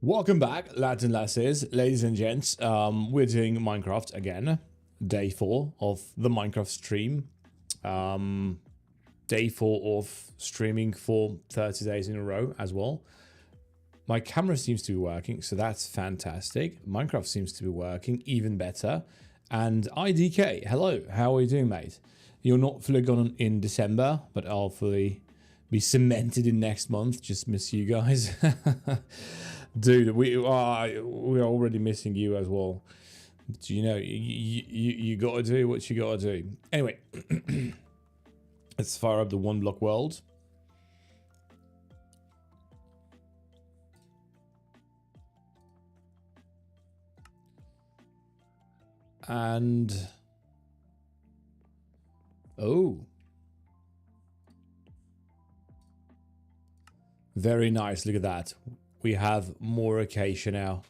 Welcome back, lads and lasses, ladies and gents. We're doing Minecraft again. Day 4 of the Minecraft stream. Day 4 of streaming for 30 days in a row as well. My camera seems to be working, so that's fantastic. Minecraft seems to be working even better. And IDK, hello, how are you doing, mate? You're not fully gone in December, but I'll fully be cemented in next month. Just miss you guys. Dude, we are already missing you as well. Do you know, you gotta do what you gotta do. Anyway, let's fire up the Oneblock world. And oh, very nice. Look at that. We have more acacia now.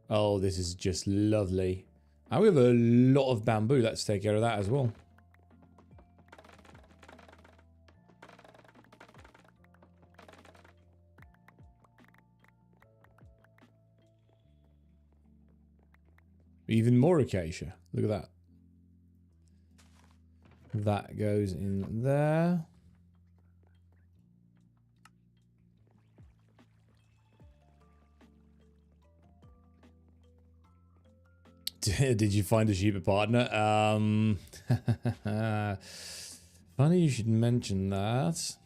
Oh, this is just lovely. And we have a lot of bamboo. Let's take care of that as well. Even more acacia. Look at that. That goes in there. Did you find a cheaper partner? Funny you should mention that.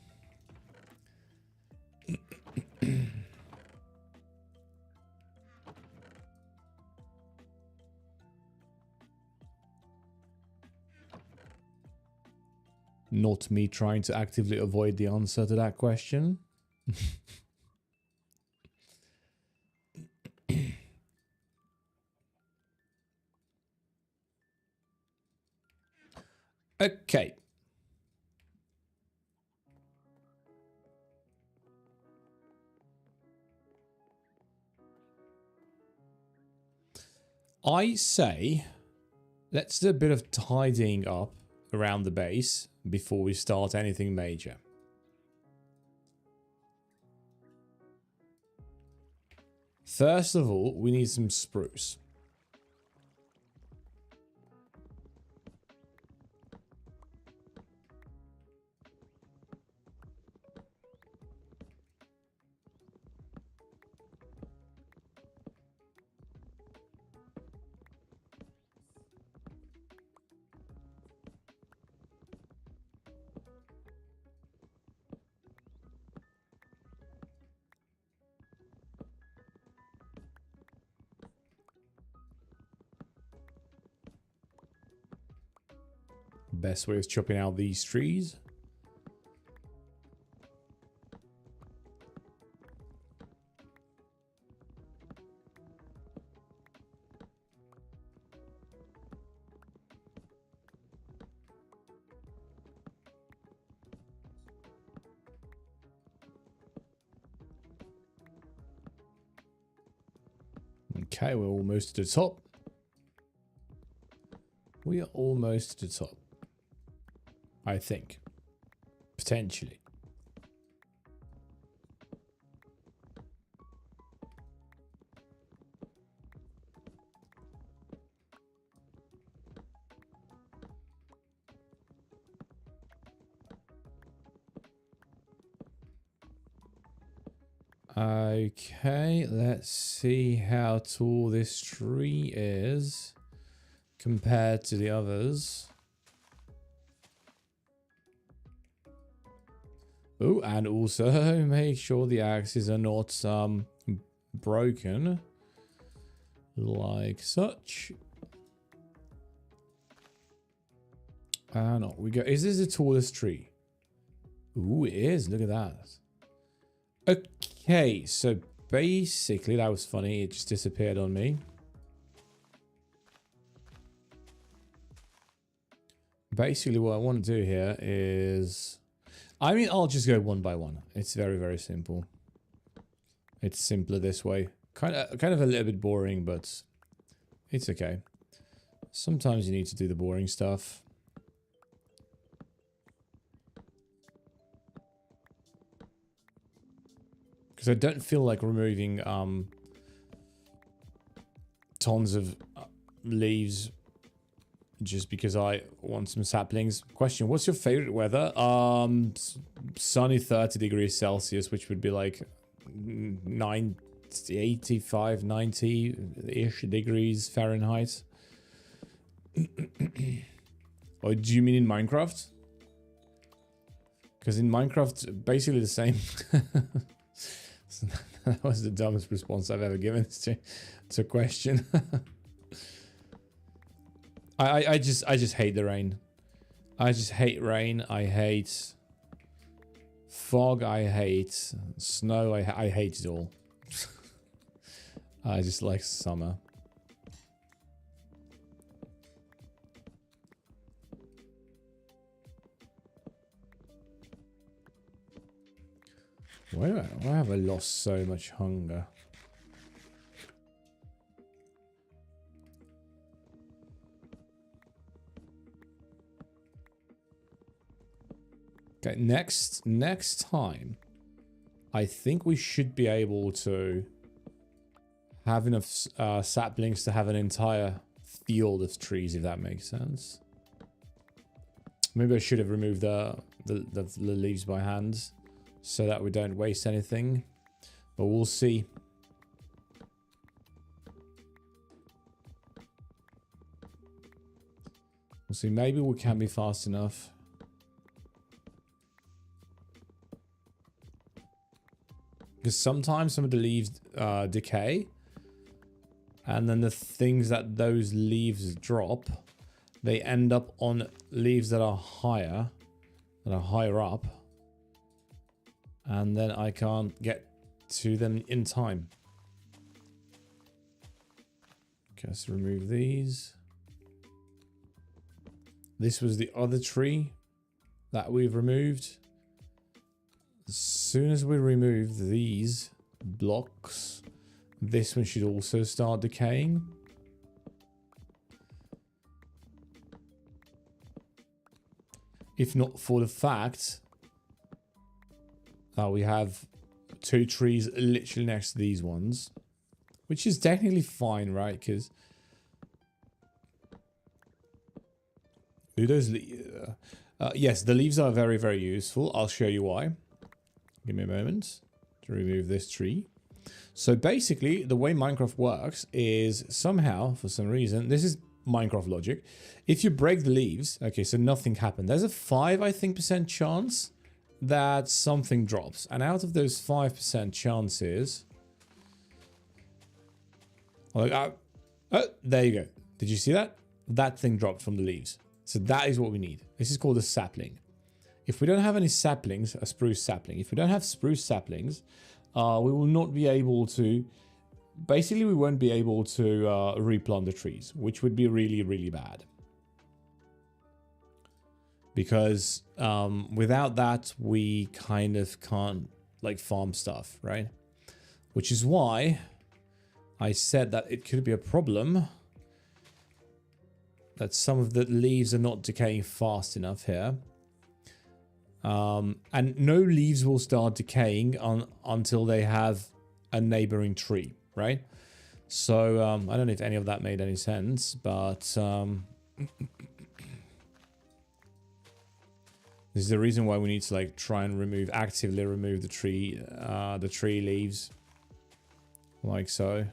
Not me trying to actively avoid the answer to that question. Okay. I say, let's do a bit of tidying up around the base before we start anything major. First of all, we need some spruce. Best way is chopping out these trees. Okay, we're almost to the top. We are almost to the top. I think. Potentially. Okay, let's see how tall this tree is compared to the others. Oh, and also make sure the axes are not broken like such. And on we go. Is this the tallest tree? Ooh, it is. Look at that. Okay, so basically that was funny. It just disappeared on me. Basically what I want to do here is... I mean, I'll just go one by one. It's very, very simple. It's simpler this way. Kind of a little bit boring, but it's okay. Sometimes you need to do the boring stuff. Because I don't feel like removing tons of leaves just because I want some saplings. Question, what's your favorite weather? Sunny 30 degrees Celsius, which would be like 85, 90-ish degrees Fahrenheit. Or do you mean in Minecraft? Because in Minecraft, basically the same. That was the dumbest response I've ever given to a question. I just hate the rain. I just hate rain. I hate fog. I hate snow. I hate it all. I just like summer. Why have I lost so much hunger? Okay, next time, I think we should be able to have enough saplings to have an entire field of trees, if that makes sense. Maybe I should have removed the leaves by hand, so that we don't waste anything, but we'll see. We'll see, maybe we can be fast enough. Because sometimes some of the leaves decay, and then the things that those leaves drop, they end up on leaves that are higher up. And then I can't get to them in time. Okay, let's remove these. This was the other tree that we've removed. As soon as we remove these blocks, this one should also start decaying. If not for the fact we have two trees literally next to these ones, which is technically fine, right? Because yes, the leaves are very, very useful. I'll show you why. Give me a moment to remove this tree. So basically, the way Minecraft works is somehow, for some reason, this is Minecraft logic. If you break the leaves, okay, so nothing happened. There's a 5%, I think, chance that something drops, and out of those 5% chances, like, there you go. Did you see that? That thing dropped from the leaves. So that is what we need. This is called a sapling. If we don't have any saplings, a spruce sapling. If we don't have spruce saplings, we will not be able to. Basically, we won't be able to replant the trees, which would be really, really bad. Because without that, we kind of can't like farm stuff, right? Which is why I said that it could be a problem that some of the leaves are not decaying fast enough here. And no leaves will start decaying until they have a neighboring tree, right? So I don't know if any of that made any sense, but this is the reason why we need to like try and actively remove the tree leaves, like so.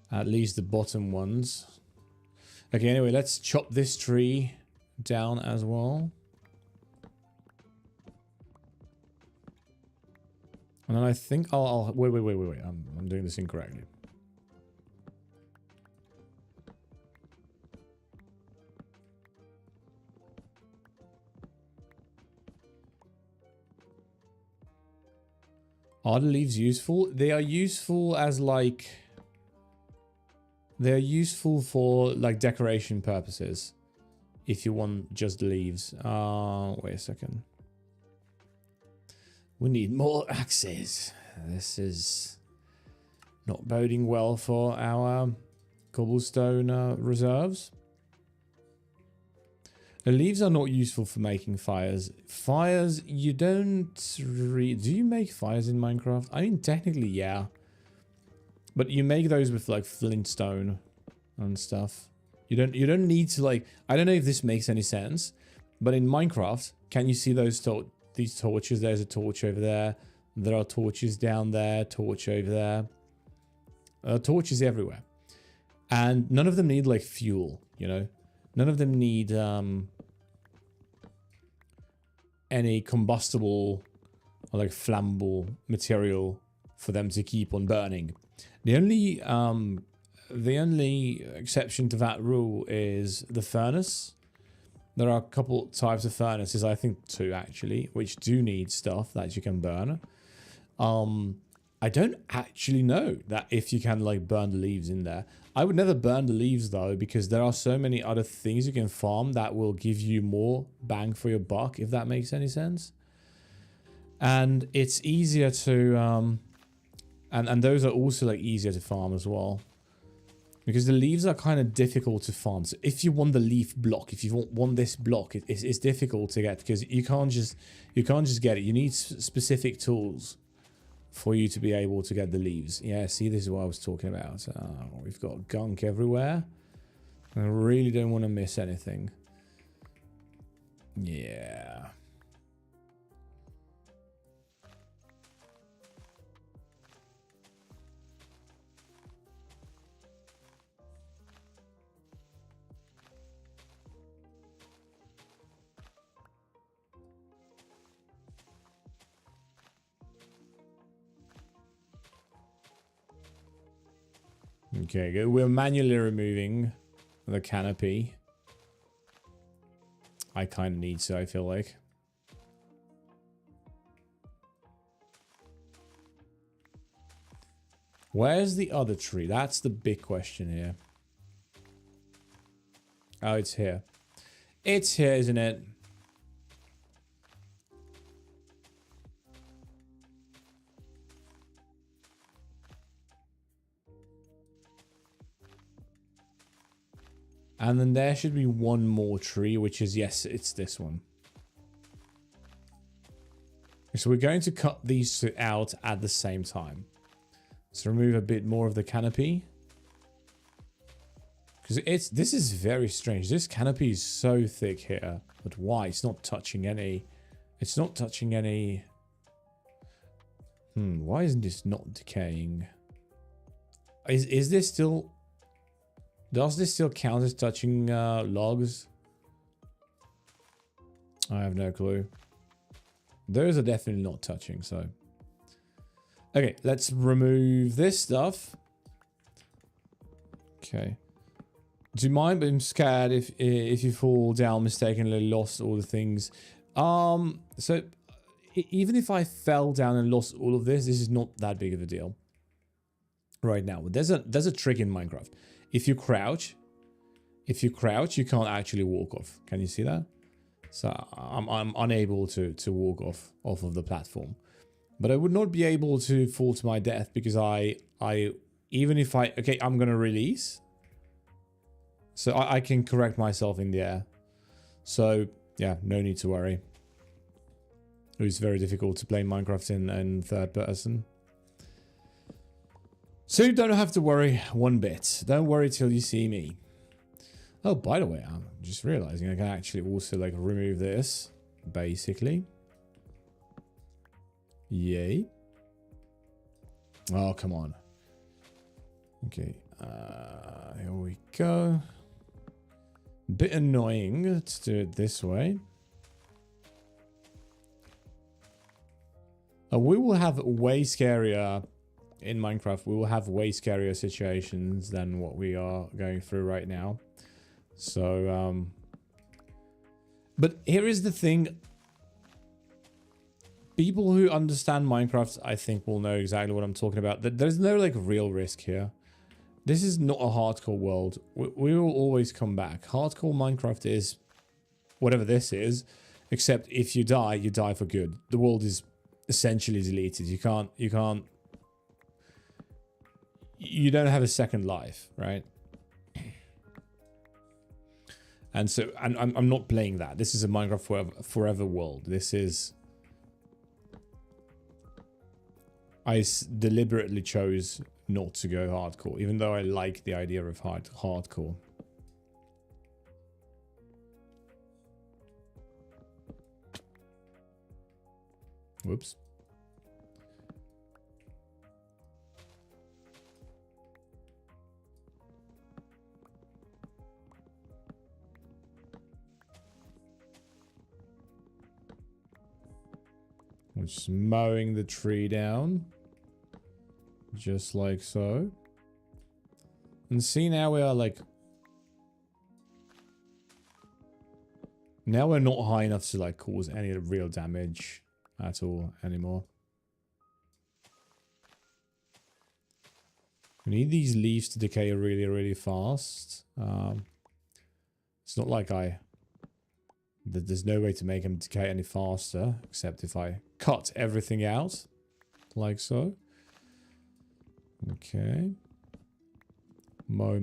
At least the bottom ones. Okay, anyway, let's chop this tree down as well. And then I think I'll wait. I'm doing this incorrectly. Are the leaves useful? They are useful as like... They're useful for like decoration purposes. If you want just leaves. Wait a second. We need more axes. This is not boding well for our cobblestone reserves. The leaves are not useful for making fires. Fires, you don't do you make fires in Minecraft? I mean, technically, yeah. But you make those with like flintstone and stuff. You don't need to like, I don't know if this makes any sense, but in Minecraft, can you see these torches? There's a torch over there. There are torches down there, torch over there. Torches everywhere. And none of them need like fuel, you know? None of them need any combustible or like flammable material for them to keep on burning. The only exception to that rule is the furnace. There are a couple types of furnaces, I think 2 actually, which do need stuff that you can burn. I don't actually know that if you can like burn the leaves in there. I would never burn the leaves though, because there are so many other things you can farm that will give you more bang for your buck, if that makes any sense. And it's easier to, and those are also like easier to farm as well. Because the leaves are kind of difficult to farm. So if you want the leaf block, if you want this block, it's difficult to get because you can't just get it. You need specific tools for you to be able to get the leaves. Yeah, see, this is what I was talking about. We've got gunk everywhere. I really don't want to miss anything. Yeah. Okay, good. We're manually removing the canopy. I kind of need to, I feel like. Where's the other tree? That's the big question here. Oh, it's here. It's here, isn't it? And then there should be one more tree, which is, yes, it's this one. So we're going to cut these two out at the same time. So remove a bit more of the canopy. Because this is very strange. This canopy is so thick here. But why? It's not touching any... It's not touching any... why isn't this not decaying? Is this still... Does this still count as touching logs? I have no clue. Those are definitely not touching, so... Okay, let's remove this stuff. Okay. Do you mind? But I'm scared if you fall down mistakenly, lost all the things. So even if I fell down and lost all of this is not that big of a deal right now. But there's a trick in Minecraft. If you crouch, you can't actually walk off. Can you see that? So I'm unable to walk off of the platform. But I would not be able to fall to my death because even if okay, I'm gonna release. So I can correct myself in the air. So yeah, no need to worry. It's very difficult to play Minecraft in third person. So you don't have to worry one bit. Don't worry till you see me. Oh, by the way, I'm just realizing I can actually also like remove this, basically. Yay. Oh, come on. Okay, here we go. Bit annoying to do it this way. We will have way scarier in Minecraft. We will have way scarier situations than what we are going through right now. So, but here is the thing. People who understand Minecraft, I think, will know exactly what I'm talking about. There's no like real risk here. This is not a hardcore world. We will always come back. Hardcore Minecraft is whatever this is, except if you die for good. The world is essentially deleted. You don't have a second life, right? And so, and I'm not playing that. This is a Minecraft forever world. This is... I deliberately chose not to go hardcore, even though I like the idea of hardcore. Whoops. I'm just mowing the tree down. Just like so. And see, now we are like... Now we're not high enough to like cause any real damage at all anymore. We need these leaves to decay really, really fast. It's not like there's no way to make them decay any faster, except if I cut everything out, like so. Okay. Mow,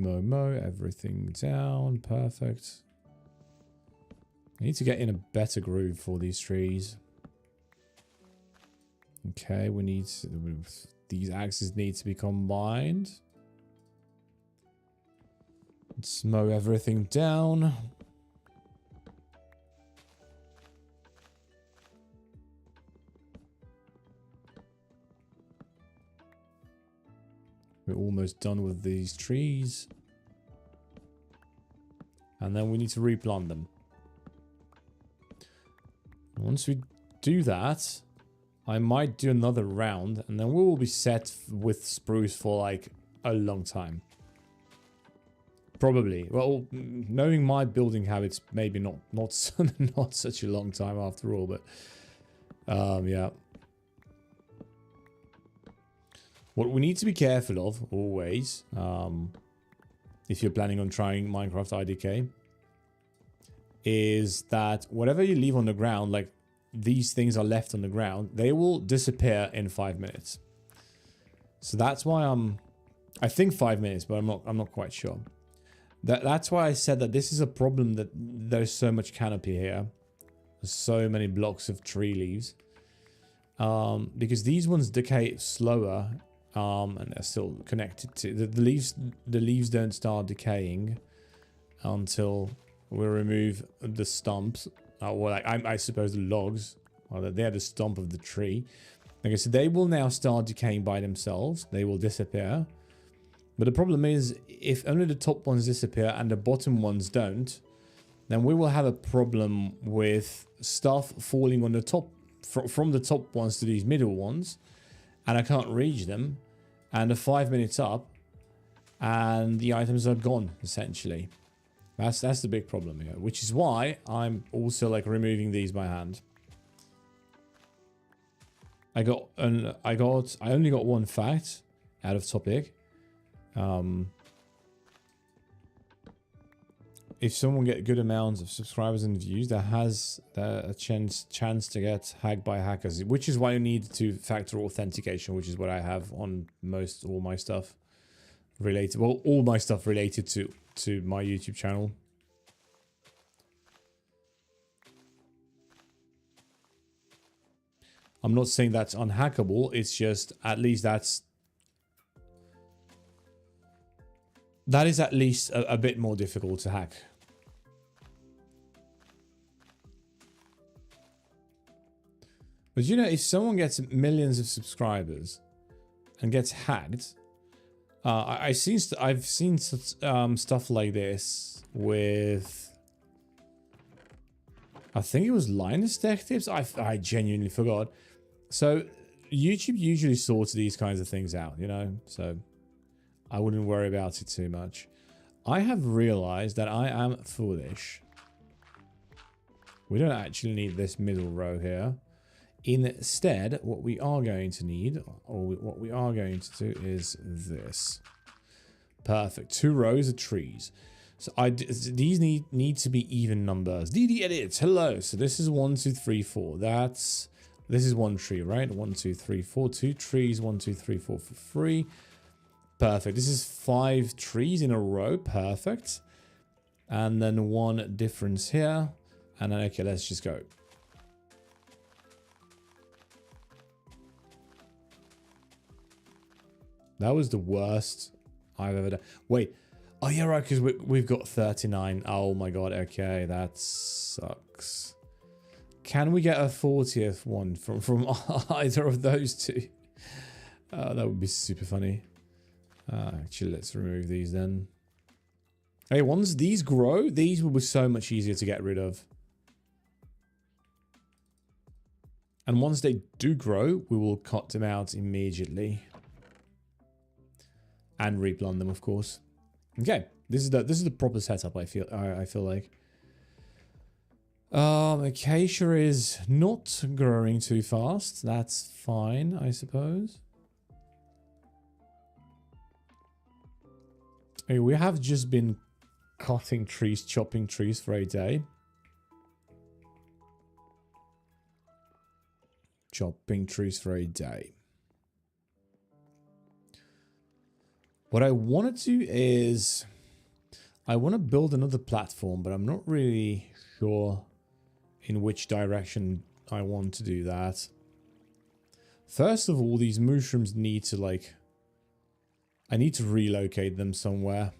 everything down. Perfect. I need to get in a better groove for these trees. Okay, we need... These axes need to be combined. Let's mow everything down. We're almost done with these trees. And then we need to replant them. Once we do that, I might do another round, and then we will be set with spruce for like a long time. Probably. Well, knowing my building habits, maybe not not such a long time after all, but yeah. What we need to be careful of always, if you're planning on trying Minecraft IDK, is that whatever you leave on the ground, like these things are left on the ground, they will disappear in 5 minutes. So that's why I think 5 minutes, but I'm not quite sure. That's why I said that this is a problem, that there's so much canopy here. There's so many blocks of tree leaves. Because these ones decay slower, and they're still connected to the leaves don't start decaying until we remove the stumps, or like I suppose the logs, or they're the stump of the tree. Okay, so they will now start decaying by themselves. They will disappear. But the problem is, if only the top ones disappear and the bottom ones don't, then we will have a problem with stuff falling on the top, from the top ones to these middle ones, and I can't reach them, and the 5 minutes up, and the items are gone, essentially. That's the big problem here, which is why I'm also like removing these by hand. I only got one fact out of topic. If someone get good amounts of subscribers and views, there has a chance to get hacked by hackers, which is why you need two-factor authentication, which is what I have on all my stuff related. Well, all my stuff related to my YouTube channel. I'm not saying that's unhackable. It's just at least that is at least a bit more difficult to hack. But you know, if someone gets millions of subscribers and gets hacked, I've seen stuff like this with, I think it was Linus Tech Tips. I genuinely forgot. So YouTube usually sorts these kinds of things out, you know, so I wouldn't worry about it too much. I have realized that I am foolish. We don't actually need this middle row here. Instead, what we are going to need, or what we are going to do, is this. Perfect. 2 rows of trees. So these need to be even numbers. DD edit. Hello. So this is 1, 2, 3, 4. This is 1 tree, right? 1, 2, 3, 4. 2 trees. 1, 2, 3, 4 for free. Perfect. This is 5 trees in a row. Perfect. And then one difference here. And then, okay, let's just go. That was the worst I've ever done. Wait. Oh, yeah, right, because we've got 39. Oh, my God. Okay, that sucks. Can we get a 40th one from either of those two? That would be super funny. Actually, let's remove these then. Hey, once these grow, these will be so much easier to get rid of. And once they do grow, we will cut them out immediately. And replant them, of course. Okay, this is the proper setup. I feel like. Acacia is not growing too fast. That's fine, I suppose. Hey, we have just been cutting trees, chopping trees for a day. Chopping trees for a day. What I want to do is I want to build another platform, but I'm not really sure in which direction I want to do that. First of all, these mushrooms need to like... I need to relocate them somewhere.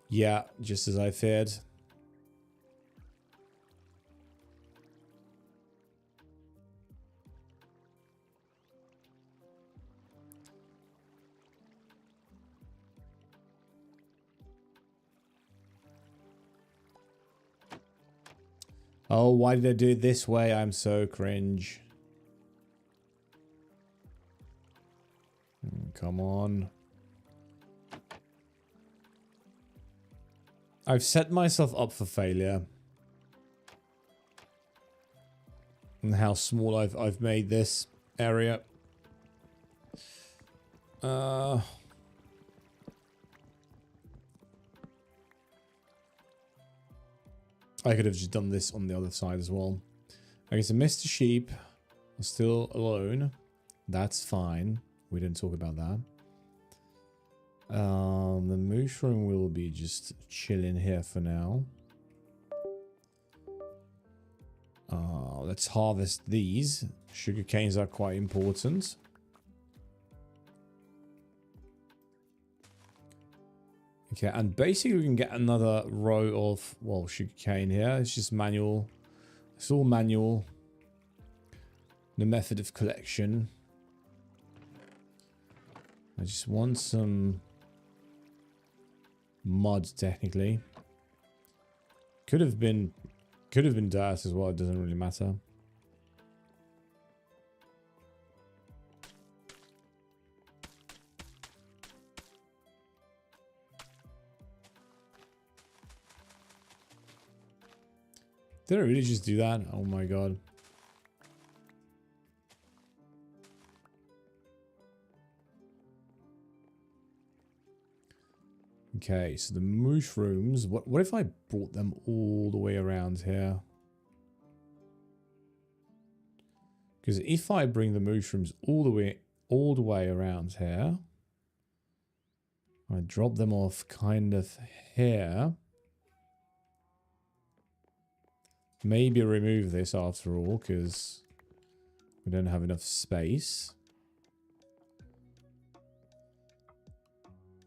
Yeah, just as I feared. Oh, why did I do it this way? I'm so cringe. Come on. I've set myself up for failure. And how small I've made this area. I could have just done this on the other side as well. Okay, so Mr. Sheep is still alone. That's fine. We didn't talk about that. The mushroom will be just chilling here for now. Let's harvest these. Sugar canes are quite important. Okay, and basically we can get another row of, well, sugarcane here. It's just manual. It's all manual. The method of collection. I just want some mud, technically. Could have been dirt as well. It doesn't really matter. Did I really just do that? Oh my god. Okay, so the mushrooms. What if I brought them all the way around here? Because if I bring the mushrooms all the way around here, I drop them off kind of here. Maybe remove this after all, because we don't have enough space.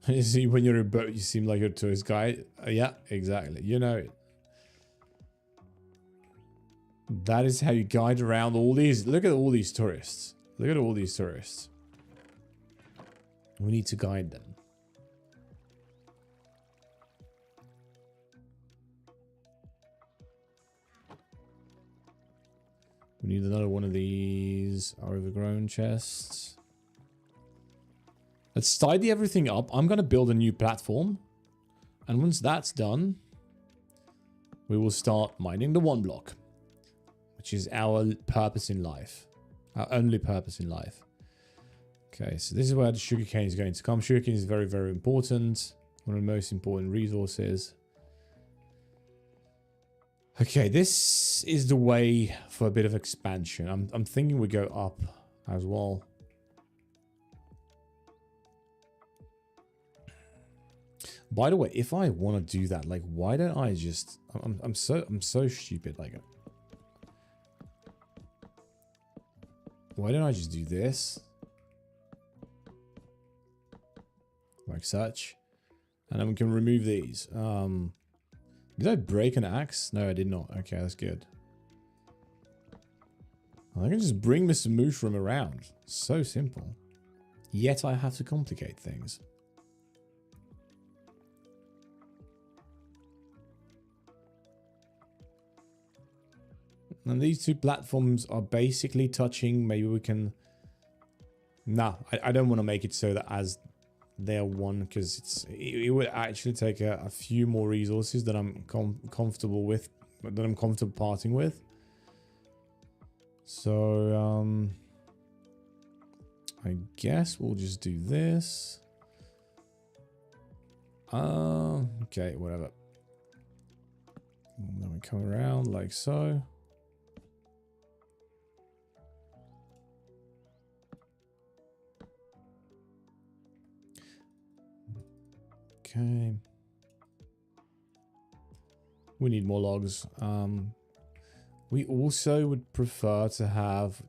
You see, when you're a boat, you seem like a tourist guy. Yeah, exactly. You know it. That is how you guide around all these. Look at all these tourists. Look at all these tourists. We need to guide them. We need another one of these overgrown chests. Let's tidy everything up. I'm going to build a new platform. And once that's done, we will start mining the Oneblock, which is our purpose in life. Our only purpose in life. Okay, so this is where the sugarcane is going to come. Sugarcane is very, very important. One of the most important resources. Okay, this is the way for a bit of expansion. I'm thinking we go up as well. By the way, if I want to do that, like, why don't I just... I'm so stupid. Like, why don't I just do this? Like such. And then we can remove these. Did I break an axe? No, I did not. Okay, that's good. I can just bring Mr. Mushroom around. So simple. Yet I have to complicate things. And these two platforms are basically touching. Maybe we can... Nah, I don't want to make it so that as they're one, because it would actually take a few more resources that I'm comfortable with, that I'm comfortable parting with. So, I guess we'll just do this. Okay, whatever. And then we come around like so. Okay. We need more logs. We also would prefer to have...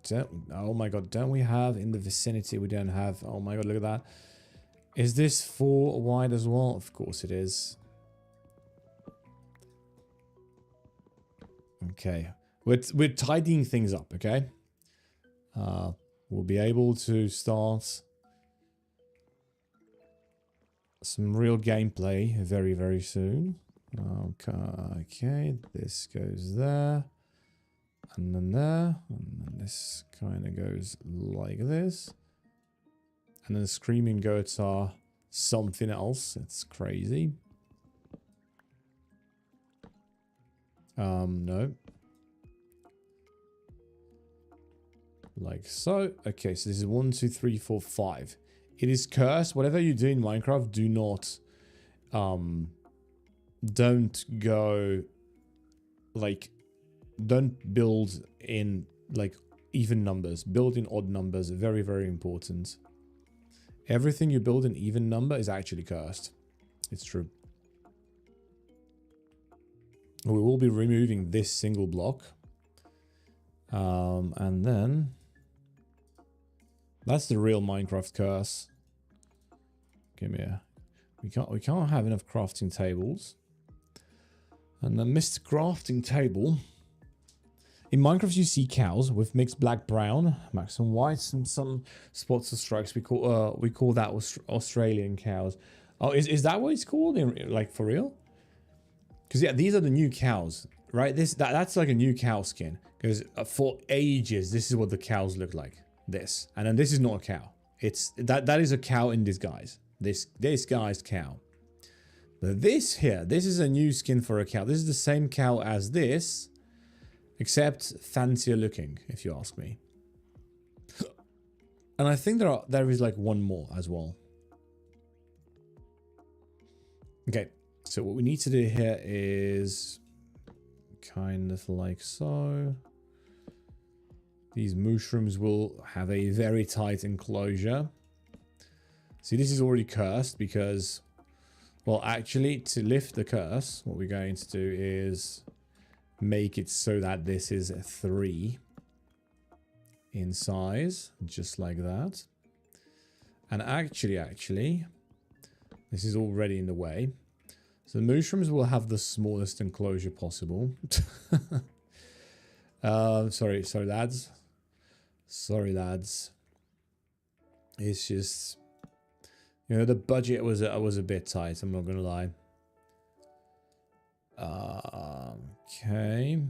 oh my god, don't we have in the vicinity? We don't have... oh my god, look at that. Is this 4 wide as well? Of course it is. Okay. We're tidying things up, okay? We'll be able to start some real gameplay very, very soon. Okay, this goes there. And then there. And then this kind of goes like this. And then the screaming goats are something else. It's crazy. No. Like so. Okay, so this is 1, 2, 3, 4, 5. It is cursed. Whatever you do in Minecraft, do not... don't go... like... don't build in, like, even numbers. Build in odd numbers. Very, very important. Everything you build in even number is actually cursed. It's true. We will be removing this single block. And then... that's the real Minecraft curse. Give me a... We can't have enough crafting tables. And then Mr. Crafting Table... in Minecraft, you see cows with mixed black, brown, maximum whites, and some spots or stripes. We call that Australian cows. Oh, is that what it's called? Like, for real? Because yeah, these are the new cows, right? That's like a new cow skin. Because for ages, this is what the cows look like. This, and then this is not a cow. It's that is a cow in disguise. This guy's cow. But this here, this is a new skin for a cow. This is the same cow as this. Except fancier looking, if you ask me. And I think there is like one more as well. Okay, so what we need to do here is kind of like so. These mushrooms will have a very tight enclosure. See, this is already cursed because, well, actually, to lift the curse, what we're going to do is make it so that this is 3 in size, just like that. And actually, this is already in the way. So the mushrooms will have the smallest enclosure possible. Sorry, lads. Sorry, lads. It's just, you know, the budget was a bit tight. I'm not gonna lie. Okay.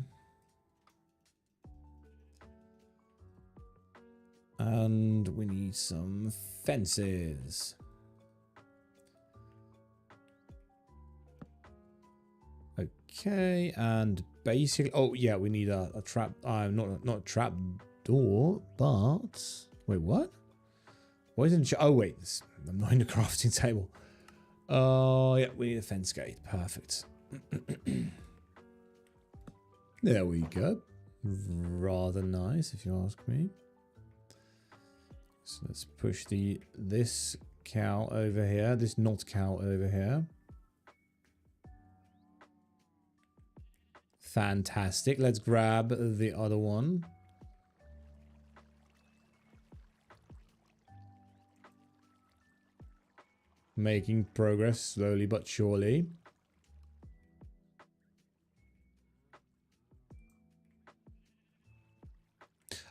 And we need some fences. Okay, and basically, oh yeah, we need a trap. Not a trap door, but wait, what? Why isn't? Oh wait, I'm not in the crafting table. Oh yeah, we need a fence gate. Perfect. There we go. Rather nice, if you ask me. So let's push this cow over here. This not cow over here. Fantastic. Let's grab the other one. Making progress slowly but surely.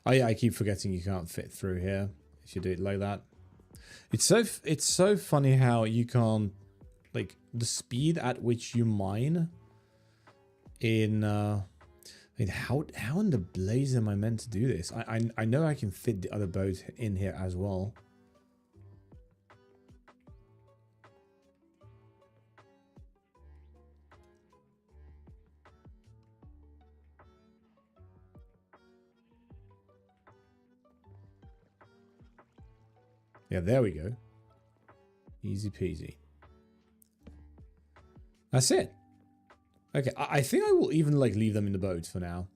Oh yeah, I keep forgetting you can't fit through here if you do it like that. It's so funny how you can't, like, the speed at which you mine in I mean, how in the blaze am I meant to do this? I know I can fit the other boat in here as well. Yeah, there we go. Easy peasy. That's it. Okay, I think I will even like leave them in the boat for now.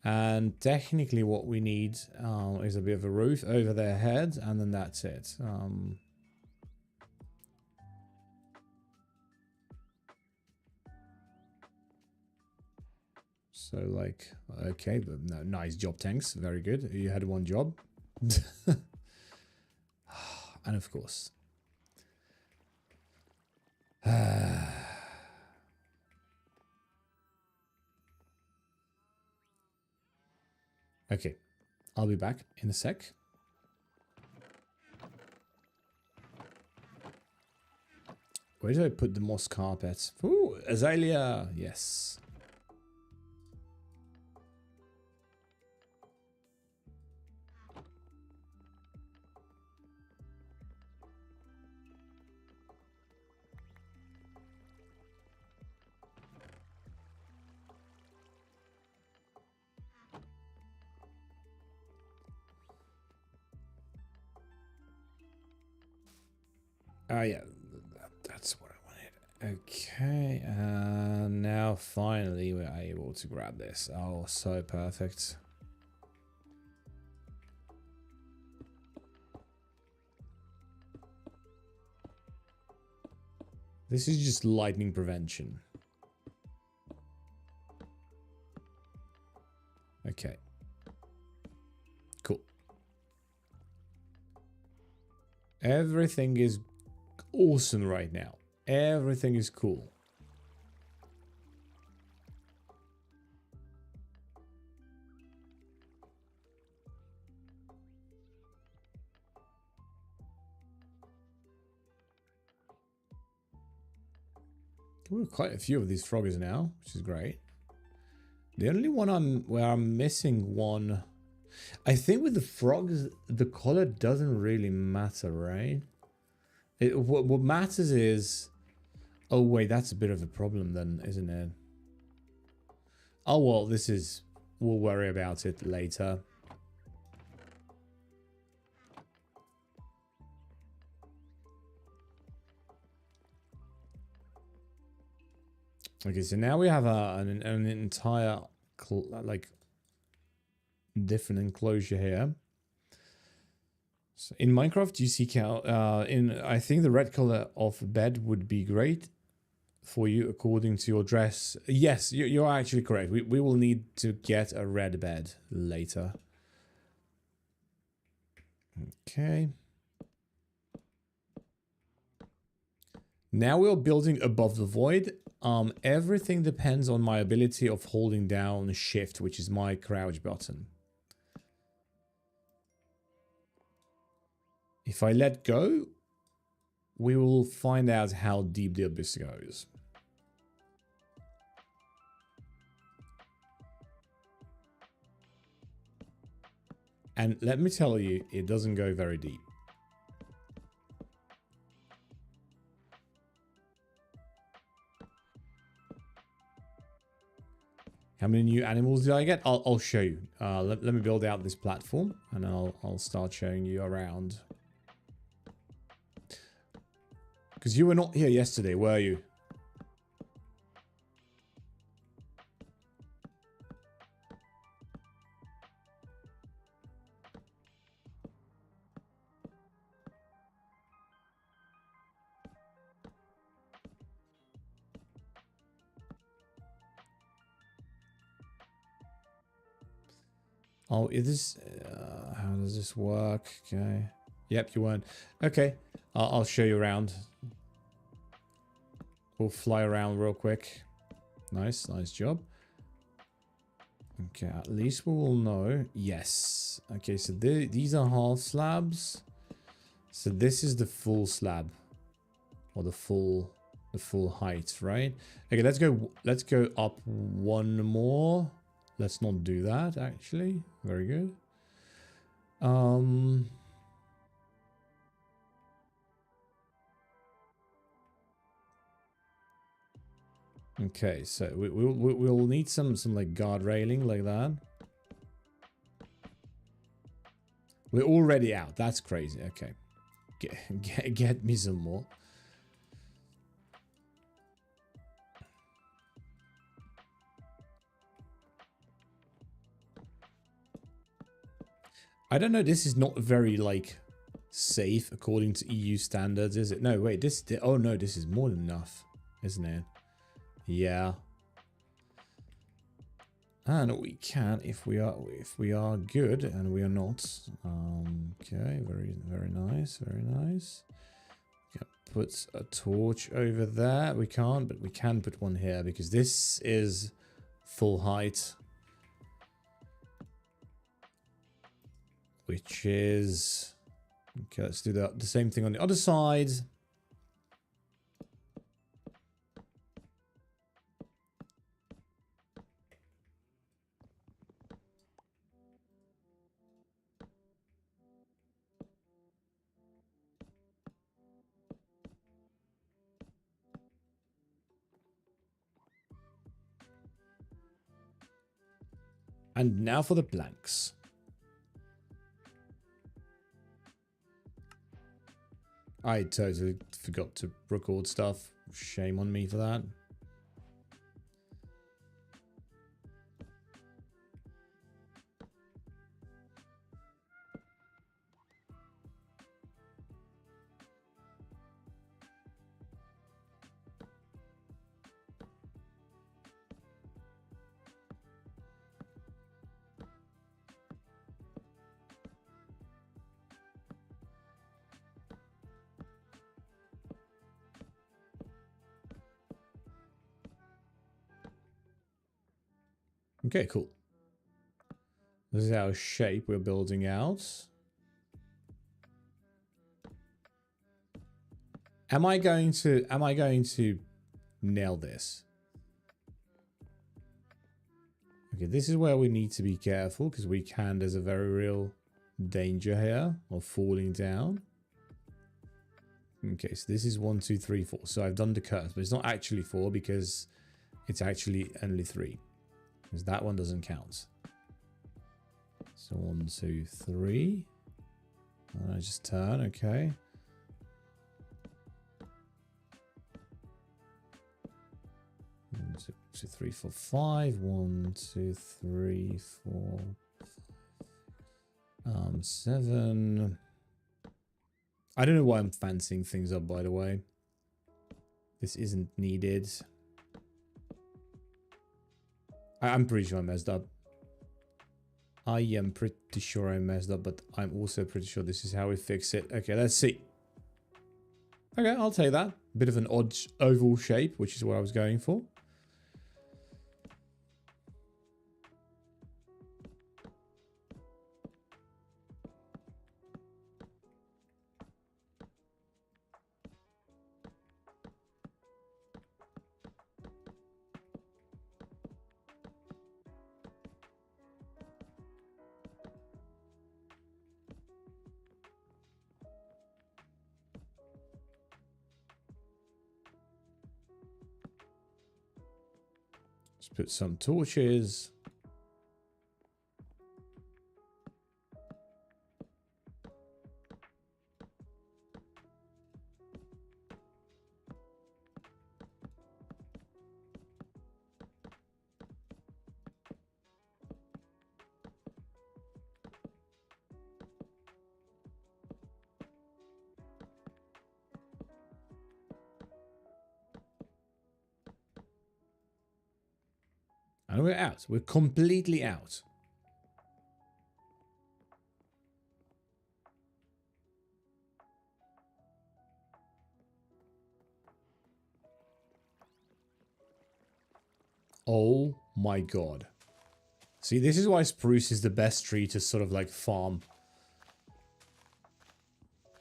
And technically what we need is a bit of a roof over their heads, and then that's it. So like, okay, but no, nice job, tanks. Very good. You had one job. And of course. Okay, I'll be back in a sec. Where did I put the moss carpet? Ooh, azalea. Yes. Yeah, that's what I wanted. Okay, and now finally we're able to grab this. Oh, so perfect. This is just lightning prevention. Okay. Cool. Everything is awesome right now. Everything is cool. We have quite a few of these froggers now, which is great. The only one where I'm missing one, I think with the frogs, the color doesn't really matter, right? What matters is, oh wait, that's a bit of a problem then, isn't it? Oh well, we'll worry about it later. Okay, so now we have an entire like different enclosure here. So in Minecraft, you see I think the red color of bed would be great for you according to your dress. Yes, you're actually correct. We will need to get a red bed later. Okay. Now we're building above the void. Everything depends on my ability of holding down shift, which is my crouch button. If I let go, we will find out how deep the abyss goes. And let me tell you, it doesn't go very deep. How many new animals did I get? I'll show you. Let me build out this platform and I'll start showing you around. Because you were not here yesterday, were you? Oh, is this... how does this work? Okay. Yep, you weren't. Okay, I'll show you around. We'll fly around real quick. Nice, nice job. Okay, at least we will know. Yes. Okay, so these are half slabs. So this is the full slab. Or the full height, right? Okay, let's go up one more. Let's not do that, actually. Very good. Okay, so we'll need some like guard railing like that. We're already out. That's crazy. Okay, get me some more. I don't know. This is not very like safe according to EU standards, is it? No, wait. Oh no, this is more than enough, isn't it? Yeah. And we can if we are good, and we are not. Okay, very nice, very nice. Yeah, put a torch over there. We can't, but we can put one here because this is full height, which is okay. Let's do the same thing on the other side. And now for the blanks. I totally forgot to record stuff. Shame on me for that. Okay, cool. This is our shape we're building out. Am I going to nail this? Okay, this is where we need to be careful because there's a very real danger here of falling down. Okay, so this is 1, 2, 3, 4. So I've done the curse, but it's not actually 4 because it's actually only 3. Because that one doesn't count. So 1, 2, 3. I just turn, okay. 1, 2, 3, 4, 5. 1, 2, 3, 4. 7. I don't know why I'm fancying things up, by the way. This isn't needed. I'm pretty sure I messed up. I am pretty sure I messed up, but I'm also pretty sure this is how we fix it. Okay, let's see. Okay, I'll take that. Bit of an odd oval shape, which is what I was going for. Let's put some torches. And we're out. We're completely out. Oh my god. See, this is why spruce is the best tree to sort of like farm.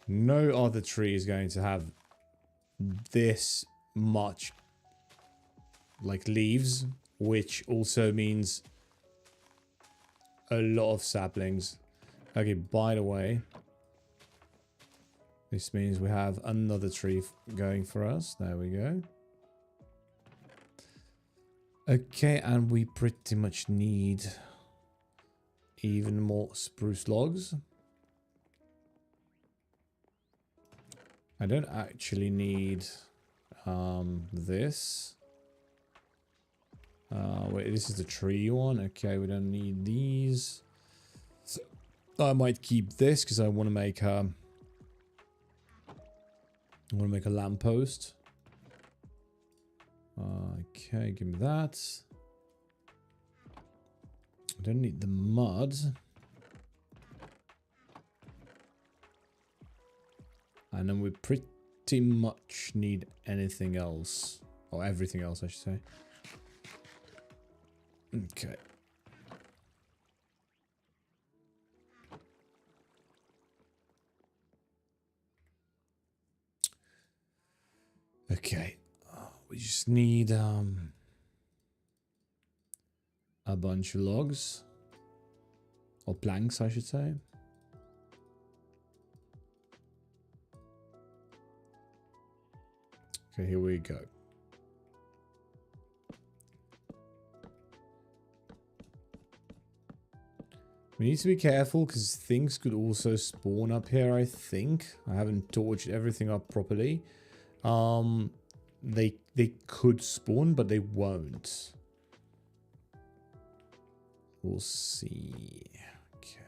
No other tree is going to have this much like leaves, which also means a lot of saplings. Okay, by the way, this means we have another tree going for us. There we go. Okay, and we pretty much need even more spruce logs. I don't actually need this. Wait, this is the tree one. Okay, we don't need these. So I might keep this because I want to make a lamppost. Okay, give me that. I don't need the mud. And then we pretty much need anything else. Or everything else, I should say. Okay. Okay. We just need a bunch of logs. Or planks, I should say. Okay, here we go. We need to be careful because things could also spawn up here, I think. I haven't torched everything up properly. They could spawn, but they won't. We'll see. Okay.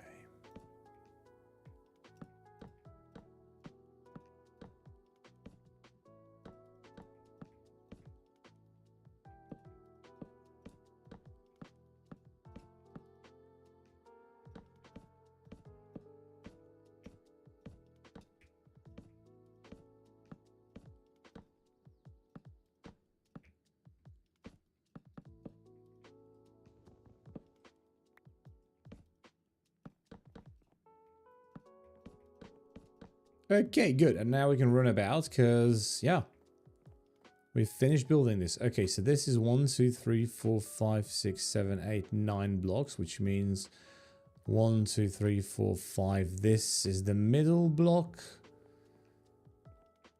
Okay, good. And now we can run about because, yeah, we've finished building this. Okay, so this is 1, 2, 3, 4, 5, 6, 7, 8, 9 blocks, which means 1, 2, 3, 4, 5. This is the middle block.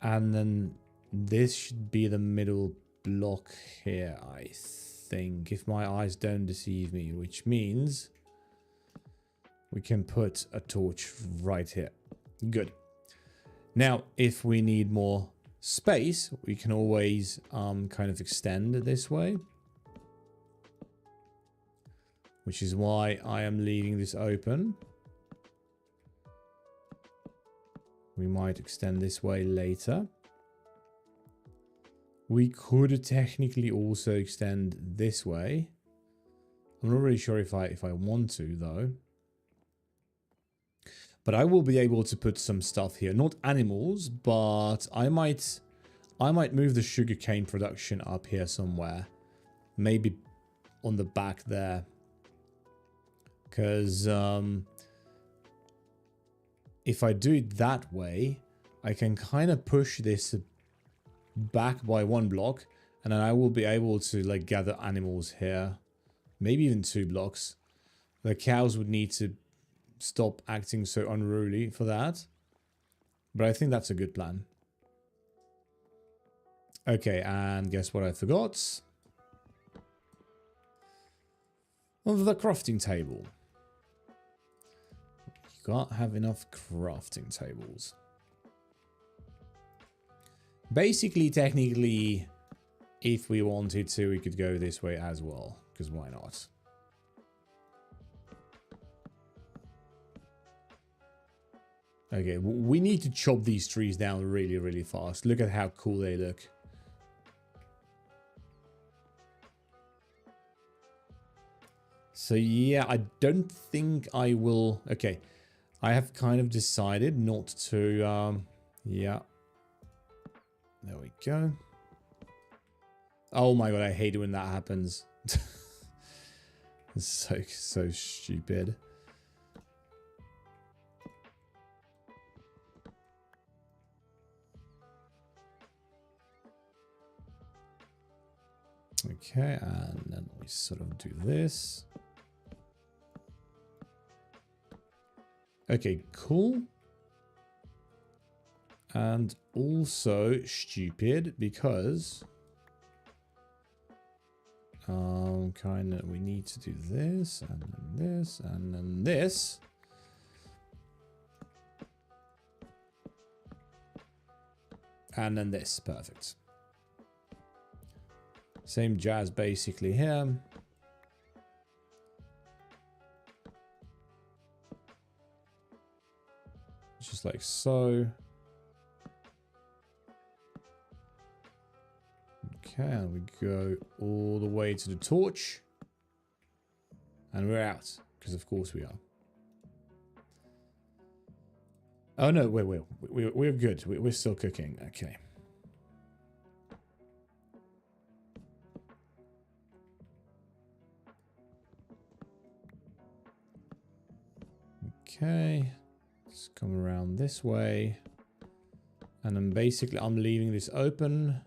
And then this should be the middle block here, I think, if my eyes don't deceive me, which means we can put a torch right here. Good. Now, if we need more space, we can always kind of extend this way. Which is why I am leaving this open. We might extend this way later. We could technically also extend this way. I'm not really sure if I want to, though. But I will be able to put some stuff here. Not animals, but I might move the sugarcane production up here somewhere. Maybe on the back there. Because if I do it that way, I can kind of push this back by 1 block. And then I will be able to like gather animals here. Maybe even 2 blocks. The cows would need to stop acting so unruly for that. But I think that's a good plan. Okay, and guess what I forgot? Of the crafting table. You can't have enough crafting tables. Basically, technically, if we wanted to, we could go this way as well. Because why not? Okay, we need to chop these trees down really, really fast. Look at how cool they look. So yeah, I don't think I will... Okay, I have kind of decided not to... yeah. There we go. Oh my god, I hate it when that happens. It's so stupid. Okay, and then we sort of do this. Okay, cool. And also stupid because kind of we need to do this and then this and then this. And then this, perfect. Same jazz basically here. Just like so. Okay, and we go all the way to the torch. And we're out, because of course we are. Oh no, we're good. We're still cooking. Okay. Okay. Let's come around this way. And then basically I'm leaving this open.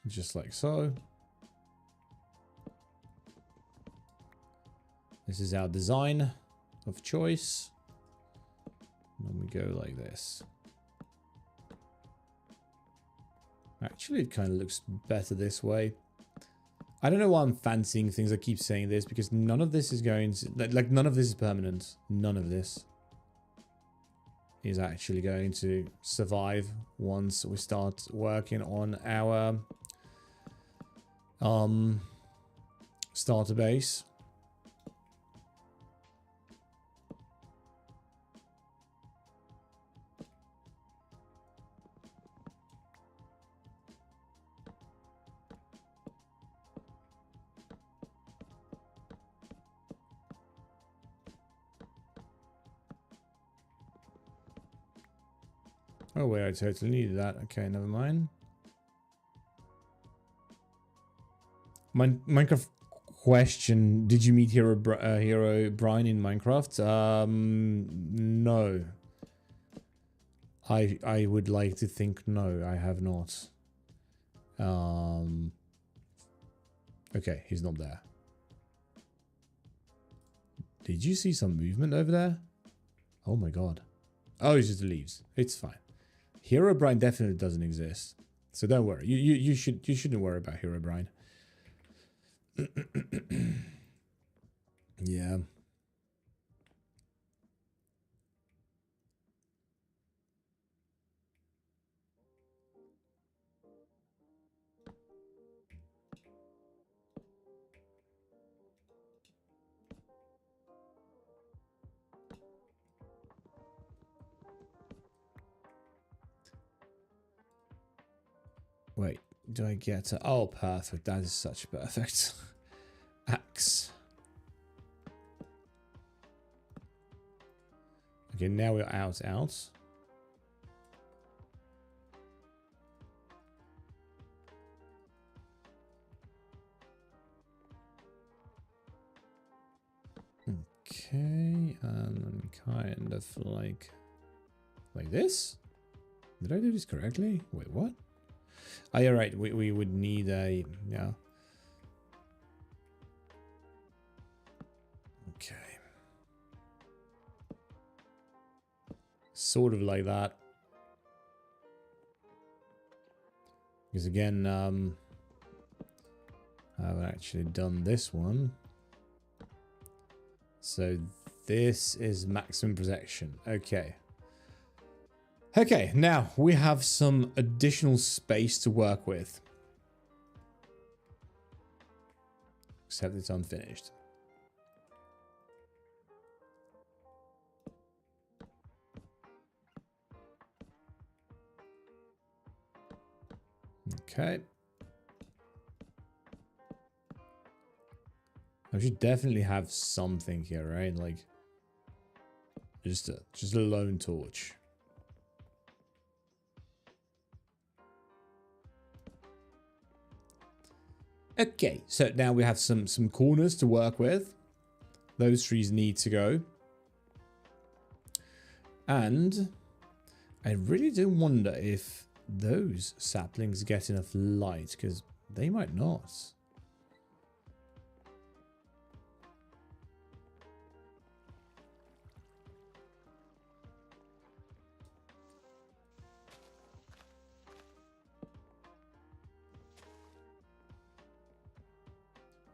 Just like so. This is our design of choice. And then we go like this. Actually, it kind of looks better this way. I don't know why I'm fancying things. I keep saying this because none of this is going to... Like, none of this is permanent. None of this is actually going to survive once we start working on our starter base. Oh wait, I totally needed that. Okay, never mind. Minecraft question: did you meet Hero Brian in Minecraft? No. I would like to think no, I have not. Okay, he's not there. Did you see some movement over there? Oh my god. Oh, he just leaves. It's fine. Hero Brian definitely doesn't exist. So don't worry. You shouldn't worry about Hero Brian. Yeah. Wait, do I get to... Oh, perfect. That is such perfect. Axe. Okay, now we're out. Okay, and then kind of like this? Did I do this correctly? Wait, what? Oh, you're right. We would need a... Yeah. Okay. Sort of like that. Because again, I haven't actually done this one. So this is maximum protection. Okay. Okay, now we have some additional space to work with. Except it's unfinished. Okay. I should definitely have something here, right? Like just a lone torch. Okay, so now we have some corners to work with. Those trees need to go. And I really do wonder if those saplings get enough light, because they might not.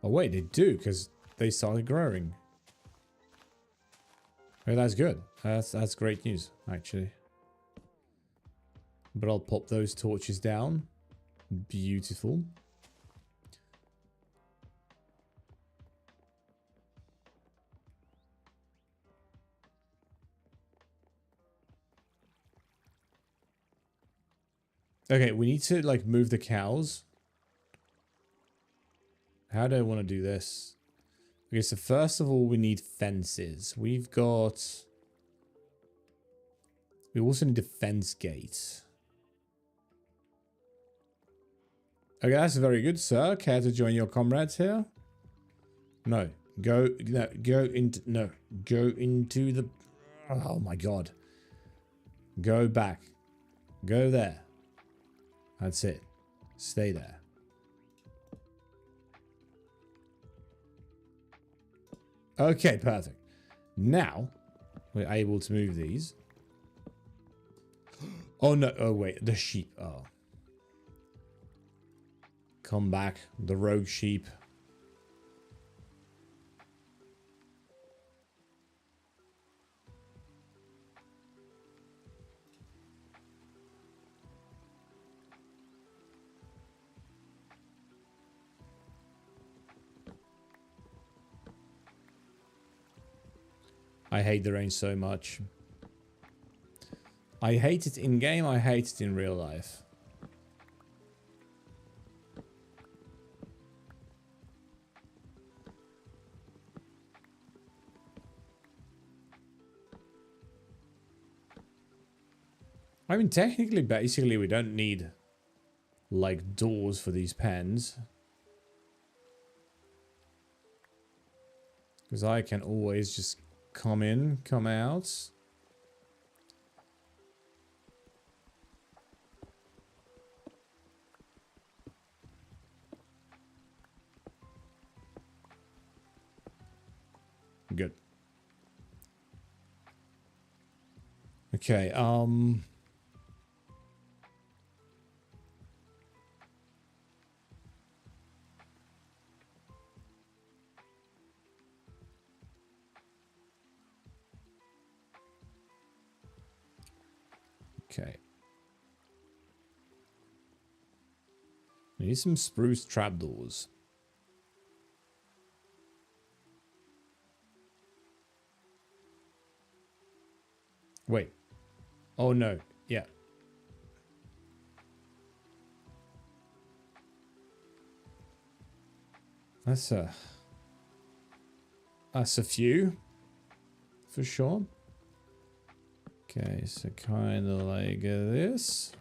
Oh wait, they do, because they started growing. Oh, that's good. That's great news, actually. But I'll pop those torches down. Beautiful. Okay, we need to like move the cows. How do I want to do this? Okay, so first of all, we need fences. We also need a fence gate. Okay, that's very good, sir. Care to join your comrades here? No. Go into the... Oh my god. Go back. Go there. That's it. Stay there. Okay, perfect. Now, we're able to move these. Oh no, oh wait, the sheep. Oh. Come back, the rogue sheep. I hate the rain so much. I hate it in game, I hate it in real life. I mean, technically, basically, we don't need, like, doors for these pens. Because I can always just come in, come out. Good. Okay, okay. We need some spruce trapdoors. Wait. Oh no. Yeah. That's a few. For sure. Okay, so kind of like this.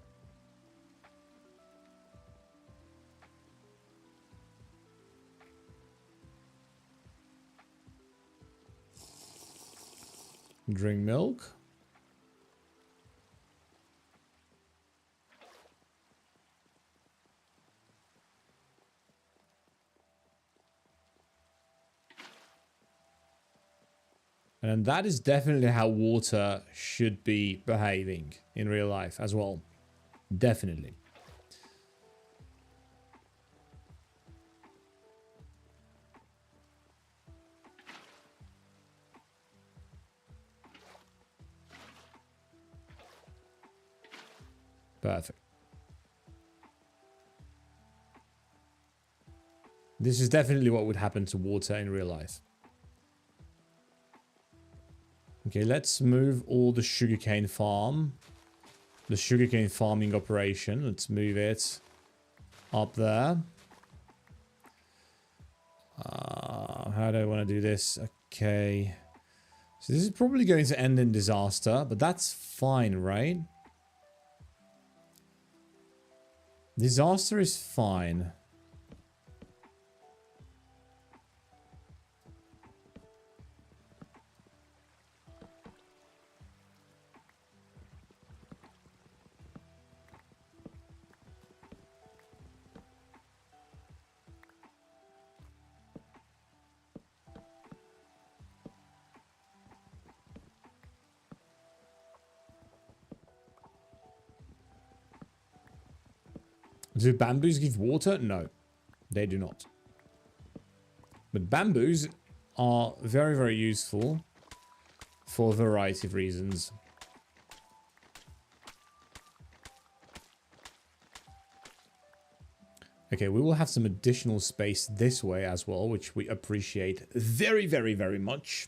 Drink milk. And that is definitely how water should be behaving in real life as well. Definitely. Perfect. This is definitely what would happen to water in real life. Okay, let's move all the sugarcane farm. The sugarcane farming operation. Let's move it up there. How do I want to do this? Okay. So this is probably going to end in disaster, but that's fine, right? Disaster is fine. Do bamboos give water? No, they do not. But bamboos are very, very useful for a variety of reasons. Okay, we will have some additional space this way as well, which we appreciate very, very, very much.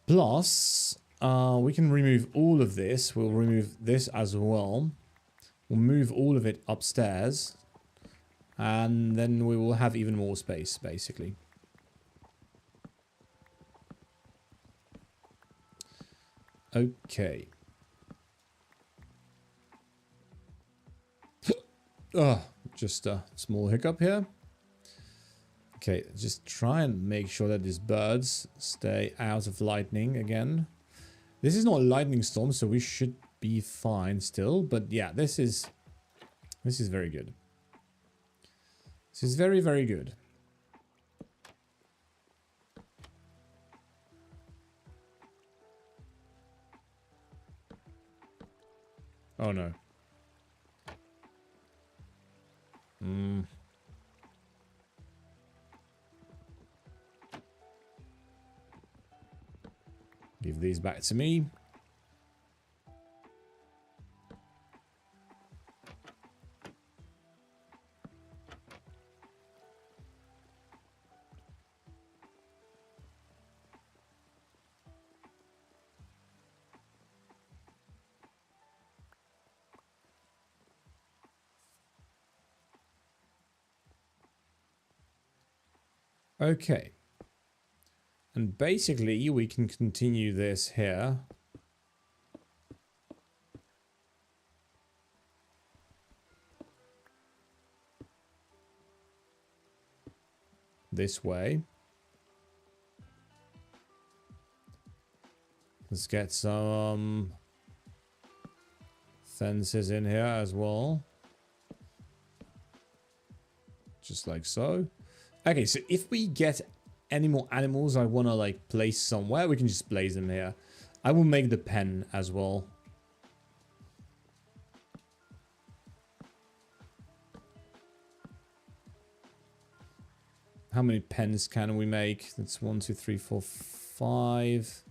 Plus, we can remove all of this. We'll remove this as well. We'll move all of it upstairs. And then we will have even more space, basically. Okay. Just a small hiccup here. Okay, just try and make sure that these birds stay out of lightning again. This is not a lightning storm, so we should be fine still. But yeah, this is very good. This is very, very good. Oh no. Give these back to me. Okay. And basically, we can continue this here. This way. Let's get some fences in here as well. Just like so. Okay, so if we get any more animals I want to like place somewhere, we can just place them here. I will make the pen as well. How many pens can we make? That's 1, 2, 3, 4, 5.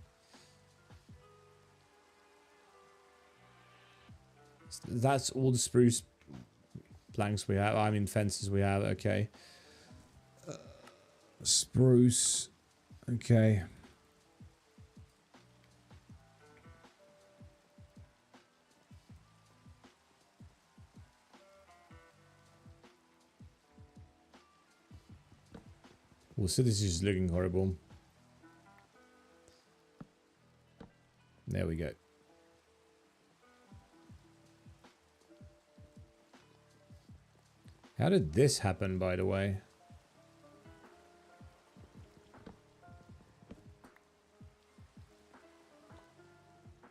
That's all the spruce planks we have. I mean fences we have. Okay. Spruce. Okay. Well, so this is looking horrible. There we go. How did this happen, by the way?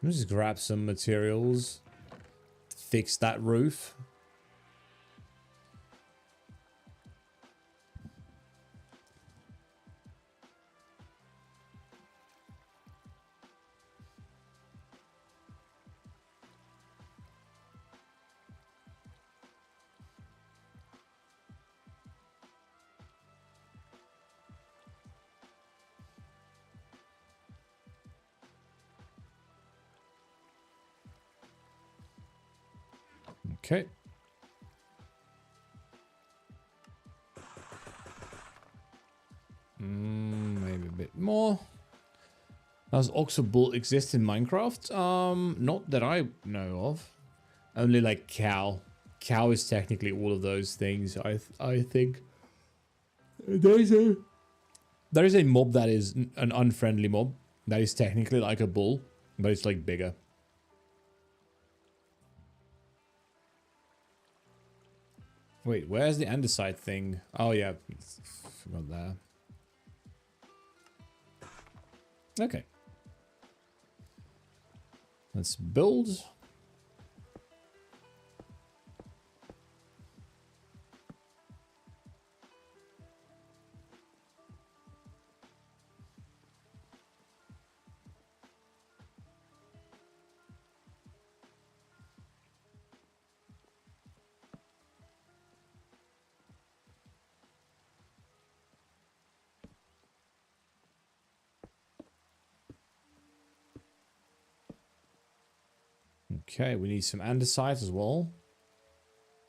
Let me just grab some materials to fix that roof. Okay. Maybe a bit more. Does Oxobolt exist in Minecraft? Not that I know of. Only like cow. Cow is technically all of those things. I think. There's a There is a mob that is an unfriendly mob. That is technically like a bull, but it's like bigger. Wait, where's the andesite thing? Oh yeah, forgot that. Okay. Let's build. Okay, we need some andesite as well.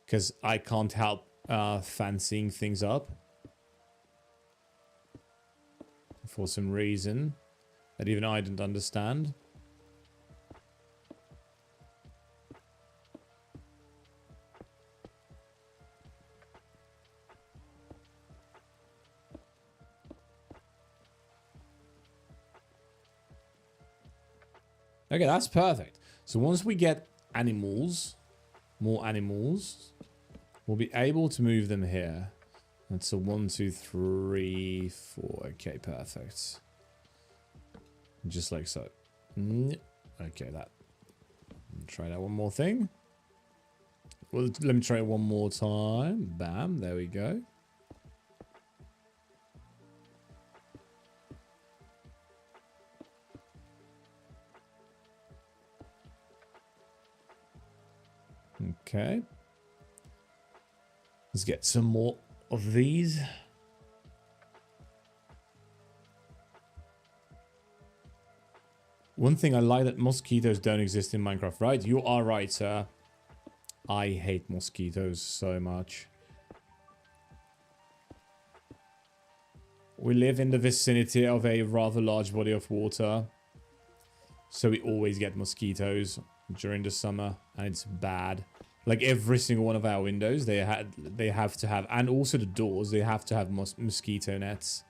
Because I can't help fancying things up. For some reason that even I didn't understand. Okay, that's perfect. So once we get animals, more animals, we'll be able to move them here. That's a 1, 2, 3, 4. Okay, perfect. Just like so. Okay, that. Try that one more thing. Well, let me try it one more time. Bam, there we go. Okay. Let's get some more of these. One thing I like that mosquitoes don't exist in Minecraft, right? You are right, sir. I hate mosquitoes so much. We live in the vicinity of a rather large body of water. So we always get mosquitoes during the summer. And it's bad. Like every single one of our windows, they have to have, and also the doors, they have to have mosquito nets.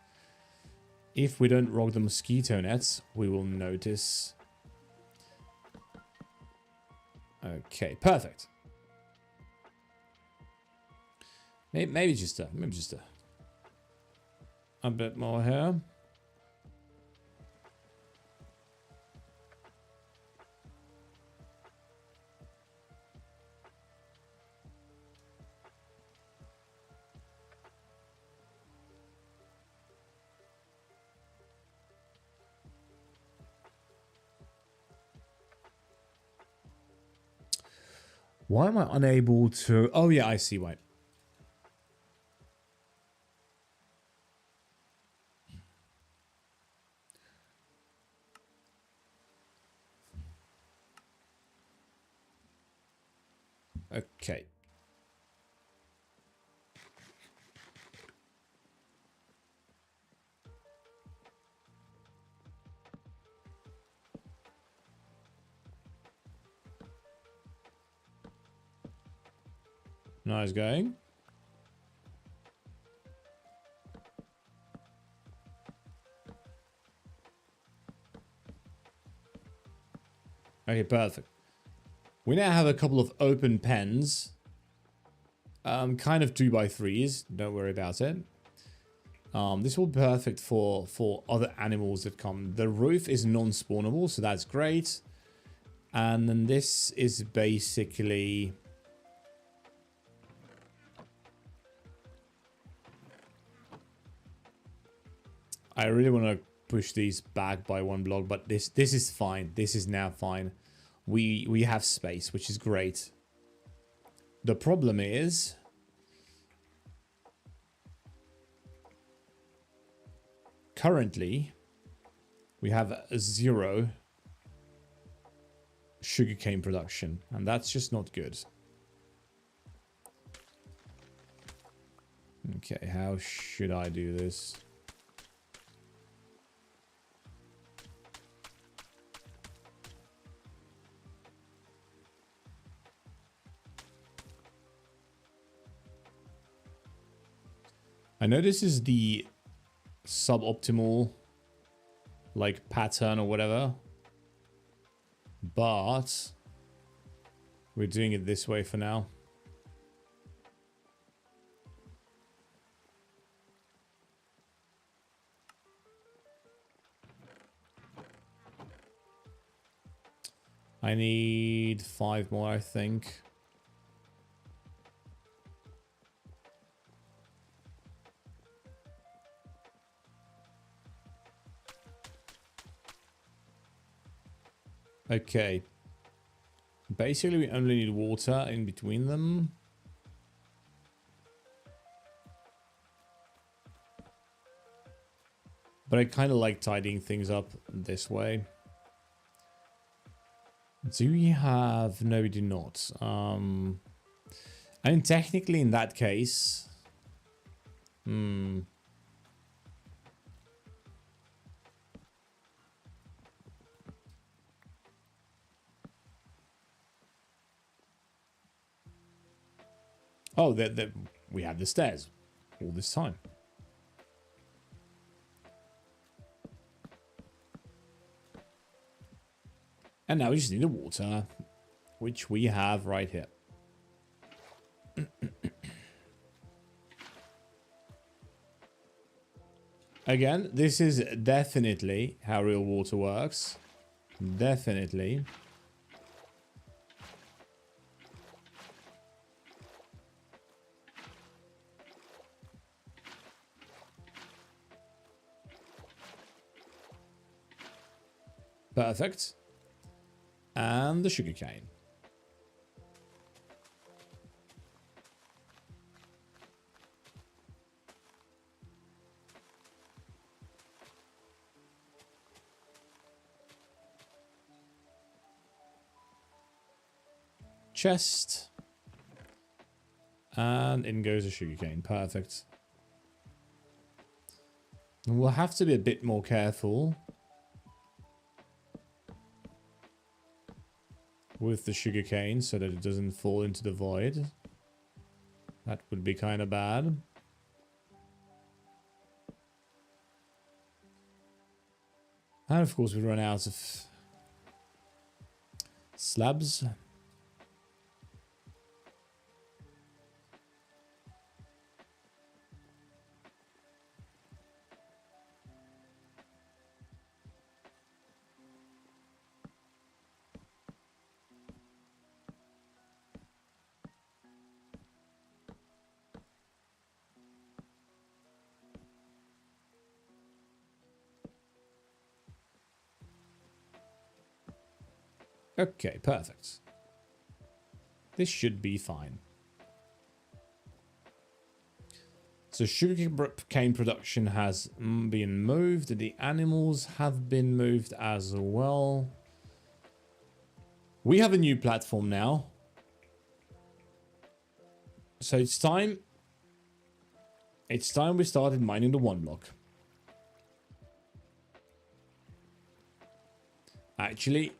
If we don't rock the mosquito nets, we will notice. Okay, perfect. Maybe just a bit more here. Why am I unable to... Oh, yeah, I see why. Okay. Nice going. Okay, perfect. We now have a couple of open pens. Kind of 2x3s. Don't worry about it. This will be perfect for other animals that come. The roof is non-spawnable, so that's great. And then this is basically... I really want to push these back by 1 block, but this is fine. This is now fine. We have space, which is great. The problem is... Currently, we have 0 sugarcane production, and that's just not good. Okay, how should I do this? I know this is the suboptimal like pattern or whatever. But we're doing it this way for now. I need 5 more, I think. Okay. Basically, we only need water in between them. But I kind of like tidying things up this way. Do we have... No, we do not. I mean, technically, in that case... Oh, we had the stairs all this time. And now we just need the water, which we have right here. Again, this is definitely how real water works. Definitely. Perfect. And the sugarcane. Chest. And in goes the sugarcane. Perfect. And we'll have to be a bit more careful with the sugarcane so that it doesn't fall into the void. That would be kind of bad. And of course we run out of slabs. Okay, perfect. This should be fine. So sugarcane production has been moved. The animals have been moved as well. We have a new platform now. So it's time. It's time we started mining the Oneblock. Actually,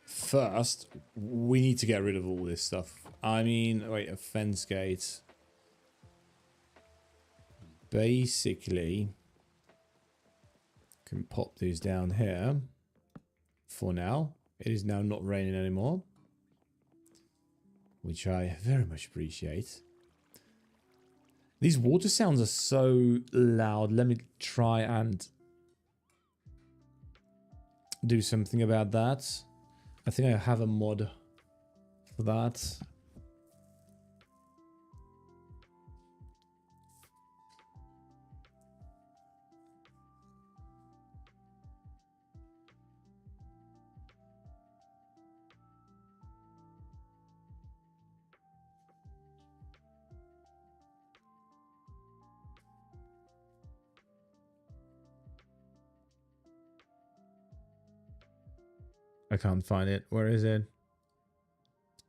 first, we need to get rid of all this stuff. I mean, wait, a fence gate. Basically, can pop these down here for now. It is now not raining anymore, which I very much appreciate. These water sounds are so loud. Let me try and do something about that. I think I have a mod for that. I can't find it. Where is it?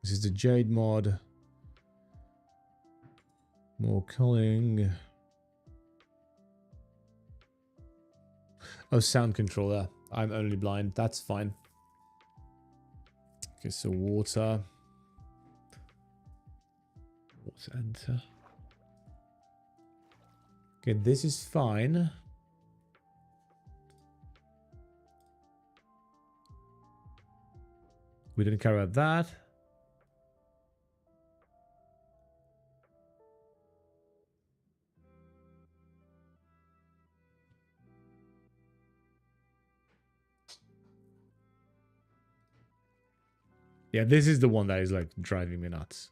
This is the Jade mod. More culling. Oh, sound controller. I'm only blind. That's fine. Okay, so water. Water enter. Okay, this is fine. We didn't care about that. Yeah, this is the one that is like driving me nuts.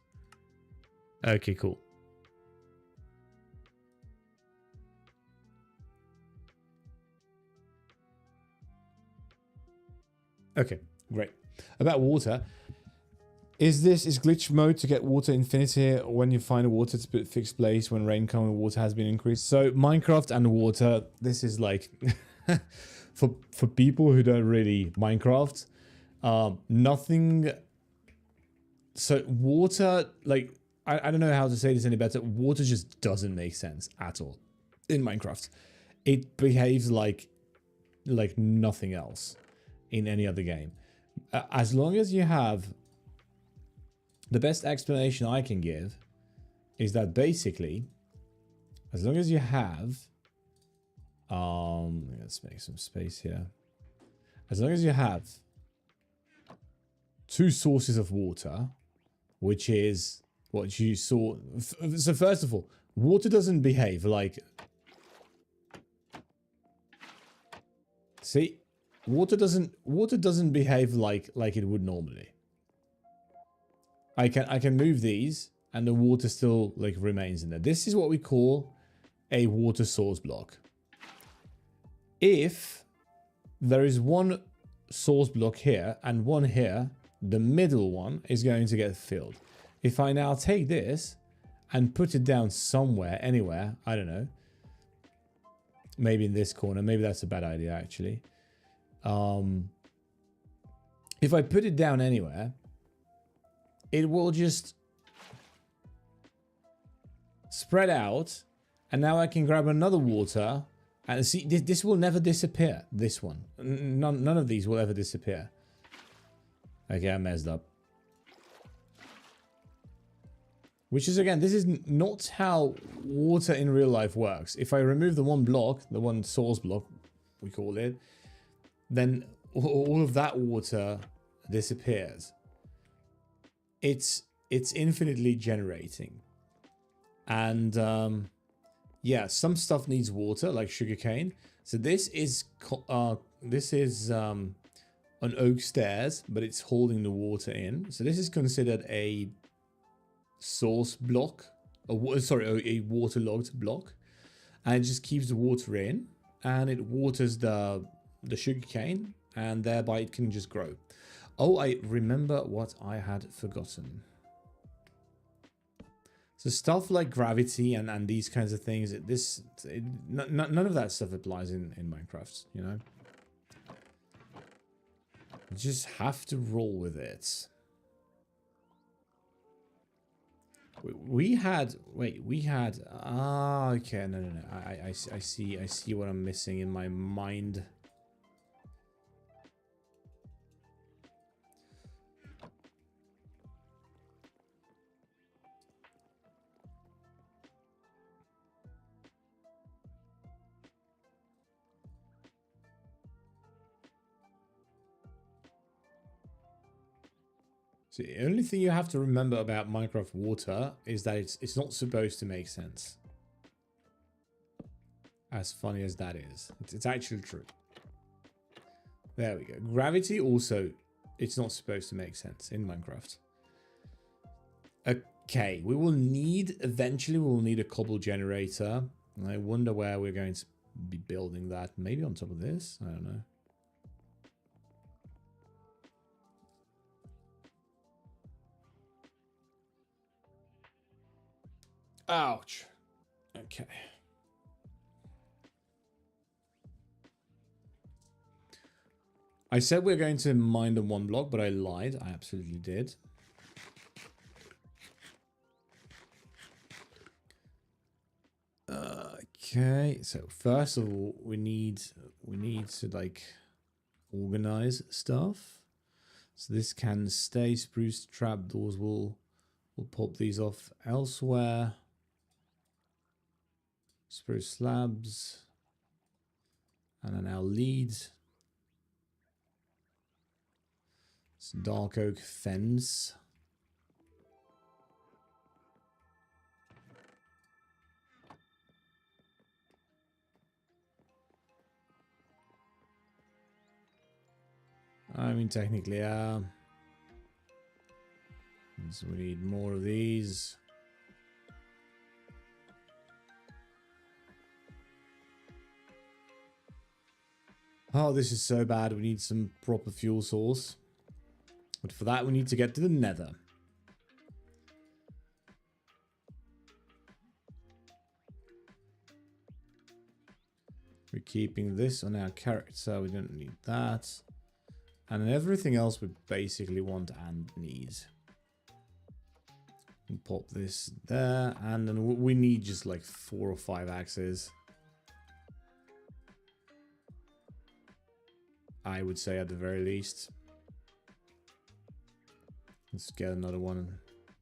Okay, cool. Okay, great. About water. Is glitch mode to get water infinity when you find a water to put fixed place when rain coming water has been increased? So Minecraft and water, this is like for people who don't really Minecraft, nothing. So water, like I don't know how to say this any better. Water just doesn't make sense at all in Minecraft. It behaves like nothing else in any other game. As long as you have, the best explanation I can give is that basically, as long as you have, let's make some space here. As long as you have two sources of water, which is what you saw. So first of all, water doesn't behave like, see, water doesn't behave like it would normally. I can move these and the water still like remains in there. This is what we call a water source block. If there is one source block here and one here, the middle one is going to get filled. If I now take this and put it down somewhere, anywhere, I don't know, maybe in this corner, maybe that's a bad idea actually. If I put it down anywhere, it will just spread out, and now I can grab another water, and see, this will never disappear, this one. None of these will ever disappear. Okay, I messed up. Which is, again, this is not how water in real life works. If I remove the one block, the one source block, we call it, then all of that water disappears. It's infinitely generating. And yeah, some stuff needs water, like sugarcane. So this is on oak stairs, but it's holding the water in. So this is considered a source block, a waterlogged block, and it just keeps the water in, and it waters the sugarcane, and thereby it can just grow. Oh, I remember what I had forgotten. So stuff like gravity and these kinds of things, none of that stuff applies in Minecraft, you know? You just have to roll with it. We had, okay, no. I see what I'm missing in my mind. So the only thing you have to remember about Minecraft water is that it's not supposed to make sense. As funny as that is. It's actually true. There we go. Gravity also, it's not supposed to make sense in Minecraft. Okay, eventually we will need a cobble generator. I wonder where we're going to be building that. Maybe on top of this? I don't know. Ouch. Okay. I said we're going to mine the one block, but I lied. I absolutely did. Okay, so first of all, we need to like organize stuff. So this can stay. Spruce trapdoors will pop these off elsewhere. Spruce slabs, and then our leads. It's dark oak fence. I mean, technically, so we need more of these. Oh, this is so bad. We need some proper fuel source. But for that, we need to get to the nether. We're keeping this on our character. We don't need that. And everything else we basically want and need. And pop this there. And then we need just like 4 or 5 axes. I would say at the very least. Let's get another one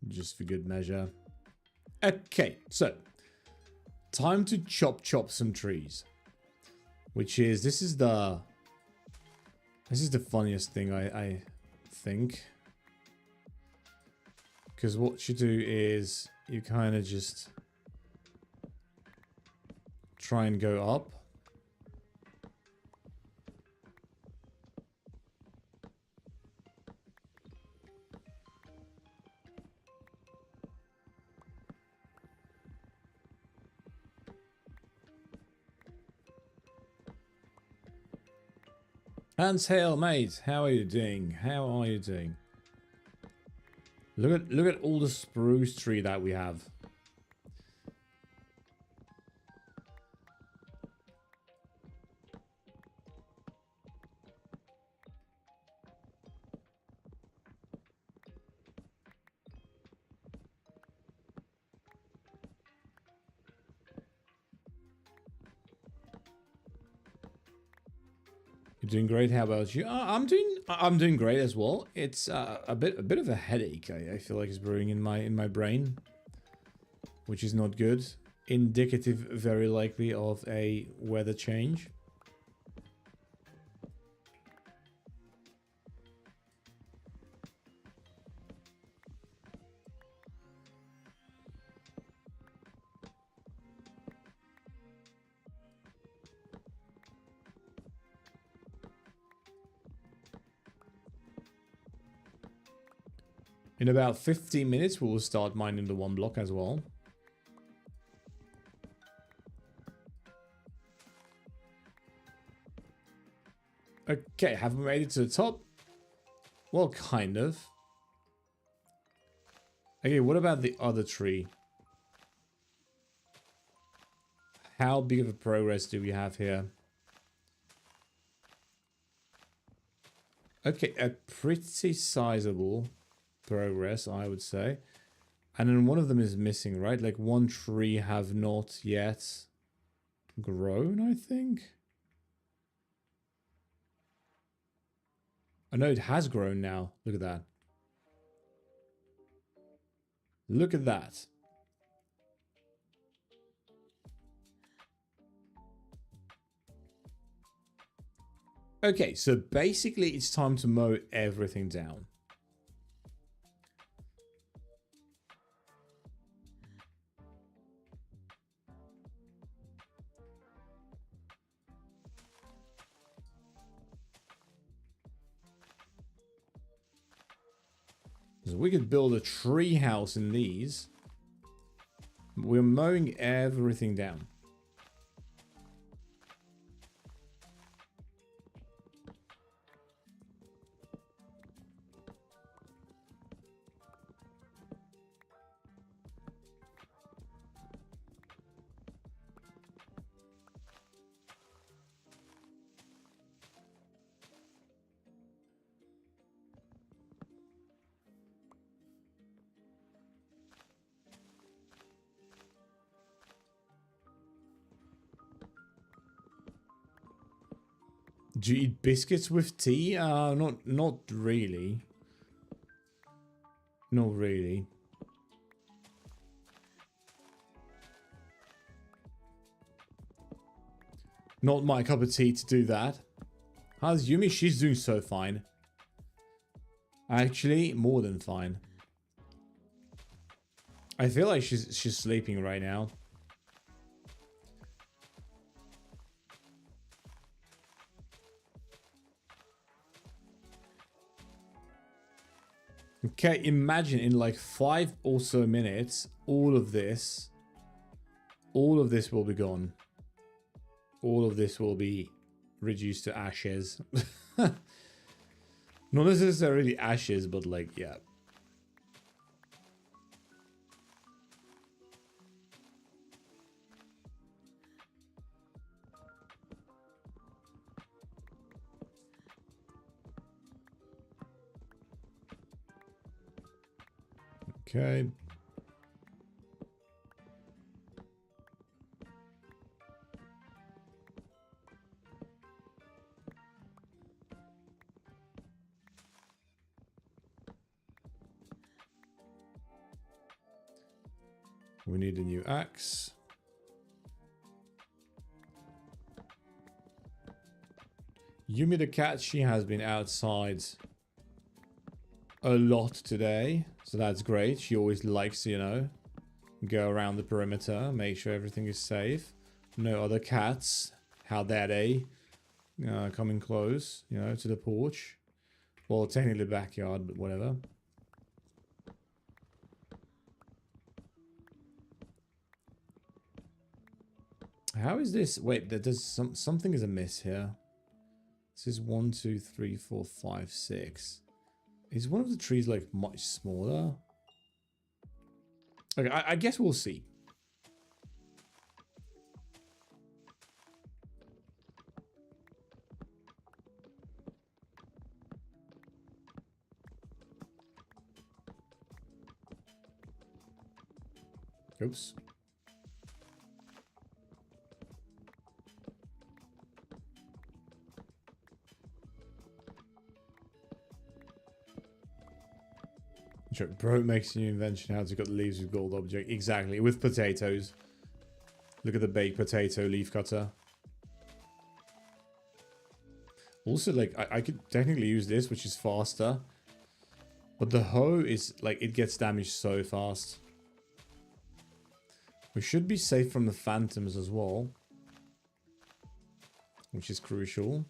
just for good measure. Okay, so time to chop some trees. Which is, this is the funniest thing I think. Because what you do is you kind of just try and go up. Hans Hale, mate, how are you doing? How are you doing? Look at all the spruce tree that we have. You're doing great. How about you? I'm doing great as well. It's a bit of a headache. I feel like it's brewing in my brain, which is not good. Indicative, very likely, of a weather change. In about 15 minutes, we'll start mining the Oneblock as well. Okay, have we made it to the top? Well, kind of. Okay, what about the other tree? How big of a progress do we have here? Okay, a pretty sizable progress, I would say. And then one of them is missing, right? Like one tree have not yet grown, I think. Oh no, it has grown now. Look at that. Look at that. Okay, so basically it's time to mow everything down. So we could build a tree house in these. We're mowing everything down. Do you eat biscuits with tea? Not really. Not really. Not my cup of tea to do that. How's Yumi? She's doing so fine. Actually, more than fine. I feel like she's sleeping right now. Okay, imagine in like 5 or so minutes, all of this will be gone. All of this will be reduced to ashes. Not necessarily ashes, but like, yeah. Okay. We need a new axe. Yumi the cat, she has been outside a lot today, so that's great. She always likes to, you know, go around the perimeter, make sure everything is safe. No other cats, how dare they, coming close, you know, to the porch. Well, technically backyard, but whatever. How is this? Wait, there's something is amiss here. This is 1, 2, 3, 4, 5, 6. Is one of the trees like much smaller? Okay, I guess we'll see. Oops. Sure, bro makes a new invention how to cut leaves with gold object. Exactly, with potatoes. Look at the baked potato leaf cutter. Also, like, I could technically use this, which is faster. But the hoe is, like, it gets damaged so fast. We should be safe from the phantoms as well. Which is crucial.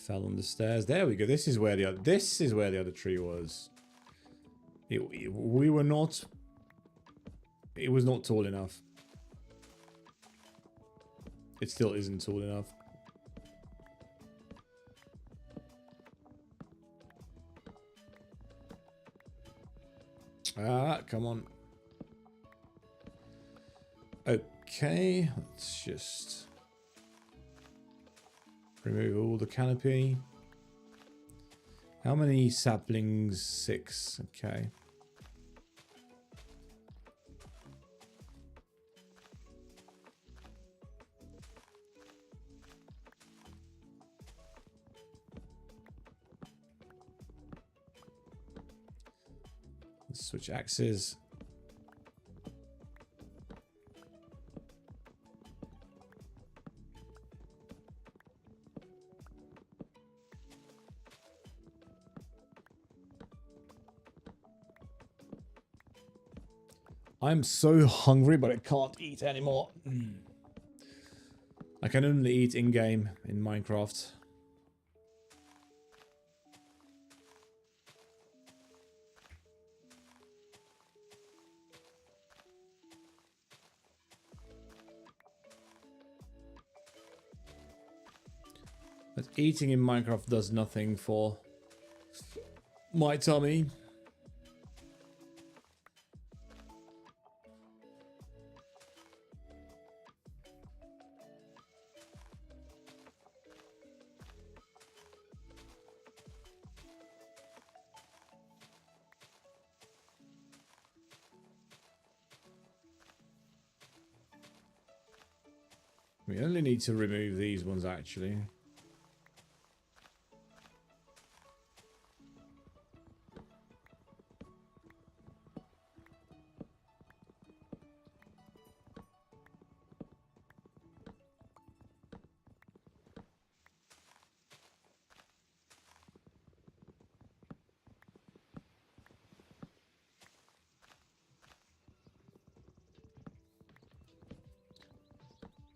Fell on the stairs. There we go. This is where the other tree was. We were not. It was not tall enough. It still isn't tall enough. Ah, come on. Okay, let's just remove all the canopy. How many saplings? 6. Okay. Let's switch axes. I'm so hungry, but I can't eat anymore. I can only eat in-game in Minecraft. But eating in Minecraft does nothing for my tummy. We only need to remove these ones actually.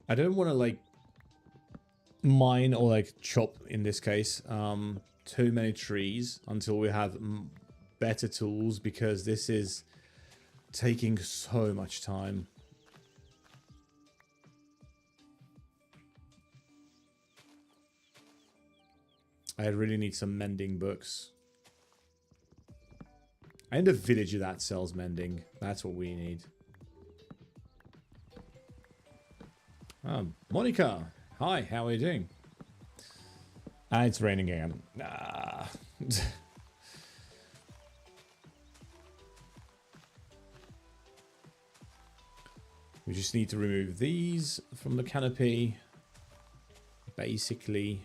I don't want to like mine or like chop in this case too many trees until we have better tools, because this is taking so much time. I really need some mending books. I need a villager that sells mending. That's what we need. Monica, hi, how are you doing? It's raining again. Ah. We just need to remove these from the canopy. Basically.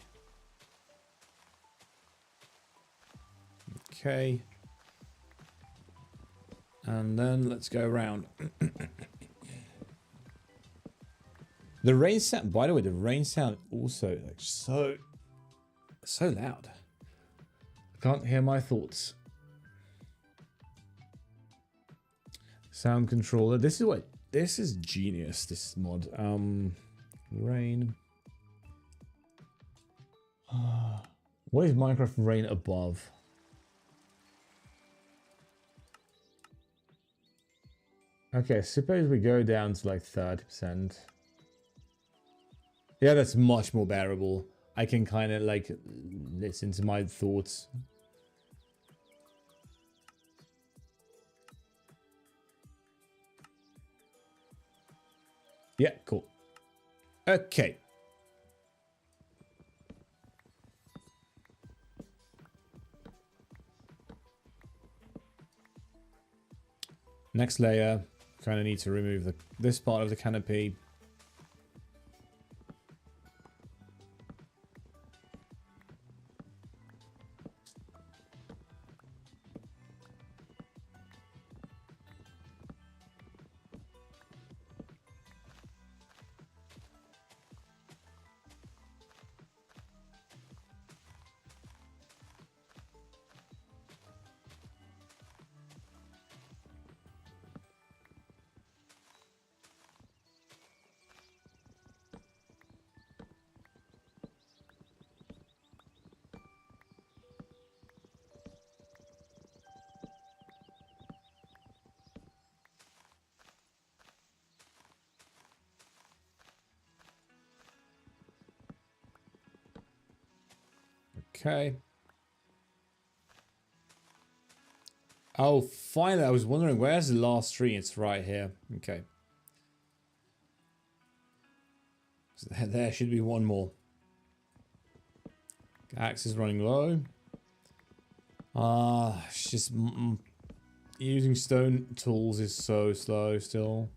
Okay. And then let's go around. The rain sound, by the way, the rain sound also like so loud. I can't hear my thoughts. Sound controller. This is genius, this mod. Rain. What is Minecraft rain above? Okay, suppose we go down to like 30%. Yeah, that's much more bearable. I can kind of like listen to my thoughts. Yeah, cool. Okay. Next layer, kind of need to remove this part of the canopy. Okay. Oh, finally, I was wondering, where's the last tree? It's right here. Okay. So there should be one more. Axe is running low. It's just using stone tools is so slow still.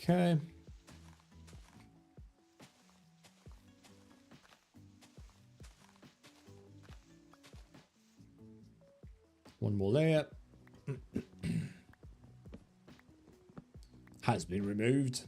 Okay. One more layer. Has been removed.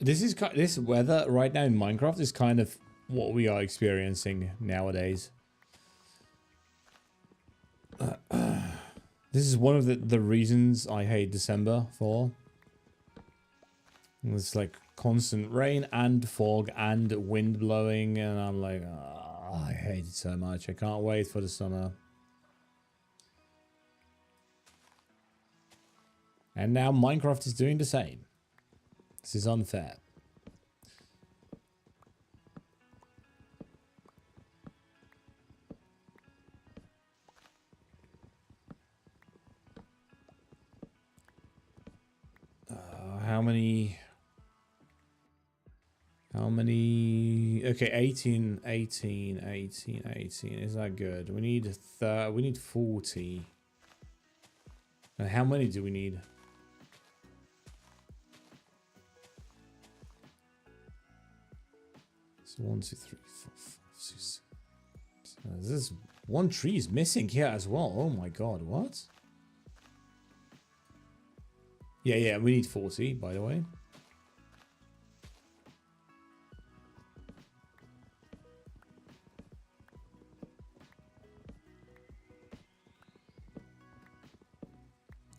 This weather right now in Minecraft is kind of what we are experiencing nowadays. This is one of the reasons I hate December for. It's like constant rain and fog and wind blowing, and I'm like, oh, I hate it so much. I can't wait for the summer. And now Minecraft is doing the same. This is unfair. How many? Okay, 18. Is that good? We need 40. And how many do we need? So 1, 2, 3, 4, 5, 6. This one tree is missing here as well. Oh my god, what? Yeah, we need 40, by the way.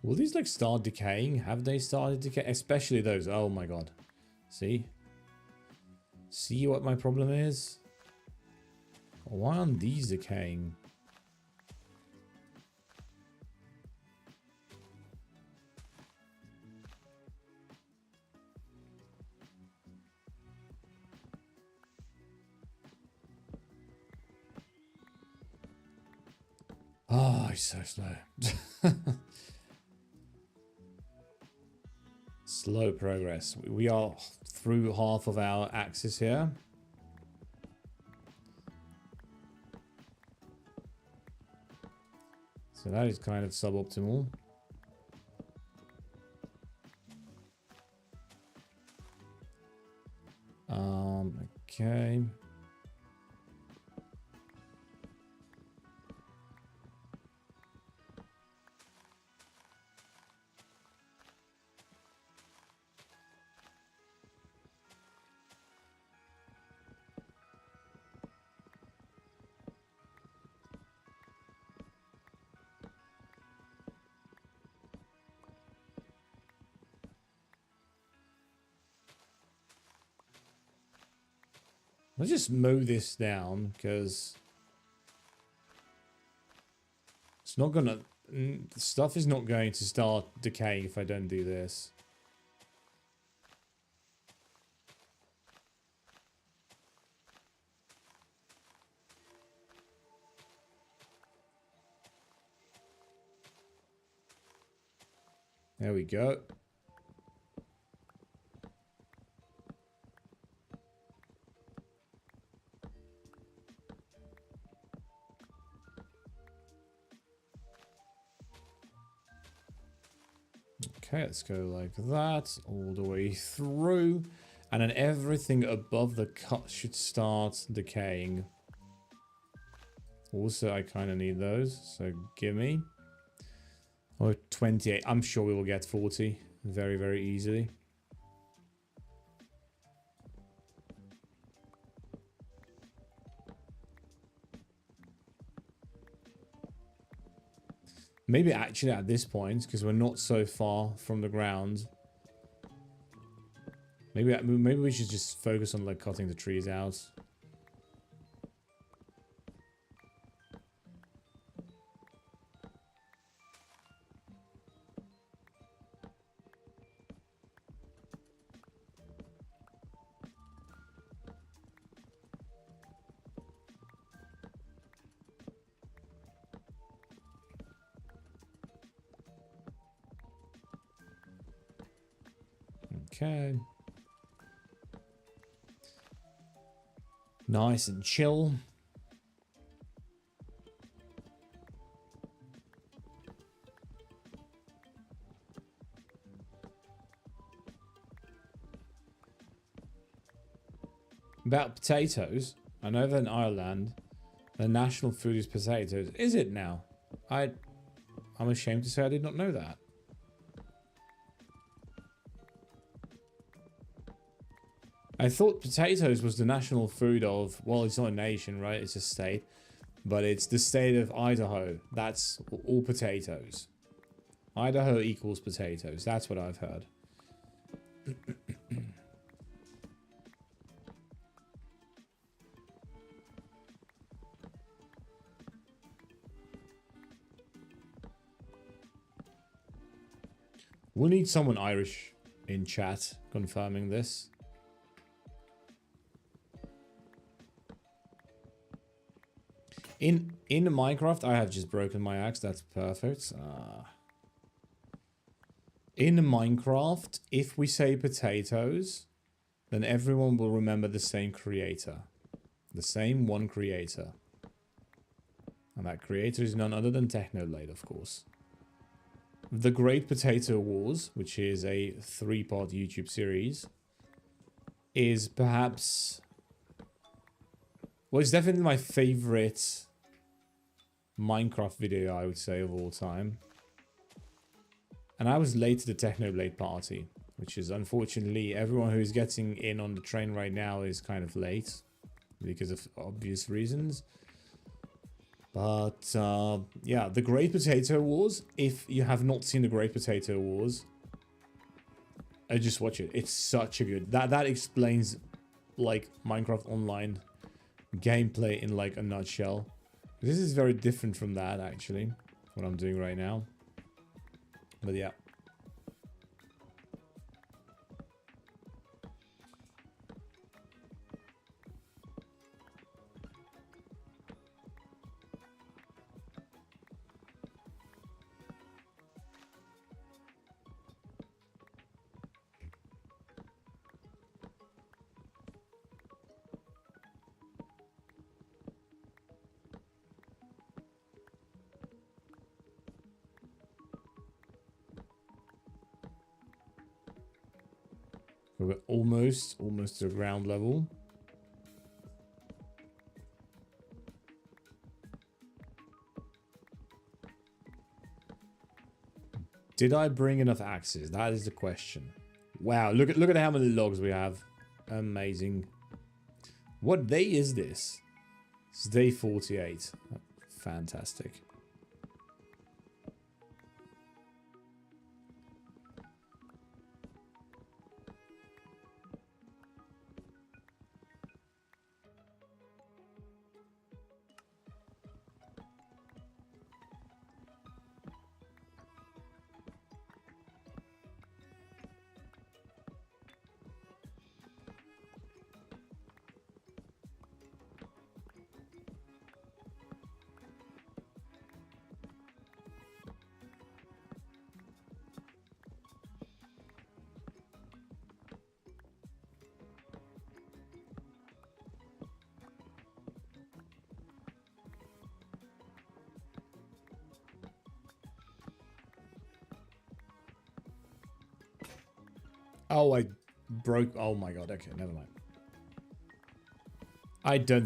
Will these like start decaying? Have they started decaying? Especially those. Oh my god. See? See what my problem is? Why aren't these decaying? Oh, he's so slow. Slow progress. We are through half of our axis here. So that is kind of suboptimal. Okay. Let's just mow this down because it's not gonna. The stuff is not going to start decaying if I don't do this. There we go. Okay, let's go like that all the way through. And then everything above the cut should start decaying. Also, I kind of need those, so gimme. Oh, 28. I'm sure we will get 40 very, very easily. Maybe actually at this point, because we're not so far from the ground. Maybe we should just focus on like cutting the trees out. Okay. Nice and chill. About potatoes, I know that in Ireland, the national food is potatoes. Is it now? I'm ashamed to say I did not know that. I thought potatoes was the national food of, well, it's not a nation, right? It's a state. But it's the state of Idaho. That's all potatoes. Idaho equals potatoes. That's what I've heard. We'll need someone Irish in chat confirming this. In Minecraft, I have just broken my axe. That's perfect. In Minecraft, if we say potatoes, then everyone will remember the same creator. The same one creator. And that creator is none other than MacLeod, of course. The Great Potato Wars, which is a 3-part YouTube series, is perhaps... well, it's definitely my favorite Minecraft video, I would say, of all time. And I was late to the MacLeod party, which is unfortunately everyone who is getting in on the train right now is kind of late because of obvious reasons. But yeah, the Great Potato Wars, if you have not seen the Great Potato Wars, just watch it. It's such a good... That explains like Minecraft Online gameplay in like a nutshell. This is very different from that, actually, what I'm doing right now. But yeah. We're almost to ground level. Did I bring enough axes? That is the question. Wow, look at how many logs we have. Amazing. What day is this? It's day 48. Fantastic. Oh, I broke... oh my god, okay, never mind. I do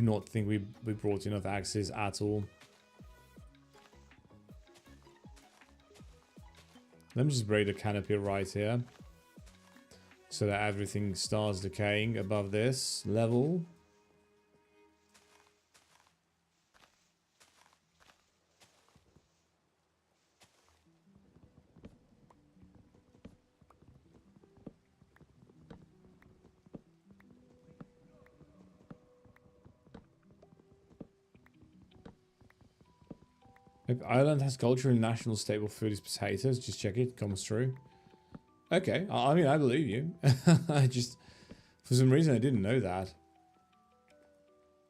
not think we brought enough axes at all. Let me just break the canopy right here. So that everything starts decaying above this level. If Ireland has culturally national staple food is potatoes, just check it, comes through. Okay, I mean, I believe you. I just, for some reason, I didn't know that.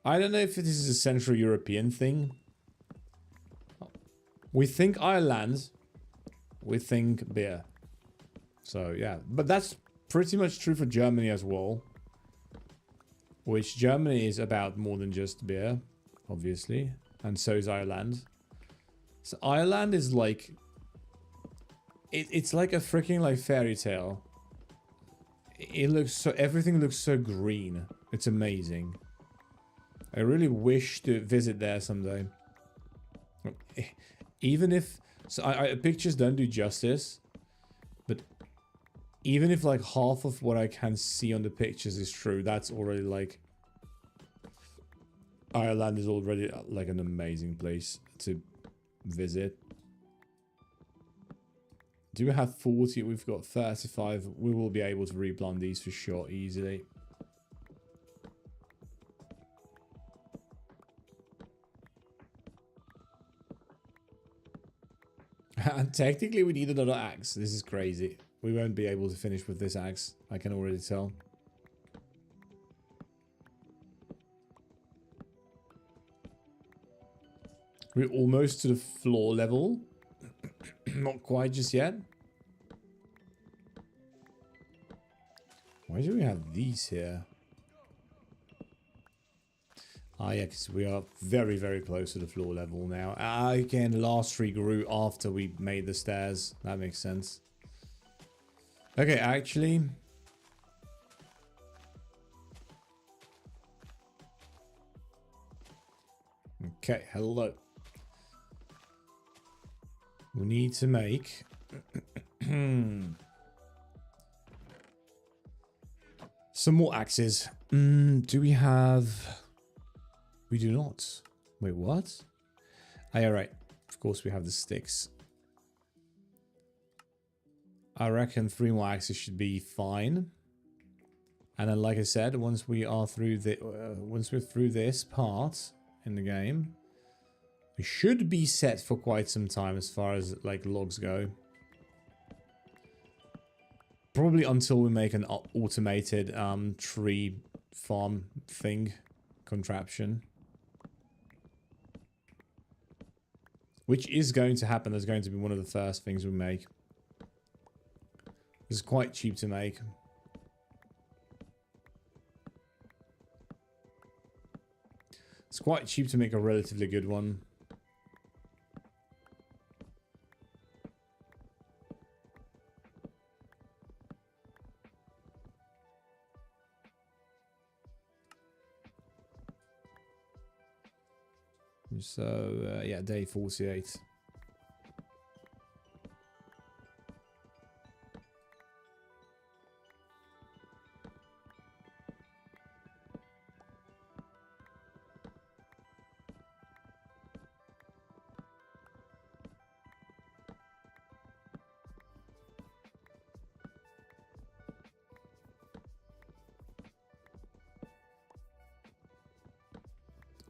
I don't know if this is a Central European thing. We think Ireland, we think beer. So, yeah. But that's pretty much true for Germany as well. Which Germany is about more than just beer, obviously. And so is Ireland. So Ireland is like... It's like a freaking like fairy tale. It looks so... everything looks so green. It's amazing. I really wish to visit there someday. Even if... so pictures don't do justice. But Even if like half of what I can see on the pictures is true, that's already like... Ireland is already like an amazing place to visit. Do we have 40? We've got 35. We will be able to replant these for sure, easily. And technically we need another axe. This is crazy. We won't be able to finish with this axe. I can already tell. We're almost to the floor level. Not quite just yet. Why do we have these here? Ah, yeah, because we are very, very close to the floor level now. Ah, again, the last tree grew after we made the stairs. That makes sense. Okay, actually... Okay, hello. We need to make... some more axes. Do we have... We do not. Wait, what? Ah, yeah, right. Of course we have the sticks. I reckon 3 more axes should be fine. And then, like I said, once we are through the... once we're through this part in the game, we should be set for quite some time as far as, like, logs go. Probably until we make an automated tree farm thing, contraption. Which is going to happen. That's going to be one of the first things we make. It's quite cheap to make. It's quite cheap to make a relatively good one. So, yeah, day 48.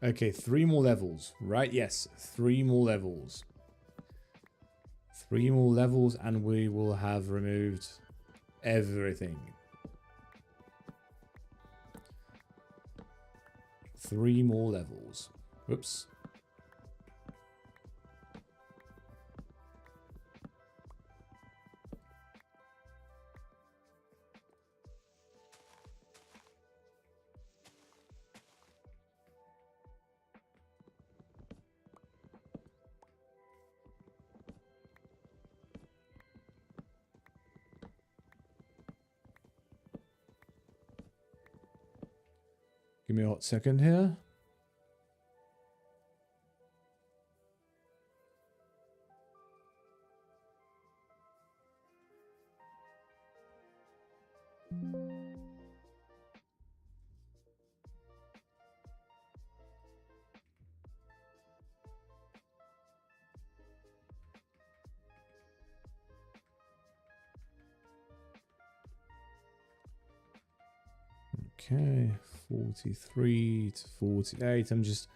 Okay, 3 more levels, right? Yes, 3 more levels. 3 more levels and we will have removed everything. 3 more levels. Whoops. Give me a hot second here. Okay, 43 to 48. I'm just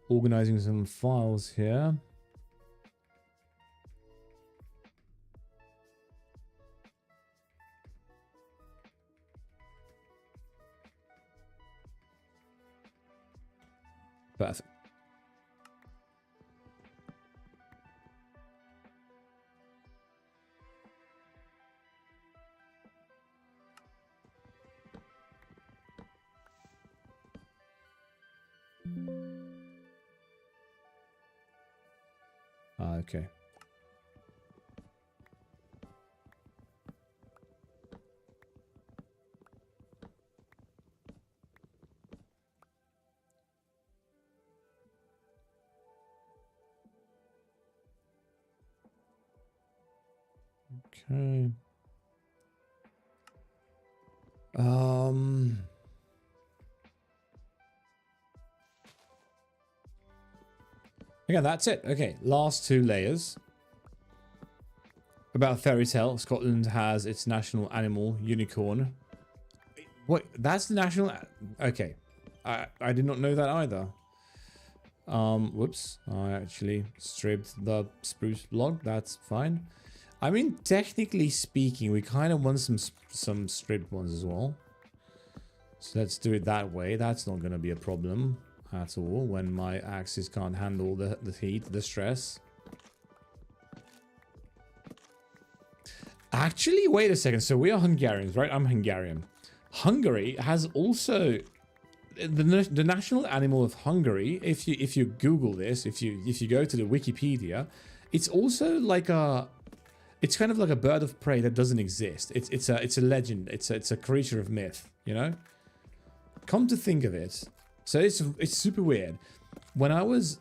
organizing some files here. Perfect. Okay. Okay. Again, that's it. Okay, last 2 layers. About fairy tale. Scotland has its national animal, unicorn. What? That's the national... Okay. I did not know that either. Whoops. I actually stripped the spruce log. That's fine. I mean, technically speaking, we kind of want some stripped ones as well. So let's do it that way. That's not going to be a problem at all when my axes can't handle the heat, the stress. Actually, wait a second. So we are Hungarians, right? I'm Hungarian. Hungary has also the national animal of Hungary. If you Google this, if you go to the Wikipedia, it's also like it's kind of like a bird of prey that doesn't exist. It's a legend. It's a creature of myth. You know. Come to think of it, so it's super weird. When I was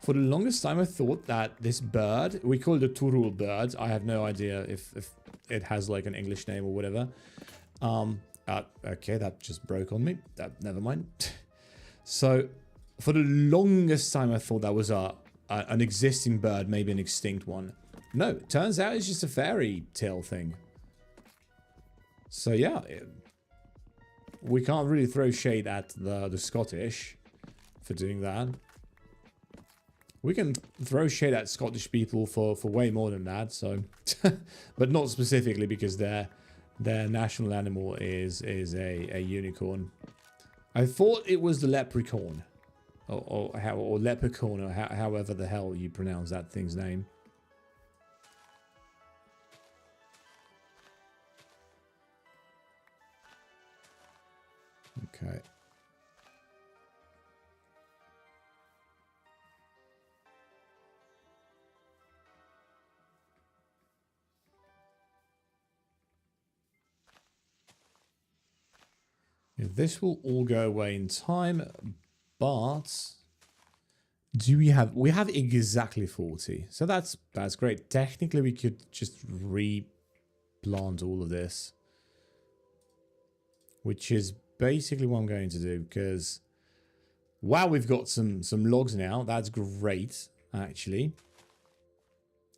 for the longest time, I thought that this bird, we call it a turul bird. I have no idea if it has like an English name or whatever. Okay, that just broke on me. Never mind. So, for the longest time, I thought that was an existing bird, maybe an extinct one. No, it turns out it's just a fairy tale thing. So yeah, we can't really throw shade at the Scottish for doing that. We can throw shade at Scottish people for way more than that. So, but not specifically because their national animal is a unicorn. I thought it was the leprechaun, or leprechaun, or however the hell you pronounce that thing's name. Okay. This will all go away in time, but we have exactly 40. So that's great. Technically we could just replant all of this, which is basically what I'm going to do, because wow, we've got some logs now. That's great, actually.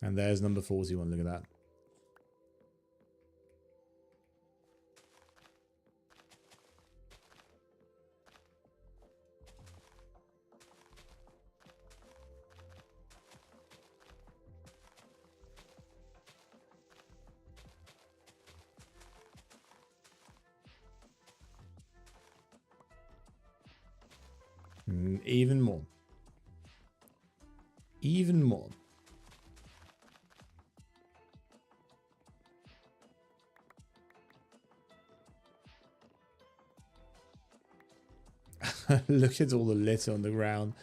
And there's number 41. Look at that. Even more. Even more. Look at all the litter on the ground.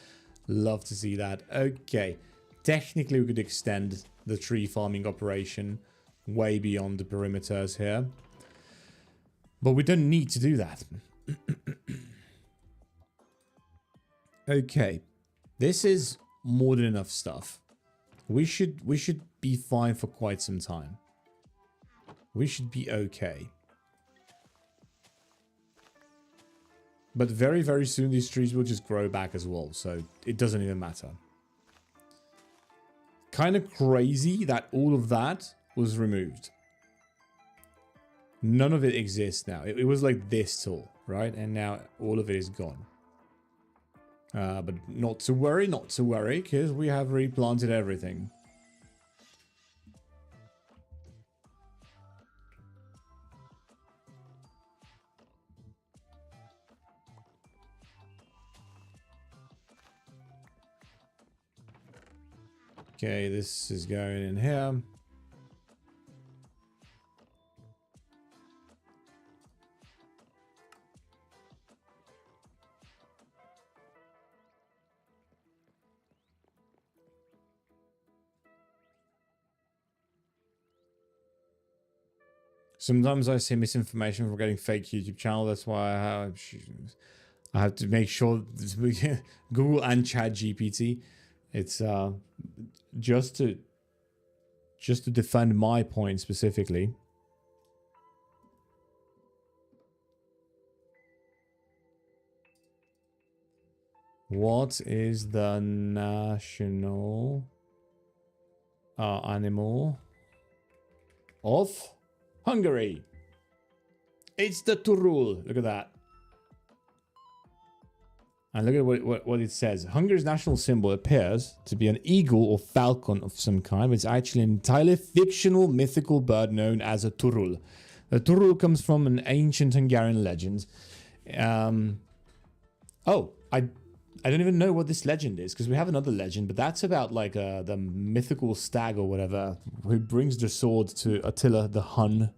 Love to see that. Okay. Technically, we could extend the tree farming operation way beyond the perimeters here. But we don't need to do that. Okay, this is more than enough stuff. We should be fine for quite some time. We should be okay. But very, very soon these trees will just grow back as well, so it doesn't even matter. Kind of crazy that all of that was removed. None of it exists now. It was like this tall, right? And now all of it is gone. But not to worry, because we have replanted everything. Okay, this is going in here. Sometimes I see misinformation from getting fake YouTube channel. That's why I have to make sure Google and ChatGPT. It's just to defend my point specifically. What is the national animal of Hungary? It's the turul. Look at that. And look at what it says. Hungary's national symbol appears to be an eagle or falcon of some kind, but it's actually an entirely fictional mythical bird known as a turul. The turul comes from an ancient Hungarian legend. Oh, I don't even know what this legend is, because we have another legend, but that's about like the mythical stag or whatever, who brings the sword to Attila the Hun,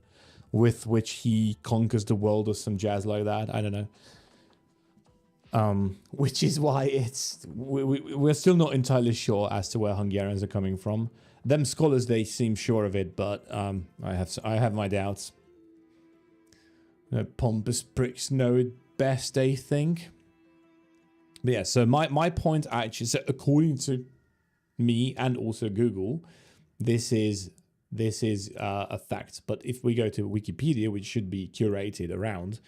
with which he conquers the world or some jazz like that. I don't know. Which is why we're still not entirely sure as to where Hungarians are coming from. Them scholars, they seem sure of it, but I have my doubts. Pompous pricks know it best, they think. But yeah, so my point actually, so according to me and also Google, this is a fact. But if we go to Wikipedia, which should be curated around,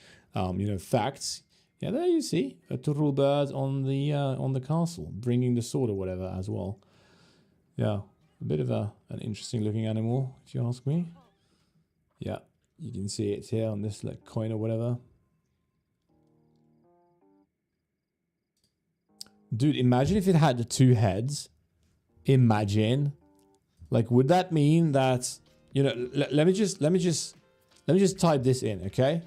facts. Yeah, there you see a turtle bird on the castle, bringing the sword or whatever as well. Yeah, a bit of an interesting looking animal, if you ask me. Yeah, you can see it here on this like coin or whatever. Dude, imagine if it had the two heads. Imagine, like, would that mean that let me just type this in, okay?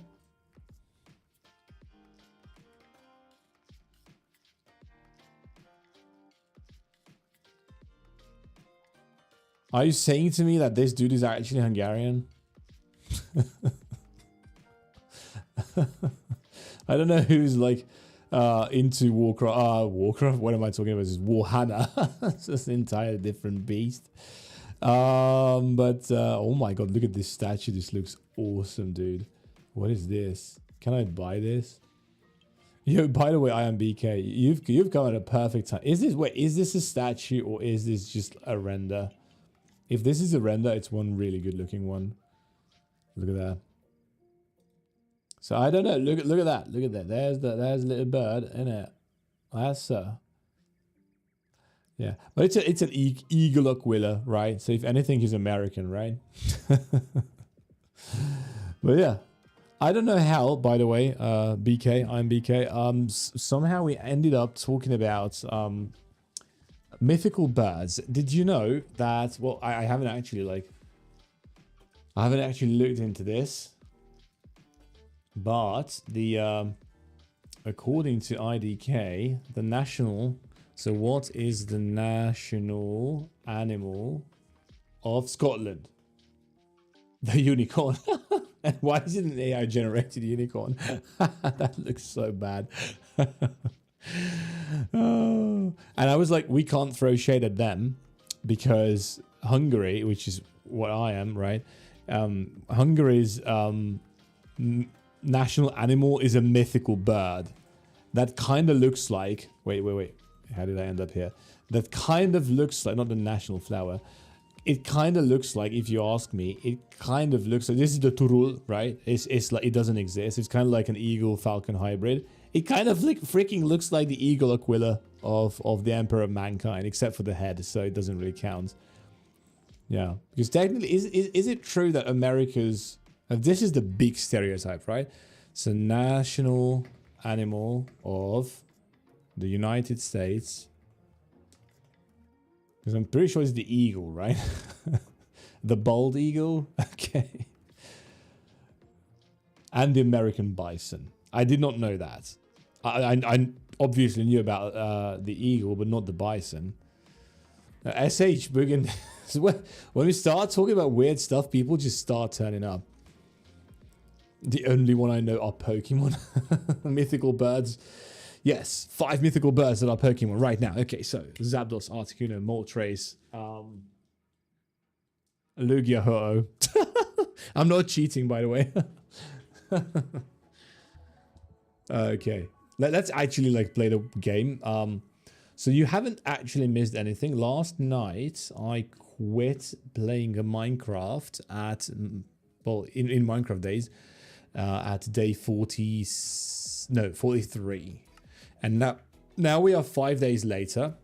Are you saying to me that this dude is actually Hungarian? I don't know who's like into Warcraft. What am I talking about? This is Warhammer. It's just an entirely different beast. But oh my god, look at this statue. This looks awesome, dude. What is this? Can I buy this? Yo, by the way, I am BK. You've come at a perfect time. Is this a statue or is this just a render? If this is a render, it's one really good looking one. Look at that. So I don't know. Look at that. Look at that. There's a little bird in it. That's yeah. But it's an eagle aquila, right? So if anything, he's American, right? But yeah, I don't know how. By the way, BK, I'm BK. Somehow we ended up talking about mythical birds. Did you know that? Well, I haven't actually looked into this, but the according to IDK, the national. So what is the national animal of Scotland? The unicorn. And why is it an AI generated unicorn? That looks so bad. Oh. And I was like, we can't throw shade at them because Hungary, which is what I am, right? Hungary's national animal is a mythical bird that kind of looks like, wait, how did I end up here? That kind of looks like, not the national flower, it kind of looks like, if you ask me, it kind of looks like, this is the turul, right? It's like, it doesn't exist. It's kind of like an eagle falcon hybrid. It kind of like freaking looks like the eagle aquila of the Emperor of Mankind, except for the head, so it doesn't really count. Yeah, because technically, is it true that America's... this is the big stereotype, right? So national animal of the United States... because I'm pretty sure it's the eagle, right? The bald eagle? Okay. And the American bison. I did not know that. I obviously knew about the eagle, but not the bison. SH, Bugan. When we start talking about weird stuff, people just start turning up. The only one I know are Pokemon. Mythical birds. Yes, 5 mythical birds that are Pokemon right now. Okay, so Zapdos, Articuno, Moltres, Lugia-Ho-Oh. I'm not cheating, by the way. Okay, let's actually like play the game. So you haven't actually missed anything. Last night I quit playing a Minecraft at, well, in Minecraft days, at day 43. And Now we are 5 days later,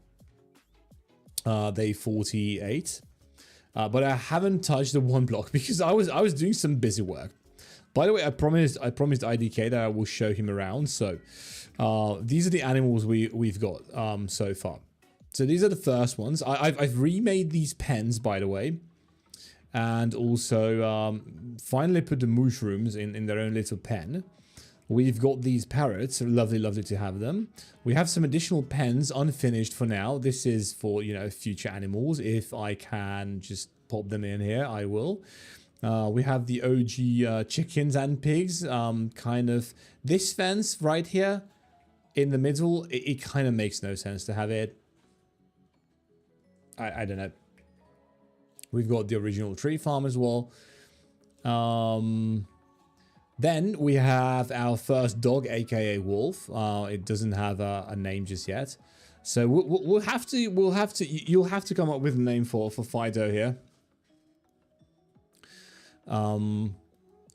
day 48. But I haven't touched the one block because I was doing some busy work. By the way, I promised IDK that I will show him around. So these are the animals we've got so far. So these are the first ones. I've remade these pens, by the way, and also finally put the mushrooms in their own little pen. We've got these parrots. Lovely, lovely to have them. We have some additional pens unfinished for now. This is for, you know, future animals. If I can just pop them in here, I will. We have the OG chickens and pigs. Kind of this fence right here in the middle. It kind of makes no sense to have it. I don't know. We've got the original tree farm as well. Then we have our first dog, aka Wolf. It doesn't have a name just yet, so you'll have to come up with a name for Fido here.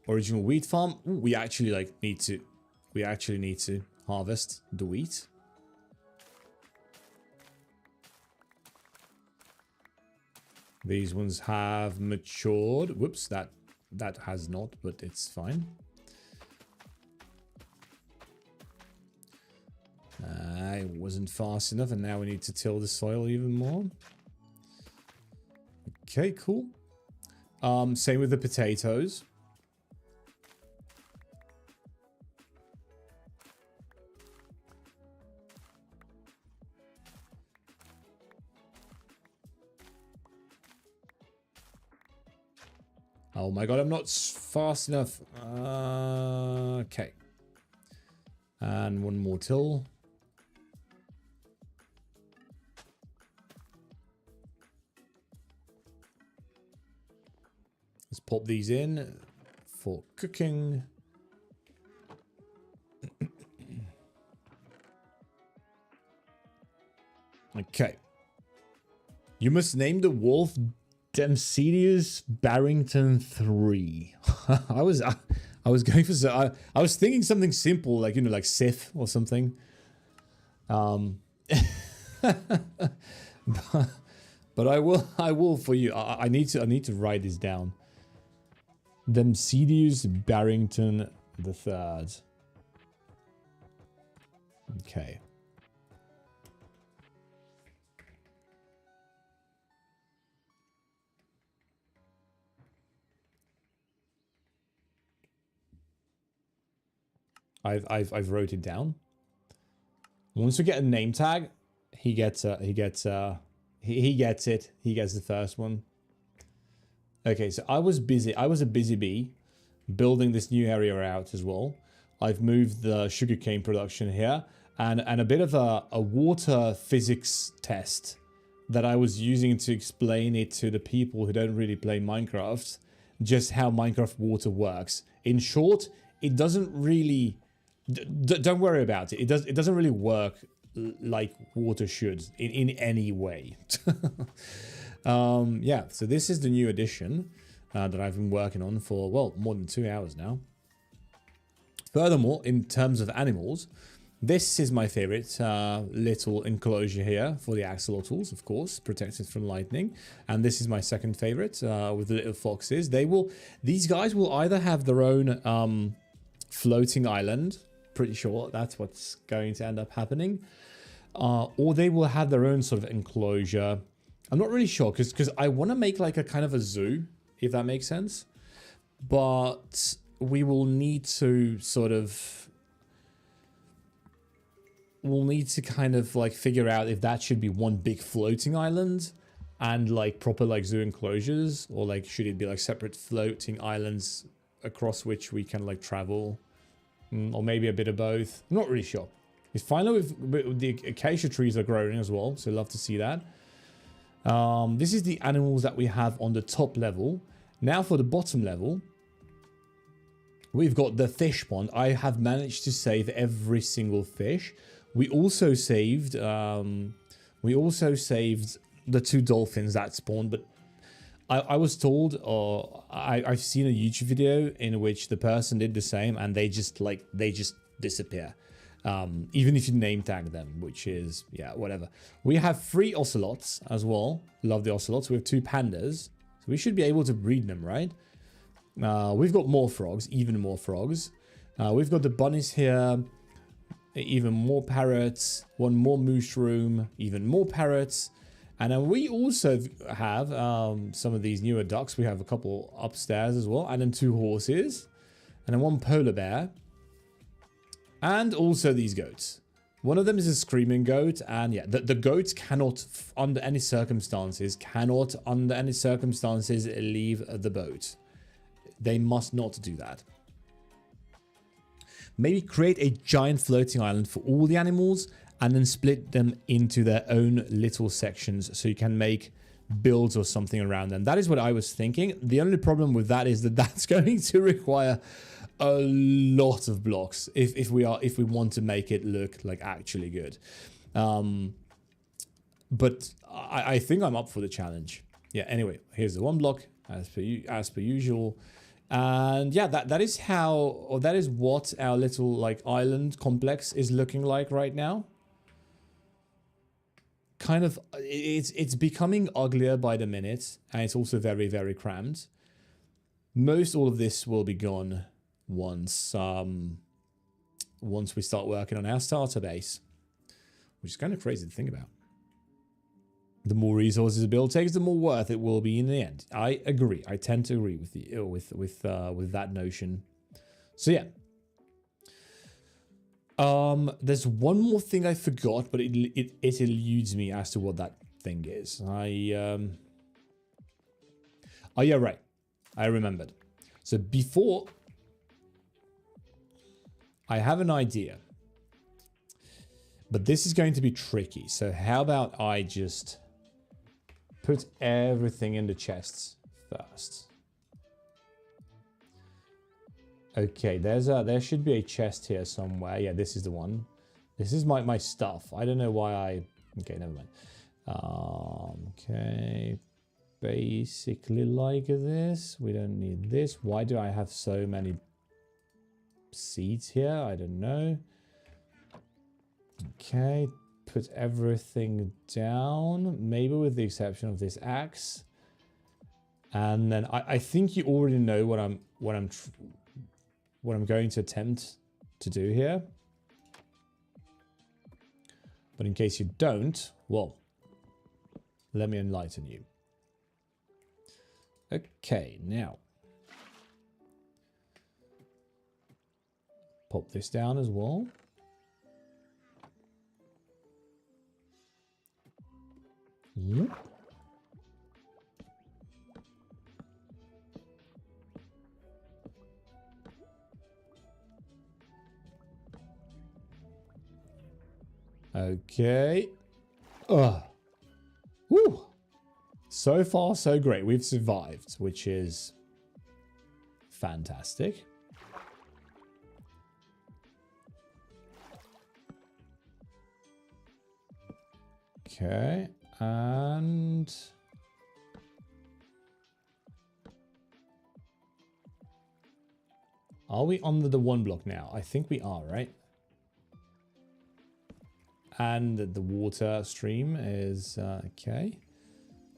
Original wheat farm. Ooh, we actually need to harvest the wheat. These ones have matured. Whoops, that has not, but it's fine. I wasn't fast enough, and now we need to till the soil even more. Okay, cool. Same with the potatoes. Oh my god, I'm not fast enough. Okay. And one more till. Let's pop these in for cooking. Okay. You must name the wolf Demcedius Barrington 3. I was going for I was thinking something simple, like, you know, like Sith or something. But I will for you. I need to write this down. Demcedius Barrington the Third. Okay. I've wrote it down. Once we get a name tag, he gets it. He gets the first one. Okay, so I was a busy bee building this new area out as well. I've moved the sugarcane production here and a bit of a water physics test that I was using to explain it to the people who don't really play Minecraft, just how Minecraft water works. In short, it doesn't really... don't worry about it. It doesn't really work like water should in any way. Yeah, so this is the new edition that I've been working on for, well, more than 2 hours now. Furthermore, in terms of animals, this is my favorite little enclosure here for the axolotls, of course, protected from lightning. And this is my second favorite with the little foxes. These guys will either have their own floating island, pretty sure that's what's going to end up happening, or they will have their own sort of enclosure. I'm not really sure because I want to make like a kind of a zoo, if that makes sense. But we will need to kind of like figure out if that should be one big floating island and like proper like zoo enclosures, or like should it be like separate floating islands across which we can like travel, or maybe a bit of both. I'm not really sure. It's finally with the acacia trees are growing as well, so love to see that. This is the animals that we have on the top level. Now for the bottom level, we've got the fish pond. I have managed to save every single fish. We also saved the 2 dolphins that spawned, but I was told, or I've seen a YouTube video in which the person did the same and they just disappear. Even if you name tag them, which is, yeah, whatever. We have 3 ocelots as well. Love the ocelots. We have 2 pandas. So we should be able to breed them, right? We've got more frogs, even more frogs. We've got the bunnies here, even more parrots, 1 more mushroom, even more parrots. And then we also have some of these newer ducks. We have a couple upstairs as well, and then 2 horses, and then 1 polar bear. And also these goats. One of them is a screaming goat, and yeah, the goats cannot, under any circumstances, leave the boat. They must not do that. Maybe create a giant floating island for all the animals, and then split them into their own little sections so you can make builds or something around them. That is what I was thinking. The only problem with that is that that's going to require a lot of blocks if we want to make it look like actually good. But I think I'm up for the challenge. Yeah, anyway, here's the 1 block as per usual. And yeah, that is what our little like island complex is looking like right now. Kind of, it's becoming uglier by the minute, and it's also very, very crammed. Most all of this will be gone once we start working on our starter base, which is kind of crazy to think about. The more resources a build takes, the more worth it will be in the end. I agree. I tend to agree with you with that notion. So yeah. There's one more thing I forgot, but it eludes me as to what that thing is. Oh yeah, right. I remembered. So before, I have an idea, but this is going to be tricky. So how about I just put everything in the chests first? Okay, there should be a chest here somewhere. Yeah, this is the one. This is my stuff. I don't know why I... Okay, never mind. Okay, basically like this. We don't need this. Why do I have so many seeds here? I don't know. Okay, put everything down, maybe with the exception of this axe. And then I think you already know what I'm going to attempt to do here. But in case you don't, well, let me enlighten you. Okay, now pop this down as well. Yep. Okay. Woo. So far, so great. We've survived, which is fantastic. Okay, and are we under the 1 block now? I think we are, right? And the water stream is okay.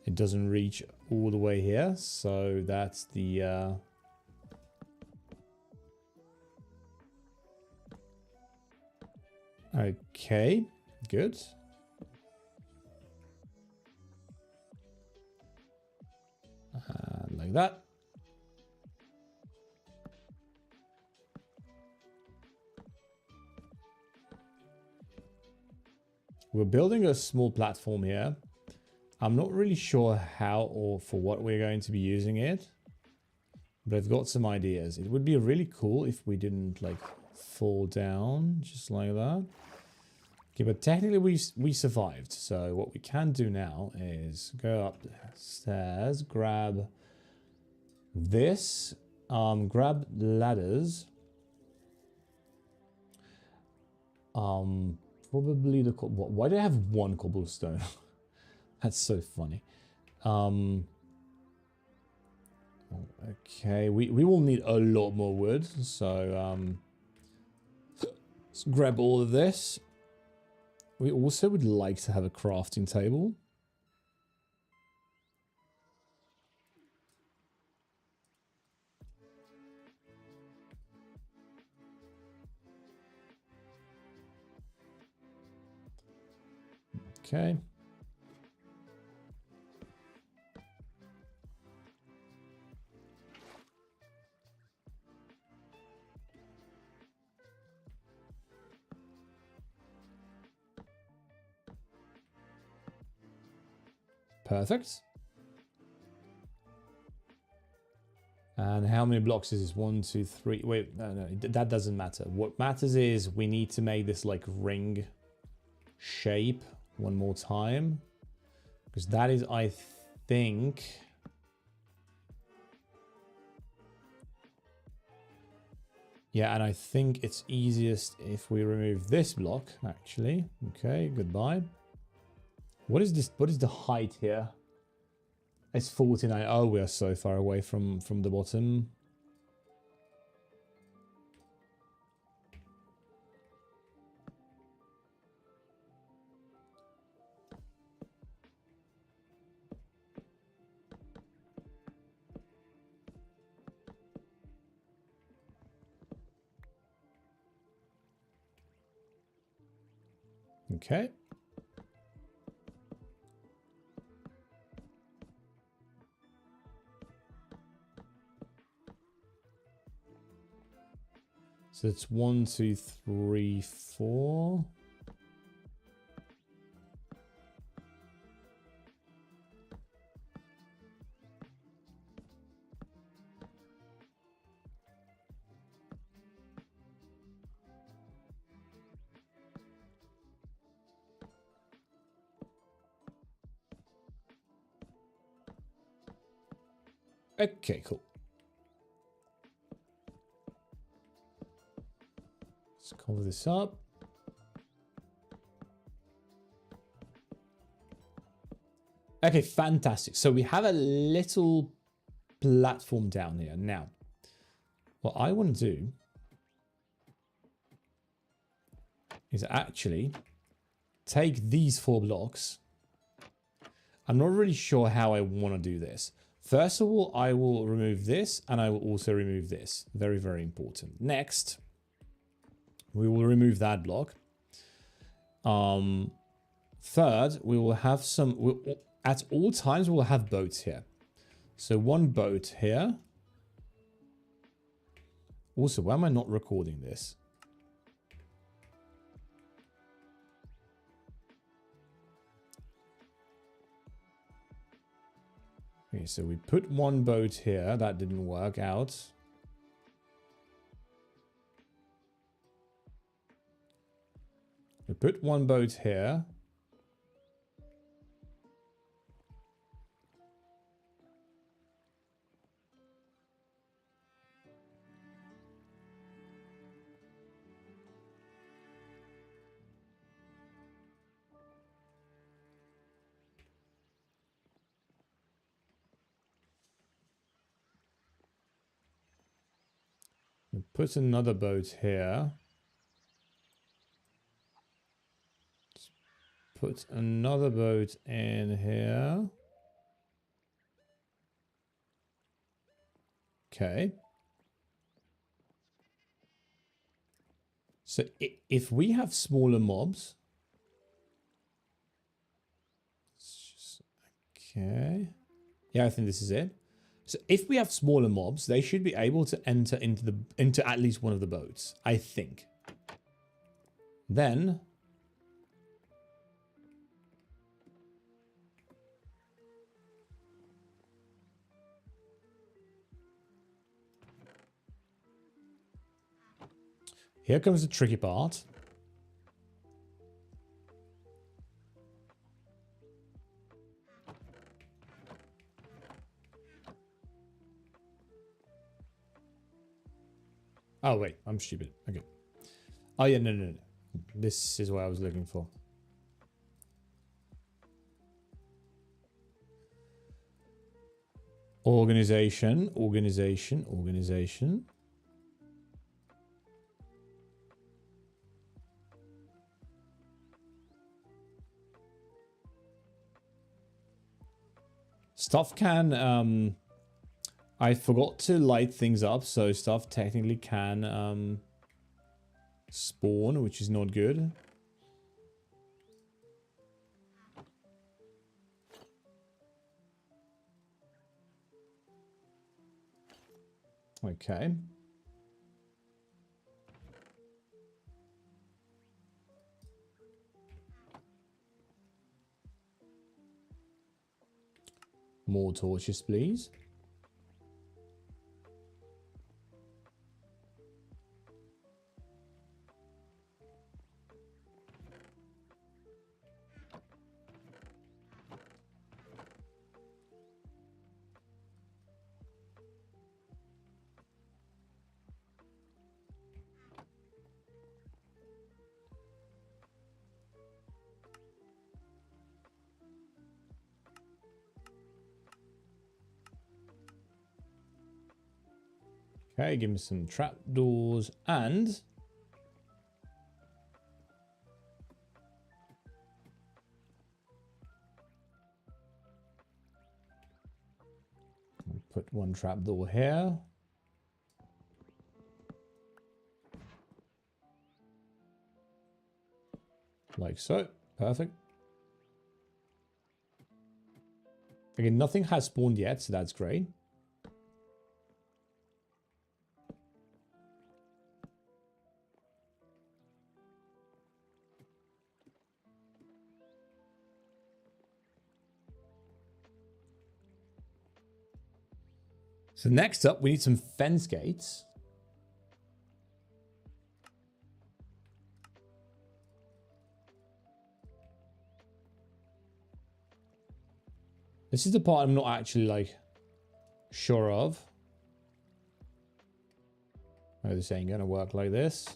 It doesn't reach all the way here, so that's the okay, good. Like that. We're building a small platform here. I'm not really sure how or for what we're going to be using it, but I've got some ideas. It would be really cool if we didn't like fall down just like that. Okay, but technically we survived. So what we can do now is go upstairs, grab this, grab ladders. Probably the... Why do I have 1 cobblestone? That's so funny. Okay, we will need a lot more wood. So, Let's grab all of this. We also would like to have a crafting table. Okay. Perfect. And how many blocks is this? 1, 2, 3. Wait, no, that doesn't matter. What matters is we need to make this like ring shape one more time. Because that is, I think... Yeah, and I think it's easiest if we remove this block, actually. Okay, goodbye. What is this? What is the height here? It's 49. Oh, we are so far away from the bottom. Okay. So it's 1, 2, 3, 4. Okay, cool. Let's cover this up. Okay, fantastic. So we have a little platform down here. Now, what I want to do is actually take these 4 blocks. I'm not really sure how I want to do this. First of all, I will remove this and I will also remove this. Very, very important. Next, we will remove that block. Third, we will have some... At all times, we'll have boats here. So 1 boat here. Also, why am I not recording this? Okay, so we put 1 boat here. That didn't work out. We put 1 boat here. We put another boat here. Put another boat in here. Okay. So if we have smaller mobs. Okay. Yeah, I think this is it. So if we have smaller mobs, they should be able to enter into at least one of the boats, I think. Then here comes the tricky part. Oh, wait, I'm stupid. Okay. Oh, yeah, no. This is what I was looking for. Organization. Stuff can, I forgot to light things up, so stuff technically can spawn, which is not good. Okay. More torches, please. Okay, give me some trapdoors and put one trapdoor here. Like so. Perfect. Again, nothing has spawned yet, so that's great. So next up, we need some fence gates. This is the part I'm not actually like sure of. Oh, this ain't gonna work like this.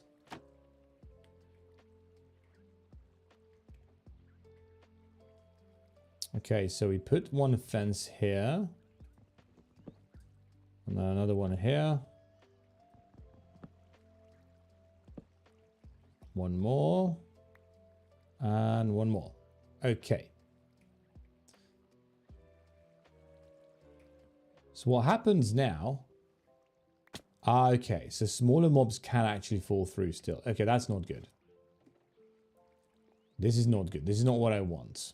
Okay, so we put one fence here. And then another one here. One more. And one more. Okay. So what happens now? Okay, so smaller mobs can actually fall through still. Okay, that's not good. This is not good. This is not what I want.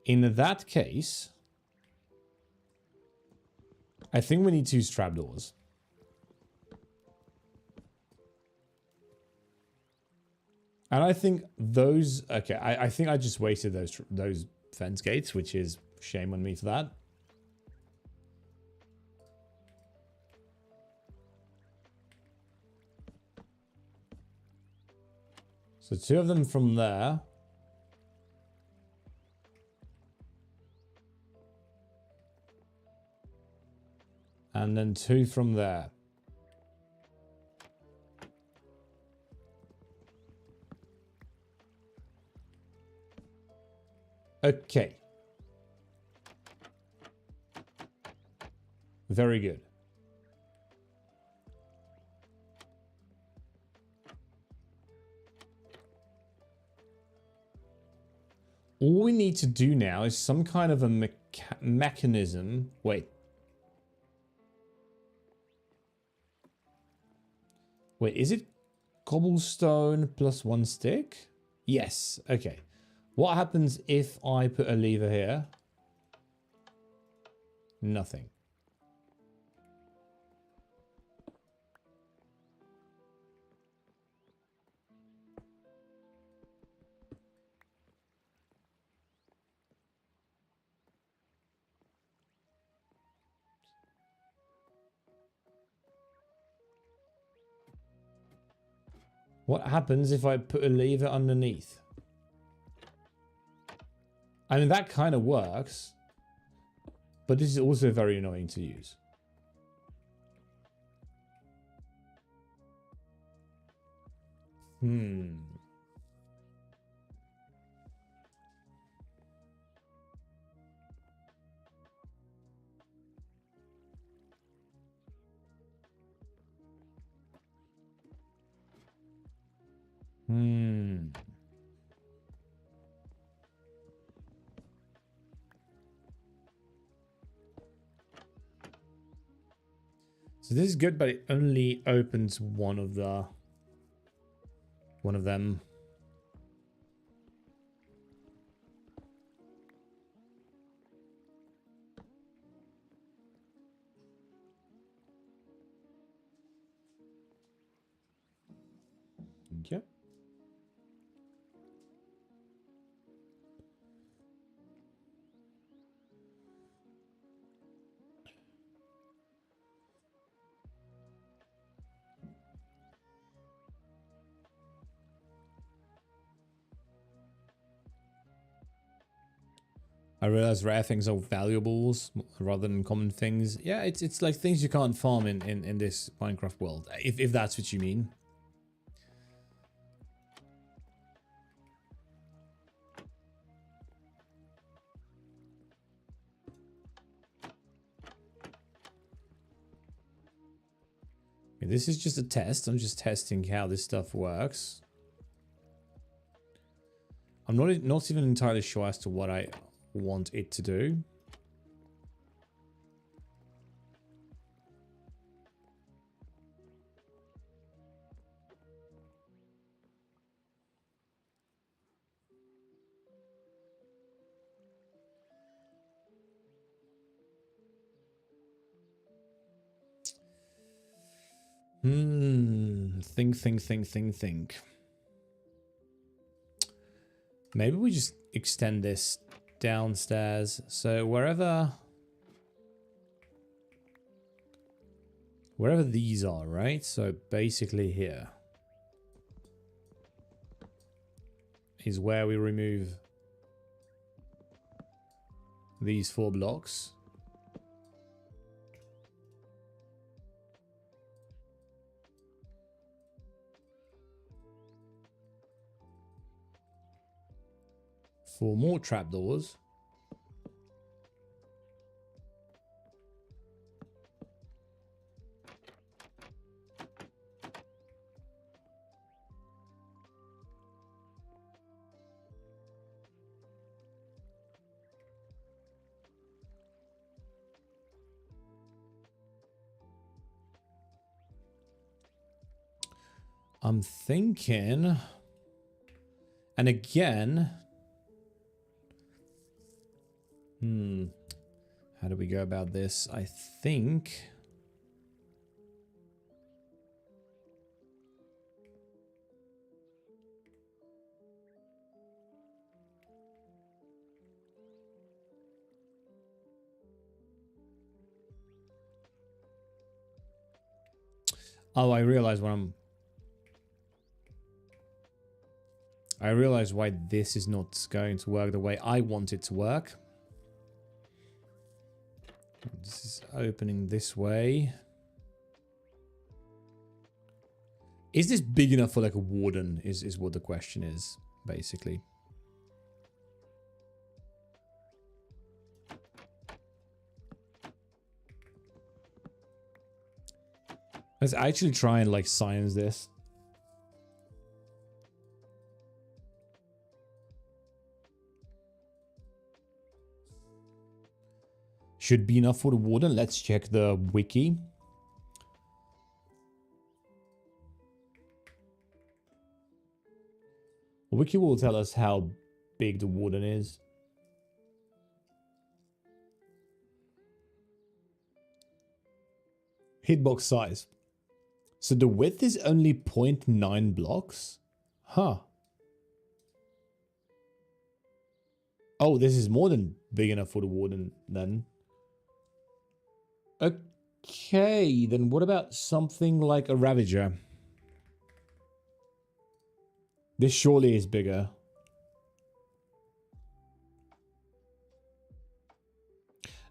In that case, I think we need 2 trapdoors. And I think those... Okay, I think I just wasted those fence gates, which is shame on me for that. So 2 of them from there. And then 2 from there. Okay. Very good. All we need to do now is some kind of a mechanism. Wait. Wait, is it cobblestone plus 1 stick? Yes. Okay. What happens if I put a lever here? Nothing. What happens if I put a lever underneath? I mean, that kind of works. But this is also very annoying to use. So this is good, but it only opens one of them. Yep. I realize rare things are valuables rather than common things. Yeah, it's like things you can't farm in this Minecraft world, if that's what you mean. Okay, this is just a test. I'm just testing how this stuff works. I'm not even entirely sure as to what I want it to do. Think. Maybe we just extend this downstairs. So wherever these are, right? So basically here is where we remove these 4 blocks. For more trapdoors. I'm thinking, and again, how do we go about this? I think oh, I realize why this is not going to work the way I want it to work. This is opening this way. Is this big enough for like a warden is what the question is, basically. Let's actually try and like science this. Should be enough for the warden. Let's check the wiki. The wiki will tell us how big the warden is. Hitbox size. So the width is only 0.9 blocks? Huh. Oh, this is more than big enough for the warden then. Okay, then what about something like a Ravager? This surely is bigger.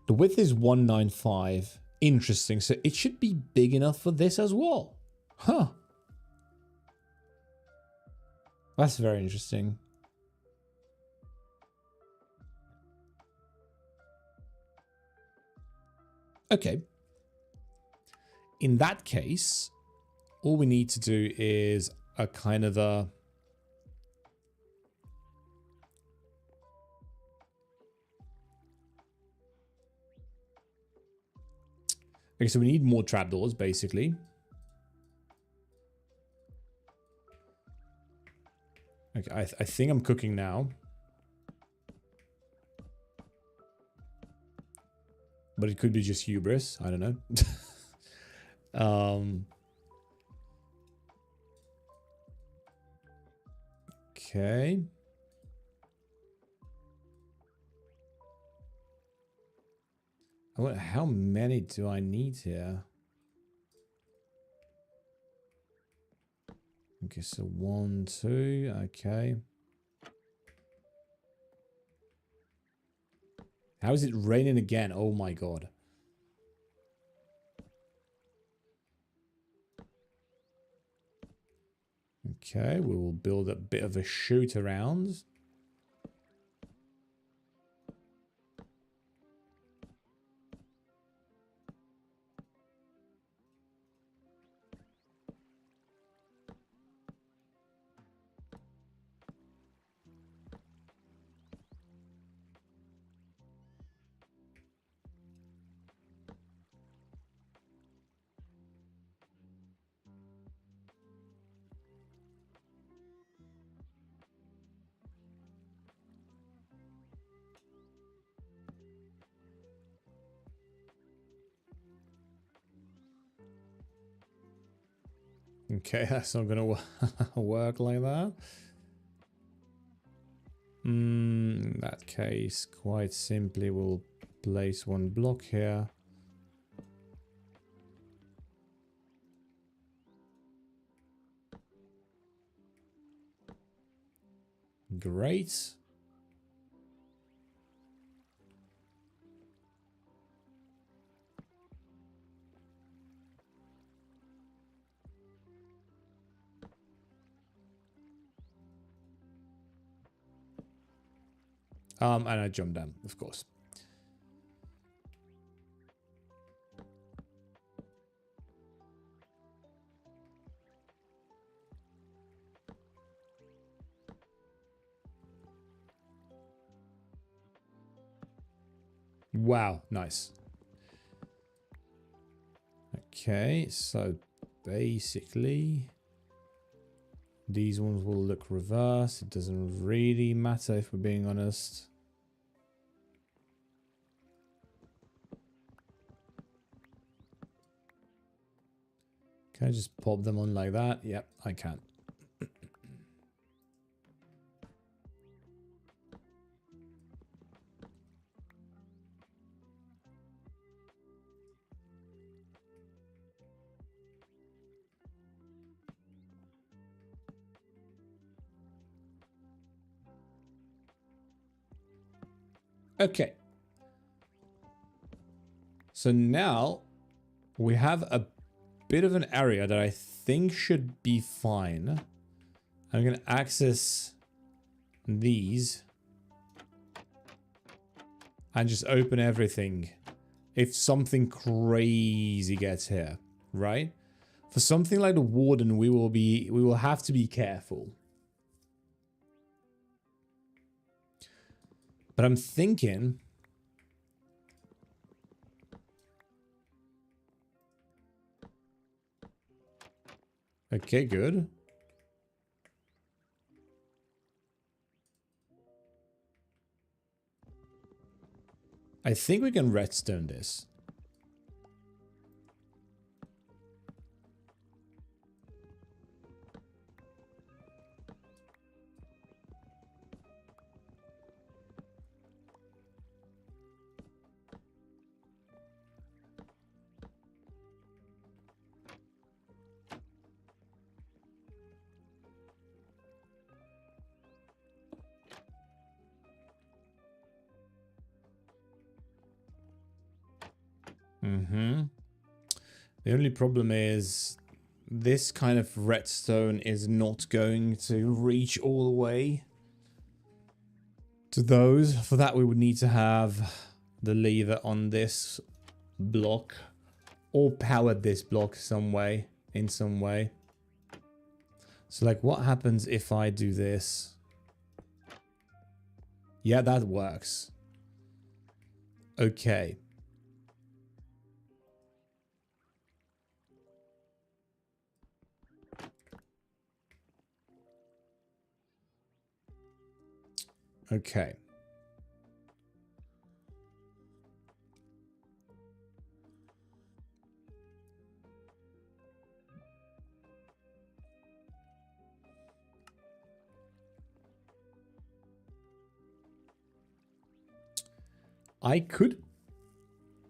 The width is 195. Interesting, so it should be big enough for this as well. Huh. That's very interesting. Okay. In that case, all we need to do is a kind of a... Okay, so we need more trapdoors, basically. Okay, I think I'm cooking now. But it could be just hubris. I don't know. Okay. How many do I need here? Okay, so 1, 2. Okay. How is it raining again? Oh my god. Okay, we will build a bit of a shoot around. Okay, that's not gonna work like that. In that case, quite simply, we'll place 1 block here. Great. And I jump down, of course. Wow, nice. Okay, so basically these ones will look reversed. It doesn't really matter if we're being honest. Can I just pop them on like that? Yep, I can. Okay. So now we have a bit of an area that I think should be fine. I'm going to access these and just open everything if something crazy gets here, right? For something like the warden, we will have to be careful. But I'm thinking okay, good. I think we can redstone this. The only problem is this kind of redstone is not going to reach all the way to those. For that, we would need to have the lever on this block or power this block some way, in some way. So like, what happens if I do this? Yeah, that works. Okay. Okay. I could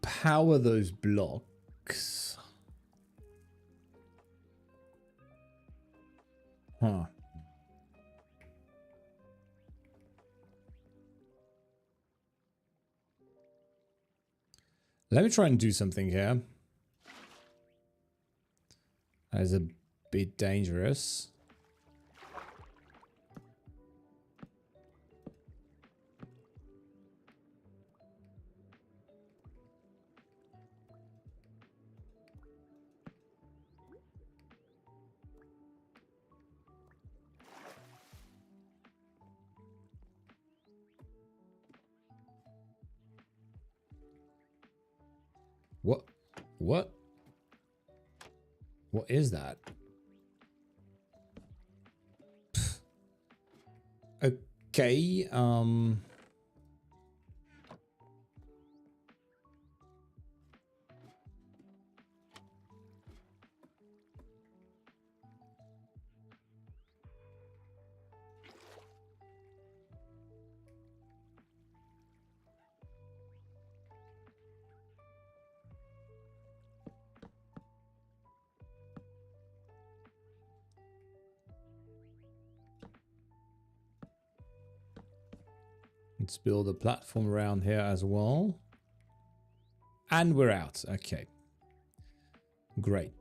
power those blocks. Huh. Let me try and do something here. That is a bit dangerous. What? What? What is that? Okay, let's build a platform around here as well. And we're out. Okay. Great.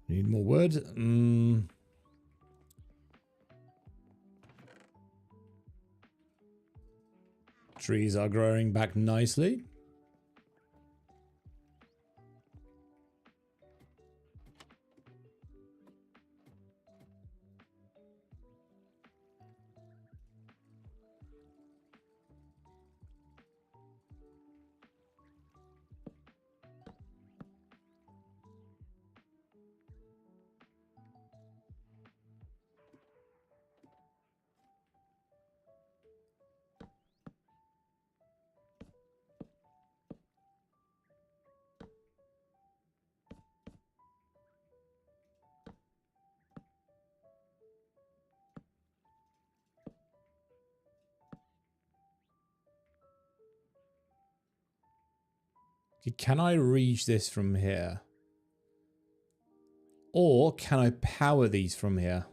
Need more wood. Trees are growing back nicely. Can I reach this from here? Or can I power these from here?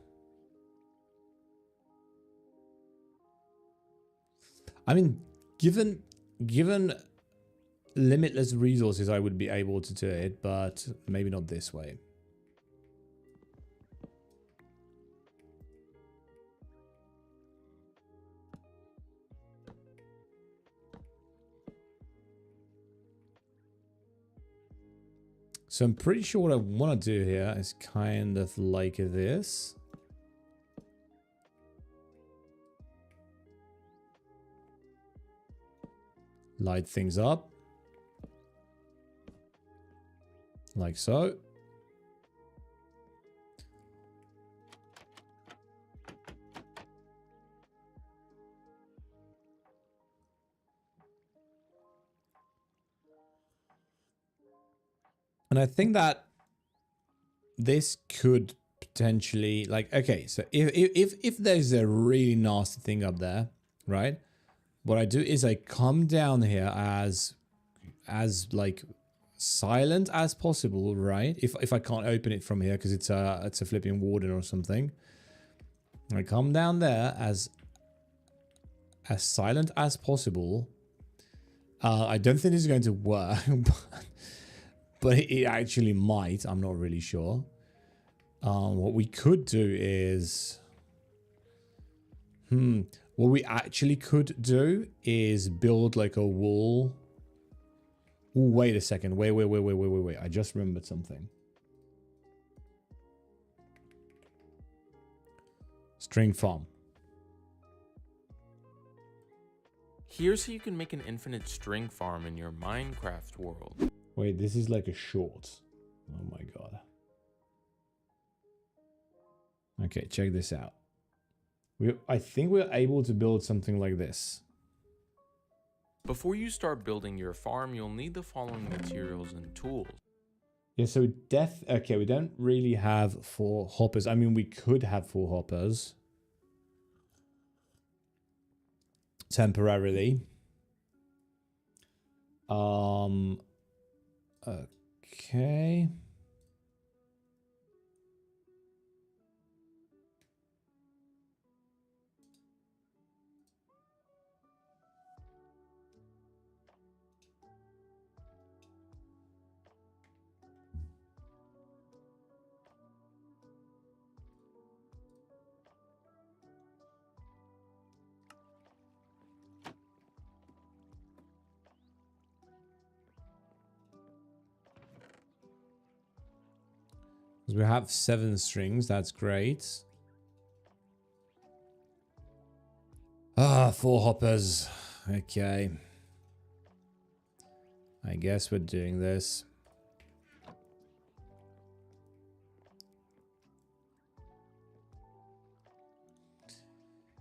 I mean, given limitless resources, I would be able to do it, but maybe not this way. So I'm pretty sure what I want to do here is kind of like this. Light things up. Like so. And I think that this could potentially, like, okay, so if there's a really nasty thing up there, right? What I do is I come down here as like silent as possible, right? If I can't open it from here because it's a flipping warden or something. I come down there as silent as possible. I don't think this is going to work, but it actually might. I'm not really sure. What we could do is... What we actually could do is build like a wall. Ooh, wait a second. Wait. I just remembered something. String farm. Here's how you can make an infinite string farm in your Minecraft world. Wait, this is like a short. Oh my god. Okay, check this out. I think we're able to build something like this. Before you start building your farm, you'll need the following materials and tools. Yeah, so okay, we don't really have 4 hoppers. I mean, we could have 4 hoppers. Temporarily. Okay. We have 7 strings, that's great. 4 hoppers. Okay. I guess we're doing this.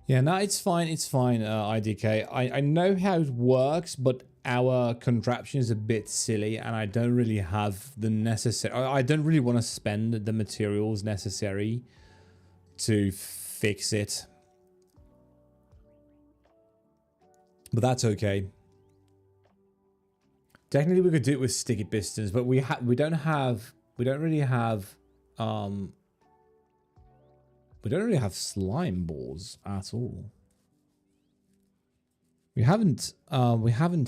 Yeah, no, it's fine, IDK. I know how it works, but our contraption is a bit silly, and I don't really have the necessary... I don't really want to spend the materials necessary to fix it. But that's okay. Technically, we could do it with sticky pistons, but we don't really have slime balls at all. We haven't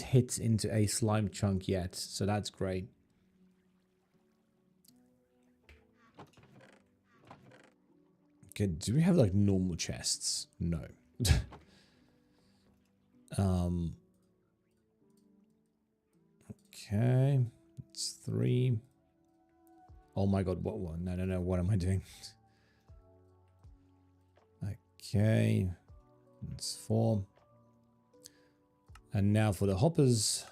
hit into a slime chunk yet, so that's great. Okay, do we have like normal chests? No. Okay, it's 3. Oh my god, what? No, what am I doing? Okay, it's 4. And now for the hoppers.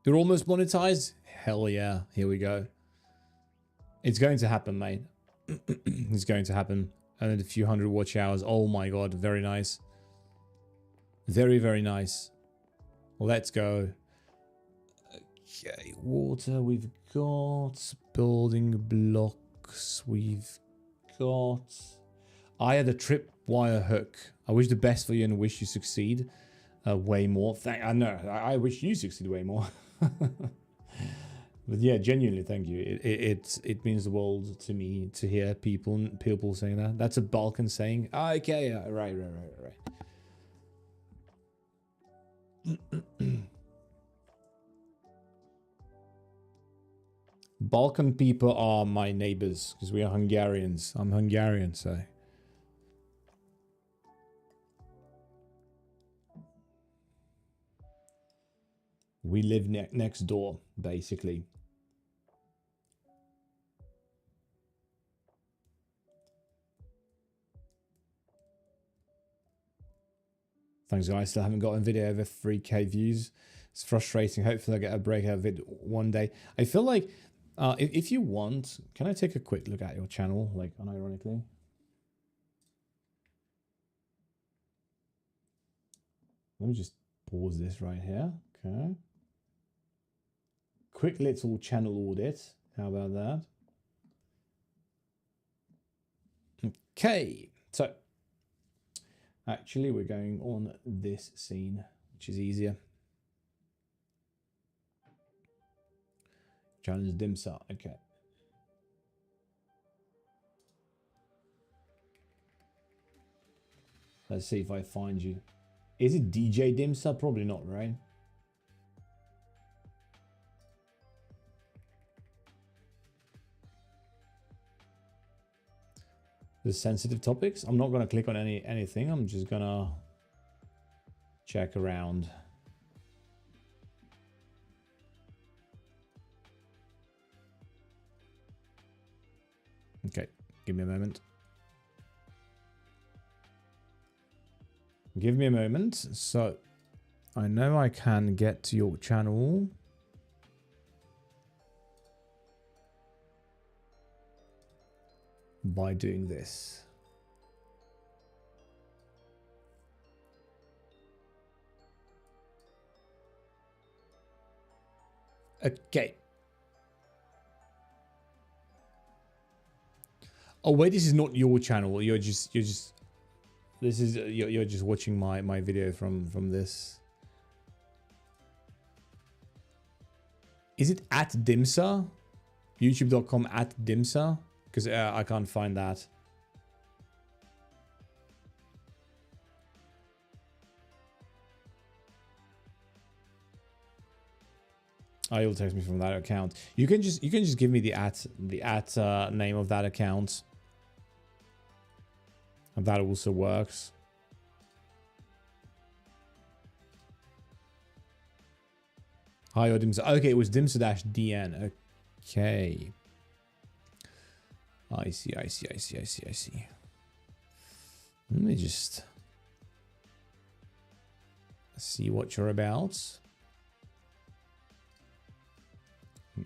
You're almost monetized? Hell yeah, here we go. It's going to happen, mate. It's going to happen. And a few hundred watch hours. Oh my god, very nice. Very, very nice. Let's go. Okay, water we've got. Building blocks we've got. I had a tripwire hook. I wish the best for you and wish you succeed way more. I know. I wish you succeed way more. But yeah, genuinely, thank you. It means the world to me to hear people saying that. That's a Balkan saying. Okay, right. Balkan people are my neighbors because we are Hungarians. I'm Hungarian, so. We live next door, basically. Thanks, guys. I still haven't gotten a video over 3k views. It's frustrating. Hopefully I get a breakout of it one day. I feel like if you want, can I take a quick look at your channel, like unironically? Let me just pause this right here. Okay. Quick little channel audit. How about that? Okay. So actually we're going on this scene, which is easier. Challenge Dimsa. Okay. Let's see if I find you. Is it DJ Dimsa? Probably not, right? The sensitive topics. I'm not going to click on anything. I'm just going to check around. Okay, give me a moment. Give me a moment. So I know I can get to your channel. By doing this. Okay. Oh wait, this is not your channel. You're just this is you're just watching my video from this. Is it at Dimsa? YouTube.com at Dimsa? Because I can't find that. Oh, you'll text me from that account. You can just give me the at name of that account. And that also works. Hi, Dimsa. Okay, it was Dimsa-DN. Okay. I see. Let me just see what you're about.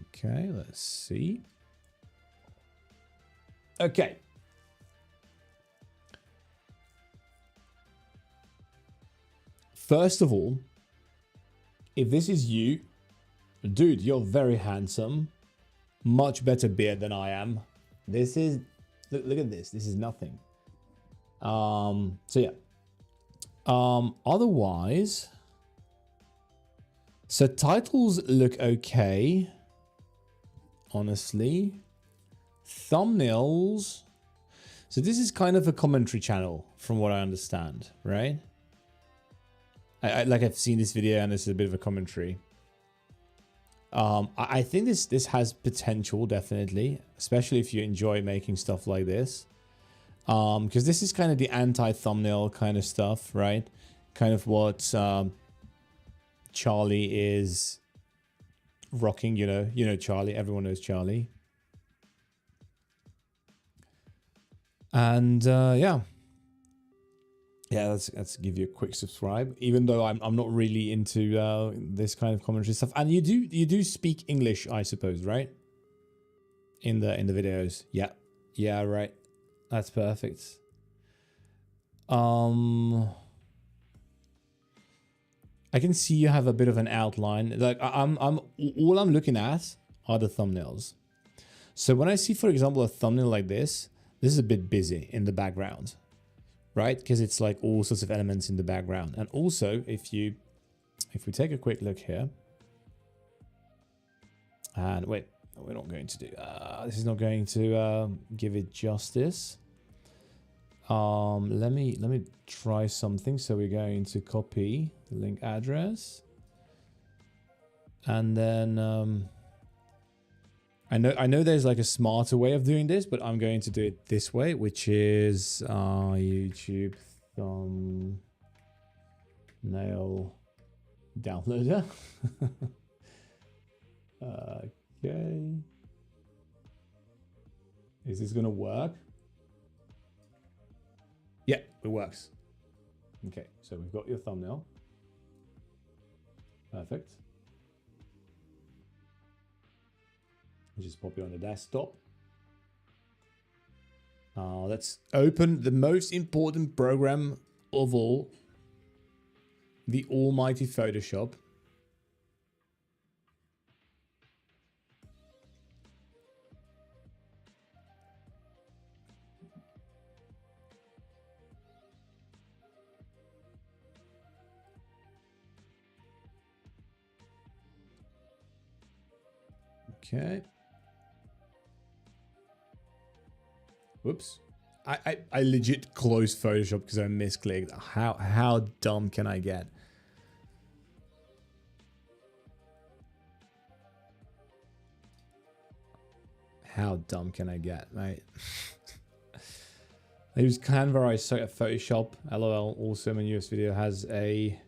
Okay, let's see. Okay. First of all, if this is you, dude, you're very handsome. Much better beard than I am. This is, look at this. This is nothing. So yeah. Otherwise, so titles look okay. Honestly, thumbnails. So this is kind of a commentary channel, from what I understand, right? I've seen this video, and this is a bit of a commentary. I think this has potential, definitely, especially if you enjoy making stuff like this. Because this is kind of the anti-thumbnail kind of stuff, right? Kind of what Charlie is rocking, you know Charlie. Everyone knows Charlie. And yeah, let's give you a quick subscribe. Even though I'm not really into this kind of commentary stuff. And you do speak English, I suppose, right? In the videos. Yeah, right. That's perfect. I can see you have a bit of an outline. Like all I'm looking at are the thumbnails. So when I see, for example, a thumbnail like this is a bit busy in the background, right? Because it's like all sorts of elements in the background. And also, if we take a quick look here, and wait, we're not going to do. This is not going to give it justice. Let me try something. So we're going to copy the link address, and then I know there's like a smarter way of doing this, but I'm going to do it this way, which is YouTube thumbnail downloader. Okay, is this gonna work? Yeah, it works. Okay, so we've got your thumbnail. Perfect. Just pop it on the desktop. Let's open the most important program of all, the almighty Photoshop. Okay. Whoops. I legit closed Photoshop because I misclicked. How dumb can I get? How dumb can I get, mate? I use Canva, I suck at Photoshop. LOL. Also, my newest video has a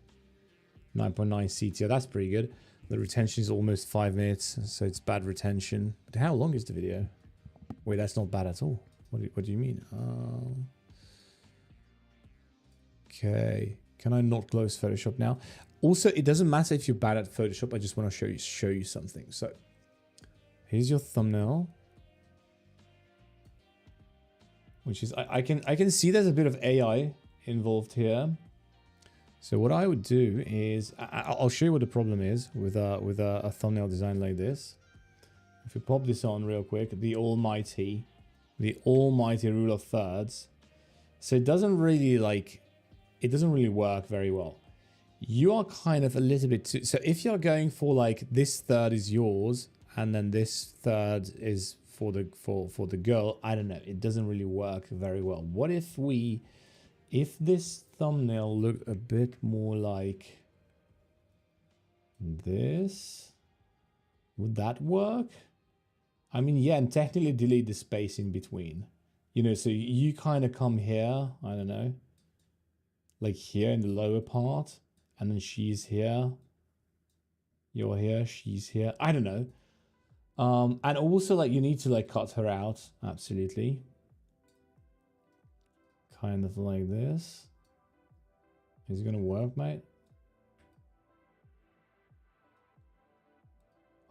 9.9 CTR. That's pretty good. The retention is almost 5 minutes, so it's bad retention. But how long is the video? Wait, that's not bad at all. What do you mean? Okay. Can I not close Photoshop now? Also, it doesn't matter if you're bad at Photoshop. I just want to show you something. So here's your thumbnail, which is I can see there's a bit of AI involved here. So what I would do is I'll show you what the problem is with a thumbnail design like this. If we pop this on real quick, the almighty rule of thirds. So it doesn't really work very well. You are kind of a little bit too, so if you're going for like this third is yours and then this third is for the girl, I don't know, it doesn't really work very well. What if this thumbnail looked a bit more like this? Would that work? I mean, yeah, and technically delete the space in between. You know, so you kind of come here, I don't know, like here in the lower part, and then she's here. You're here, she's here. I don't know. And also, like, you need to, like, cut her out. Absolutely. Kind of like this. Is it gonna work, mate?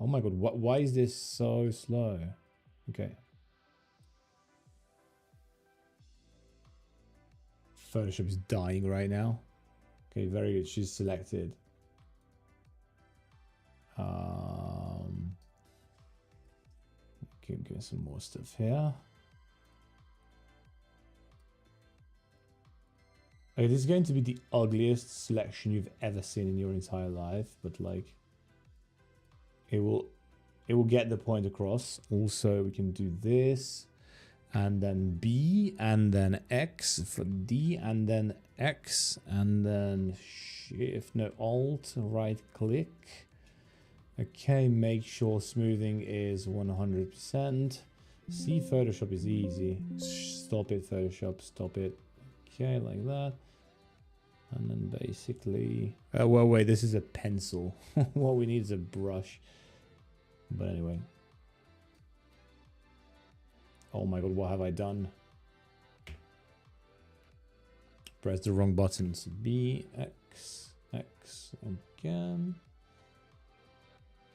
Oh my god, why is this so slow? Okay. Photoshop is dying right now. Okay, very good. She's selected. Keep getting some more stuff here. Okay, this is going to be the ugliest selection you've ever seen in your entire life, but like it will get the point across. Also, we can do this and then B and then X for D and then X and then shift, no, alt, right click. Okay, make sure smoothing is 100%. See, Photoshop is easy. Stop it, Photoshop, stop it. Okay, like that. And then basically... well, wait, this is a pencil. What we need is a brush. But anyway. Oh my god, what have I done? Press the wrong buttons. B, X, X again.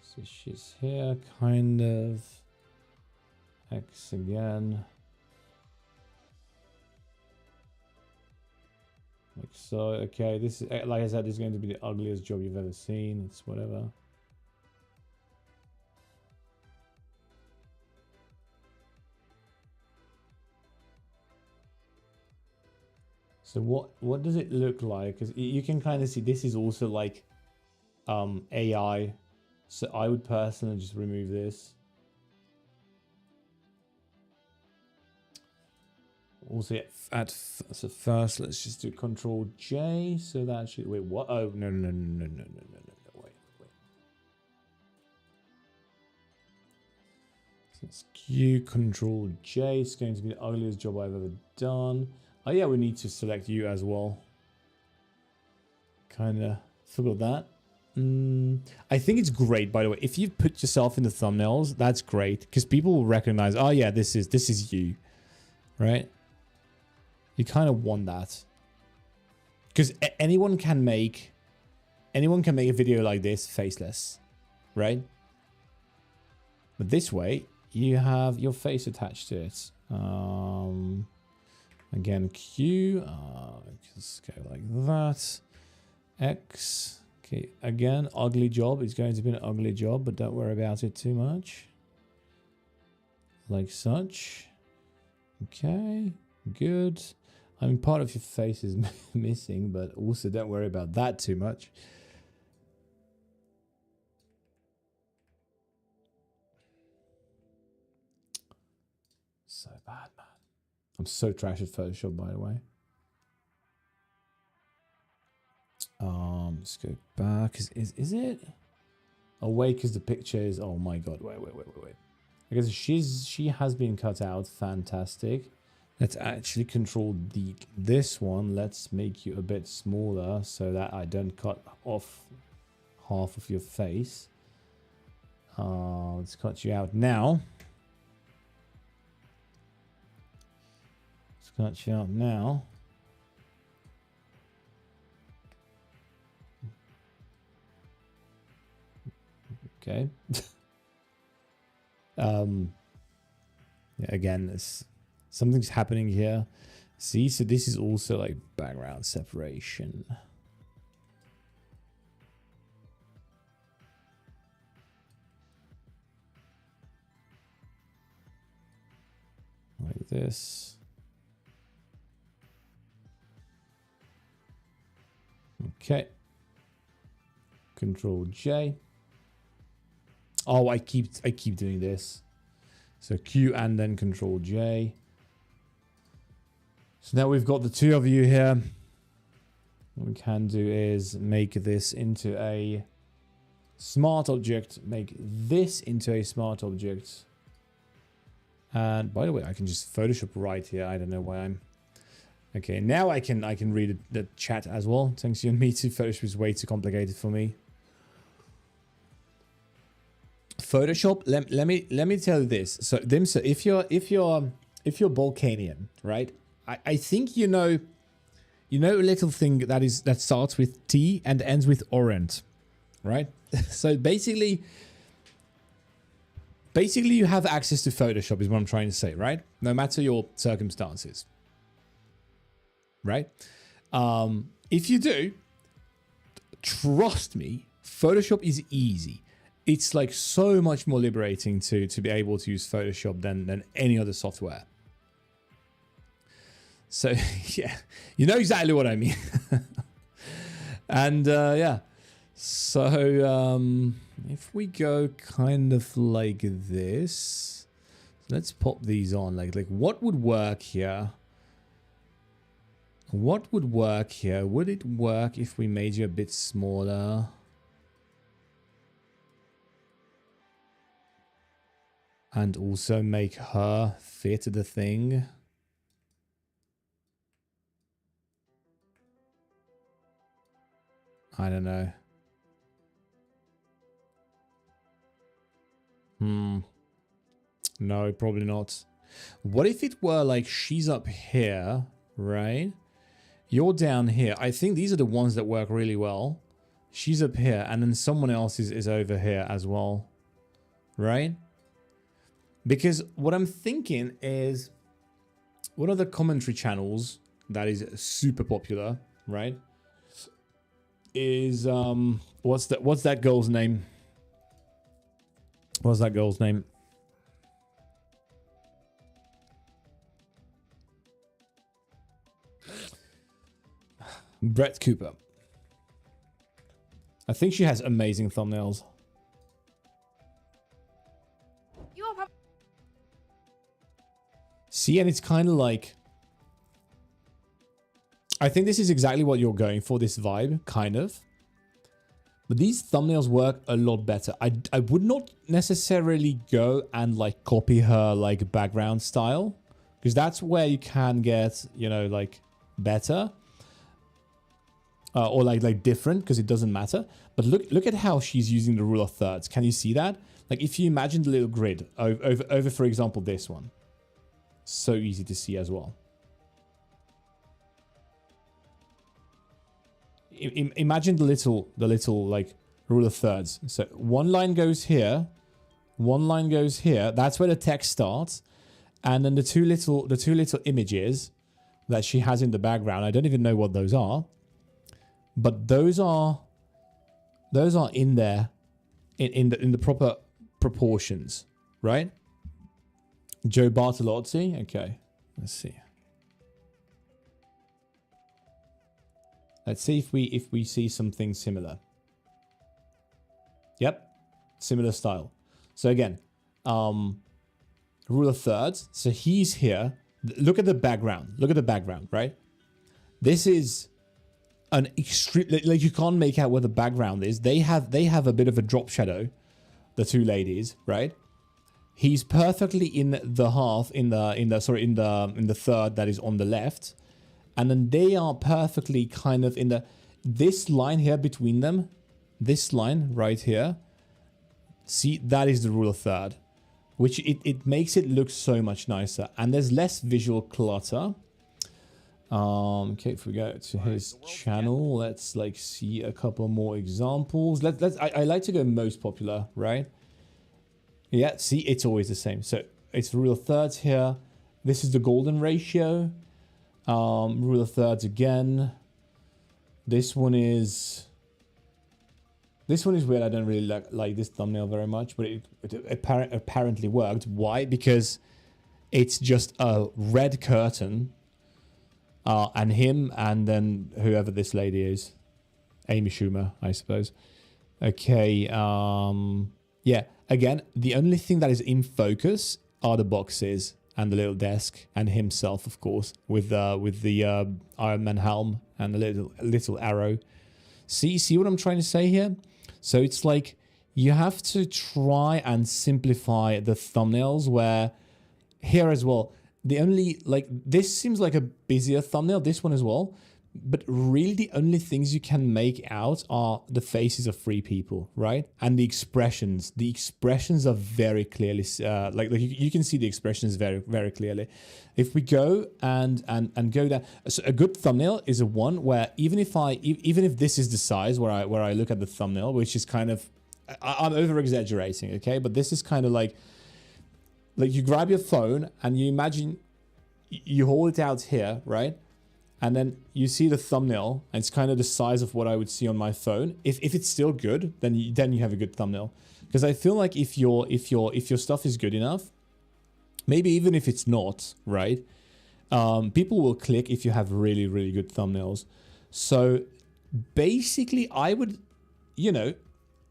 So she's here, kind of. X again. Like so. Okay, this is, like I said, this is going to be the ugliest job you've ever seen. It's whatever. So what does it look like? Because you can kind of see this is also like AI. So I would personally just remove this. Also, so first let's just do Control J. So that should, wait, what? Oh no, wait. So it's Q, Control J. It's going to be the ugliest job I've ever done. Oh yeah, we need to select you as well. Kinda forgot that. I think it's great, by the way. If you put yourself in the thumbnails, that's great because people will recognize, oh yeah, this is you, right? You kind of want that because anyone can make a video like this faceless, right? But this way, you have your face attached to it. Again, Q, just go like that. X. Okay, again, ugly job. It's going to be an ugly job, but don't worry about it too much. Like such. Okay, good. I mean, part of your face is missing, but also don't worry about that too much. So bad, man. I'm so trash at Photoshop, by the way. Let's go back. Is it? Oh wait, because the picture is. Oh my god! Wait. Because she has been cut out. Fantastic. Let's actually control this one. Let's make you a bit smaller so that I don't cut off half of your face. Let's cut you out now. Let's cut you out now. Okay. Yeah, again, something's happening here. See, so this is also like background separation. Like this. Okay. Control J. Oh, I keep doing this. So Q and then Control J. So now we've got the two of you here. What we can do is make this into a smart object. Make this into a smart object. And by the way, I can just Photoshop right here. I don't know why I'm... Okay, now I can read the chat as well. Thanks you and me too. Photoshop is way too complicated for me. Photoshop, let me tell you this. So Dimsa, if you're Balkanian, right? I think you know a little thing that starts with T and ends with orient, right? So basically you have access to Photoshop is what I'm trying to say, right? No matter your circumstances. Right? If you do, trust me, Photoshop is easy. It's like so much more liberating to be able to use Photoshop than any other software. So yeah, you know exactly what I mean. And yeah, so if we go kind of like this, let's pop these on. Like what would work here? What would work here? Would it work if we made you a bit smaller? And also make her fit the thing? I don't know. No, probably not. What if it were like she's up here, right? You're down here. I think these are the ones that work really well. She's up here, and then someone else is over here as well. Right? Because what I'm thinking is one of the commentary channels that is super popular, right? Is what's that girl's name? What's that girl's name? Brett Cooper. I think she has amazing thumbnails. See, and it's kind of like... I think this is exactly what you're going for, this vibe, kind of. But these thumbnails work a lot better. I would not necessarily go and like copy her like background style, because that's where you can get, you know, like better. Or like different, because it doesn't matter. But look at how she's using the rule of thirds. Can you see that? Like if you imagine the little grid over for example, this one. So easy to see as well. Imagine the little like rule of thirds. So one line goes here, one line goes here. That's where the text starts, and then the two little images that she has in the background. I don't even know what those are, but those are in there in the proper proportions, right? Joe Bartolozzi. Okay, let's see. Let's see if we see something similar. Yep, similar style. So again, rule of thirds. So he's here. Look at the background. Look at the background, right? This is an extreme, like you can't make out what the background is. They have a bit of a drop shadow, the two ladies, right? He's perfectly in the half, in the third that is on the left. And then they are perfectly kind of in this line here between them. This line right here. See, that is the rule of third. Which it makes it look so much nicer. And there's less visual clutter. Okay, if we go to his channel, let's like see a couple more examples. I like to go most popular, right? Yeah, see, it's always the same. So it's rule of thirds here. This is the golden ratio. Rule of thirds again. This one is weird. I don't really like this thumbnail very much, but it apparently worked. Why? Because it's just a red curtain, and him, and then whoever this lady is, Amy Schumer, I suppose. Okay. Yeah. Again, the only thing that is in focus are the boxes and the little desk, and himself, of course, with the Iron Man helm and the little arrow. See what I'm trying to say here? So it's like you have to try and simplify the thumbnails, where here as well, the only, like, this seems like a busier thumbnail, this one as well, but really the only things you can make out are the faces of 3 people, right? And the expressions. The expressions are very clearly, like you can see the expressions very, very clearly. If we go and go down, so a good thumbnail is a one where even if this is the size where I look at the thumbnail, which is kind of, I'm over exaggerating, okay? But this is kind of like you grab your phone and you imagine you hold it out here, right? And then you see the thumbnail, and it's kind of the size of what I would see on my phone. If it's still good, then you have a good thumbnail. Because I feel like if your stuff is good enough, maybe even if it's not, right? People will click if you have really, really good thumbnails. So basically, I would, you know,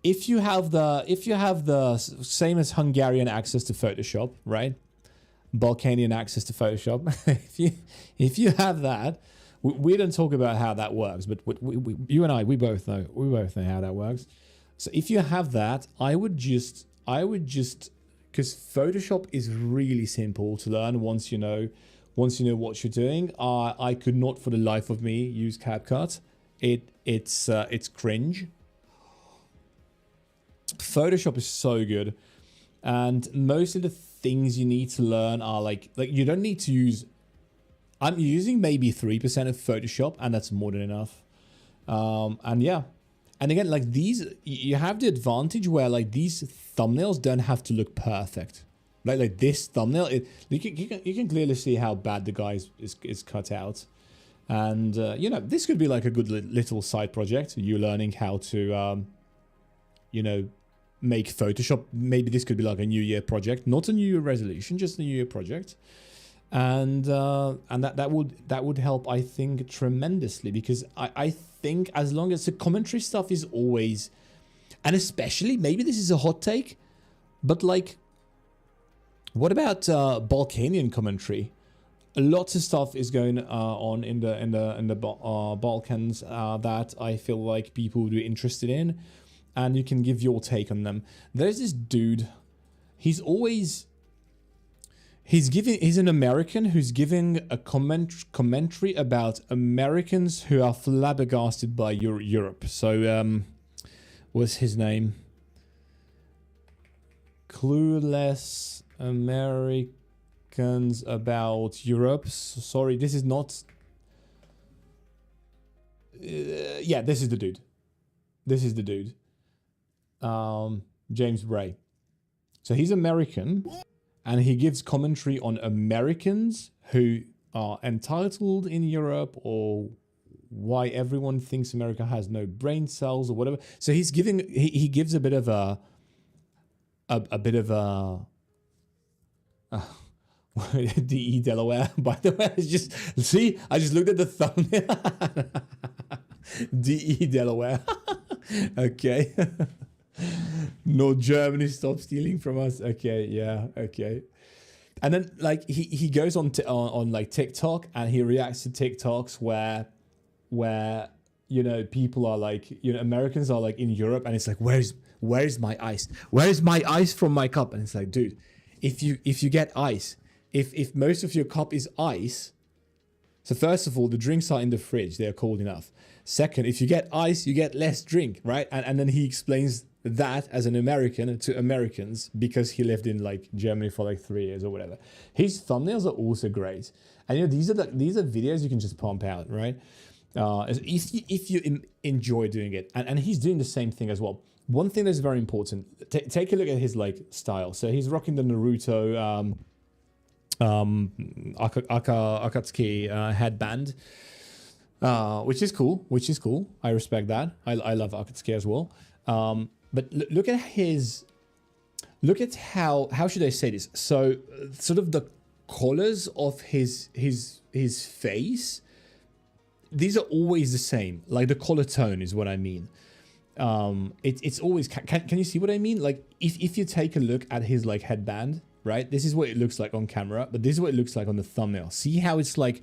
if you have the same as Hungarian access to Photoshop, right? Balkanian access to Photoshop. if you have that, we don't talk about how that works, but you and I, we both know how that works. So if you have that, I would just, because Photoshop is really simple to learn once you know what you're doing. I could not for the life of me use CapCut. It's cringe. Photoshop is so good, and most of the things you need to learn are like you don't need to use. I'm using maybe 3% of Photoshop, and that's more than enough. And yeah, and again, like these, you have the advantage where like these thumbnails don't have to look perfect. Like this thumbnail, you can clearly see how bad the guy is cut out. And you know, this could be like a good little side project. You learning how to, you know, make Photoshop. Maybe this could be like a New Year project, not a New Year resolution, just a New Year project. And that would help, I think, tremendously, because I think as long as the commentary stuff is always, and especially, maybe this is a hot take, but like, what about Balkanian commentary? Lots of stuff is going on in the Balkans that I feel like people would be interested in, and you can give your take on them. There's this dude. He's an American who's giving a commentary about Americans who are flabbergasted by Europe. So, what's his name? Clueless Americans about Europe. Sorry, this is not. Yeah, this is the dude. James Bray. So he's American. And he gives commentary on Americans who are entitled in Europe, or why everyone thinks America has no brain cells or whatever. So he's giving, he gives a bit of DE Delaware, by the way. I just looked at the thumbnail. DE Delaware. Okay. No, Germany, stop stealing from us. Okay, yeah, okay. And then like he goes on like TikTok, and he reacts to TikToks where you know, people are like, you know, Americans are like in Europe, and it's like, where's my ice? Where's my ice from my cup? And it's like, dude, if you get ice, if most of your cup is ice, so first of all, the drinks are in the fridge, they're cold enough. Second, if you get ice, you get less drink, right? And then he explains that as an American to Americans, because he lived in like Germany for like 3 years or whatever. His thumbnails are also great. And you know, these are videos you can just pump out, right? If you enjoy doing it, and he's doing the same thing as well. One thing that's very important, take a look at his like style. So he's rocking the Naruto Akatsuki headband, which is cool. I respect that. I love Akatsuki as well. But look at how should I say this? So sort of the colors of his face, these are always the same. Like the color tone is what I mean. It's always, can you see what I mean? Like if you take a look at his like headband, right? This is what it looks like on camera, but this is what it looks like on the thumbnail. See how it's like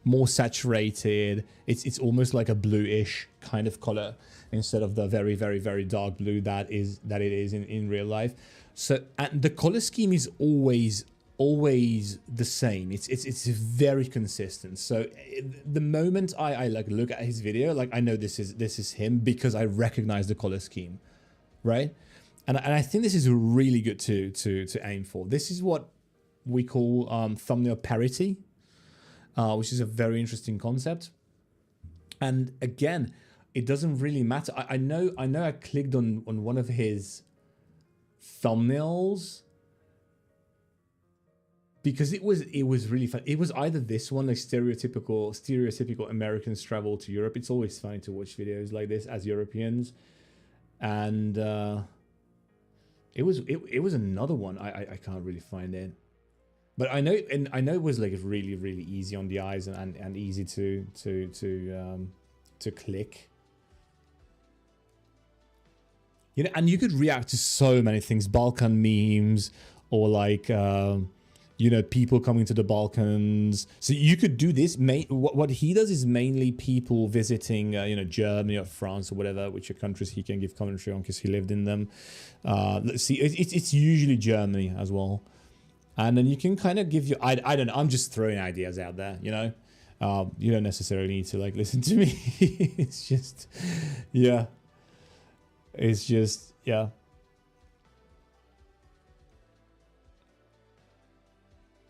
more saturated. It's almost like a bluish kind of color instead of the very, very, very dark blue that it is in real life. So, and the color scheme is always the same. It's very consistent. So the moment I like look at his video, like I know this is him because I recognize the color scheme, right? And I think this is really good to aim for. This is what we call thumbnail parity, which is a very interesting concept. And again, it doesn't really matter. I know I clicked on one of his thumbnails because it was really fun. It was either this one, like stereotypical Americans travel to Europe. It's always funny to watch videos like this as Europeans, and it was another one. I can't really find it, but I know it was like really, really easy on the eyes and easy to click. You know, and you could react to so many things, Balkan memes, or like you know, people coming to the Balkans. So you could do this. What he does is mainly people visiting, you know, Germany or France or whatever, which are countries he can give commentary on because he lived in them. Let's see, it's usually Germany as well. And then you can kind of give I don't know, I'm just throwing ideas out there, you know. You don't necessarily need to like listen to me. It's just, yeah. It's just, yeah.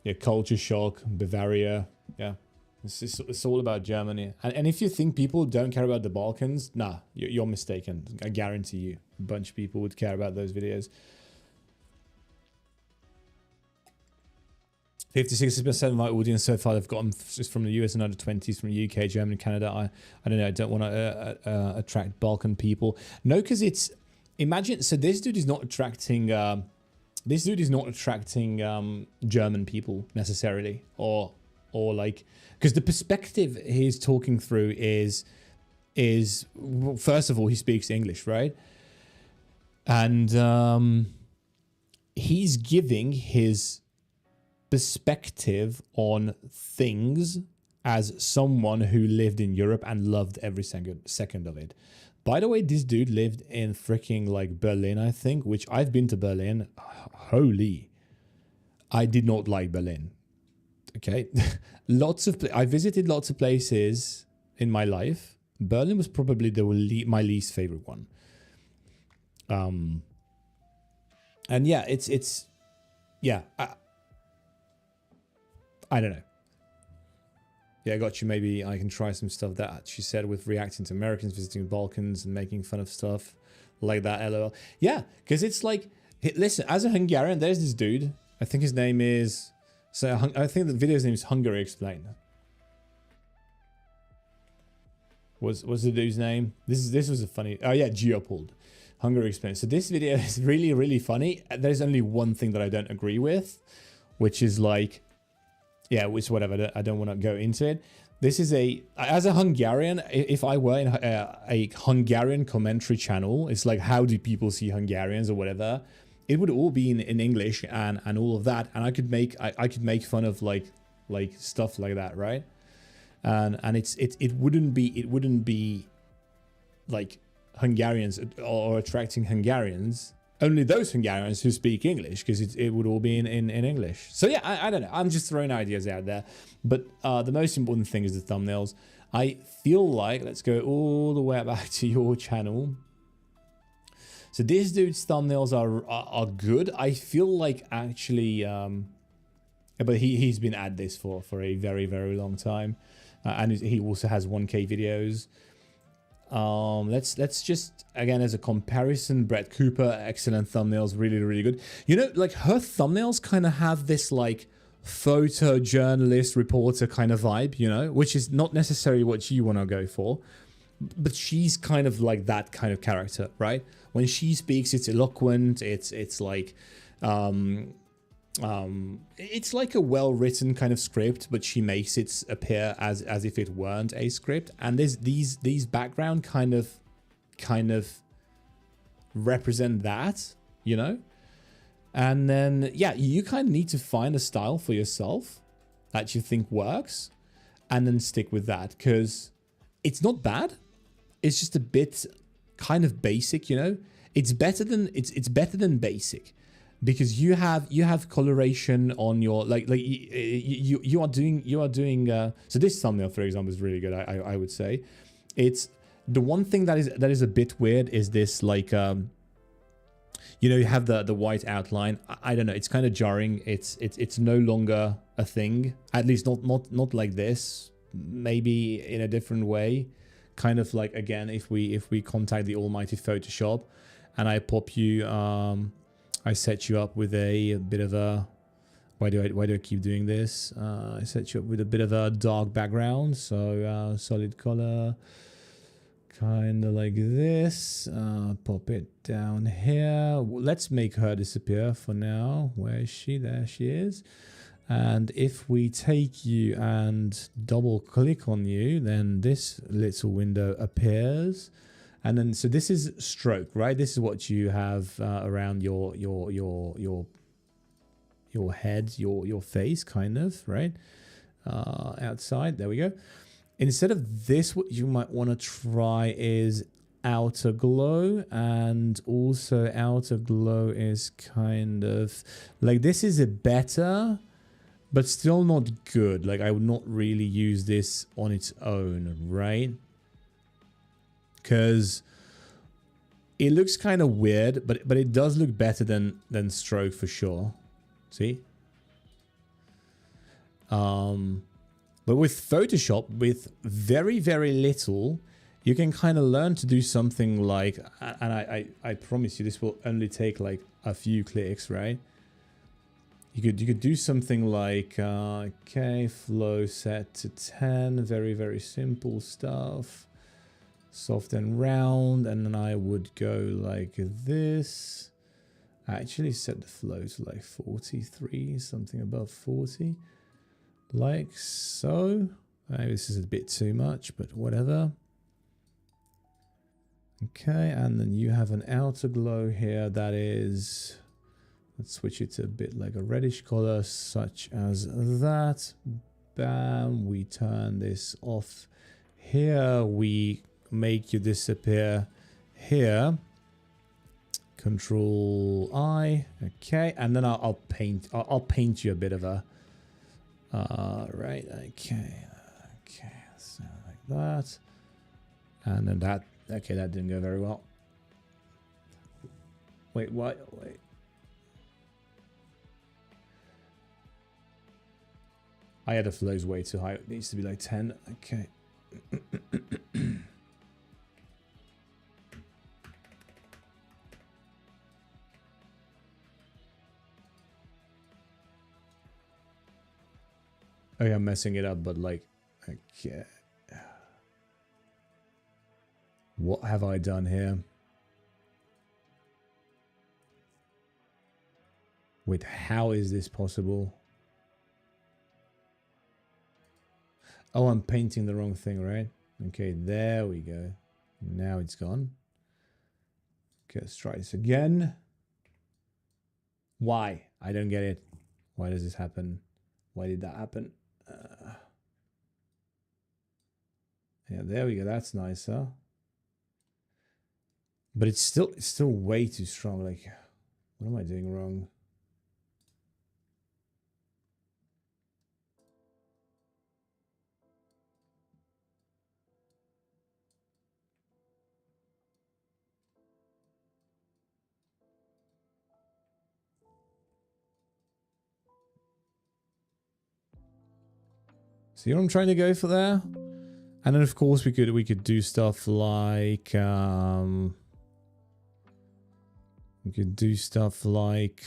Yeah, culture shock, Bavaria. Yeah, it's all about Germany. And if you think people don't care about the Balkans, nah, you're mistaken. I guarantee you, a bunch of people would care about those videos. 56% of my audience so far have gotten just from the US and under 20s, from the UK, Germany, Canada. I don't know. I don't want to attract Balkan people. No, because it's, imagine. So this dude is not attracting. This dude is not attracting German people necessarily, or like, because the perspective he's talking through is well, first of all, he speaks English, right? And he's giving his perspective on things as someone who lived in Europe and loved every second of it. By the way, this dude lived in freaking like Berlin, I think, which I've been to Berlin. Holy, I did not like Berlin. Okay, I visited lots of places in my life. Berlin was probably my least favorite one. And yeah, it's yeah. I don't know. Yeah, I got you. Maybe I can try some stuff that she said with reacting to Americans visiting the Balkans and making fun of stuff like that. LOL. Yeah, because it's like, listen, as a Hungarian, there's this dude. I think his name is. So I think the video's name is Hungary Explained. Was the dude's name? This was a funny. Oh yeah, Geopold. Hungary Explained. So this video is really, really funny. There's only one thing that I don't agree with, which is like. Yeah, which whatever. I don't want to go into it. This is as a Hungarian, if I were in a Hungarian commentary channel, it's like, how do people see Hungarians or whatever? It would all be in English and all of that, and I could make fun of like stuff like that, right? And it wouldn't be like Hungarians or attracting Hungarians. Only those Hungarians who speak English, because it would all be in English. So yeah, I don't know. I'm just throwing ideas out there. But the most important thing is the thumbnails. I feel like, let's go all the way back to your channel. So this dude's thumbnails are good. I feel like actually But he's been at this for a very, very long time. And he also has 1K videos. Let's just, again, as a comparison, Brett Cooper, excellent thumbnails, really, really good. You know, like her thumbnails kind of have this like photojournalist reporter kind of vibe, you know, which is not necessarily what you want to go for. But she's kind of like that kind of character, right? When she speaks, it's eloquent. It's like, it's like a well-written kind of script, but she makes it appear as if it weren't a script. And there's these background kind of represent that, you know. And then yeah, you kind of need to find a style for yourself that you think works, and then stick with that, because it's not bad. It's just a bit kind of basic, you know. It's better than basic, because you have coloration on your you are doing so this thumbnail, for example, is really good. I would say it's the one thing that is a bit weird is this, like you know, you have the white outline. I don't know, it's kind of jarring. It's no longer a thing, at least not like this. Maybe in a different way. Kind of like, again, if we contact the almighty Photoshop and I pop you, I set you up with a bit of a, why do I keep doing this? I set you up with a bit of a dark background, so solid color, kind of like this. Pop it down here. Let's make her disappear for now. Where is she? There she is. And if we take you and double click on you, then this little window appears. And then, so this is stroke, right? This is what you have around your head, your face, kind of, right? Outside, there we go. Instead of this, what you might want to try is outer glow. And also outer glow is kind of like, this is a better, but still not good. Like, I would not really use this on its own, right? Because it looks kind of weird, but it does look better than stroke for sure. See? But with Photoshop, with very, very little, you can kind of learn to do something like, and I promise you this will only take like a few clicks, right? You could do something like, okay, flow set to 10, very, very simple stuff. Soft and round, and then I would go like this. I actually set the flow to like 43, something above 40. Like so. Maybe this is a bit too much, but whatever. Okay, and then you have an outer glow here that is... Let's switch it to a bit like a reddish color, such as that. Bam, we turn this off here. We make you disappear here. Control I. Okay, and then I'll paint you a bit of a... right, okay, so like that. And then that... Okay, that didn't go very well. Wait, what? Wait. I had the flows way too high. It needs to be like 10. Okay. Okay, I'm messing it up, but like, okay. What have I done here? Wait, how is this possible? Oh, I'm painting the wrong thing, right? Okay, there we go. Now it's gone. Okay, let's try this again. Why? I don't get it. Why does this happen? Why did that happen? Yeah, there we go. That's nicer. But it's still way too strong. Like, what am I doing wrong? See what I'm trying to go for there? And then of course we could do stuff like we could do stuff like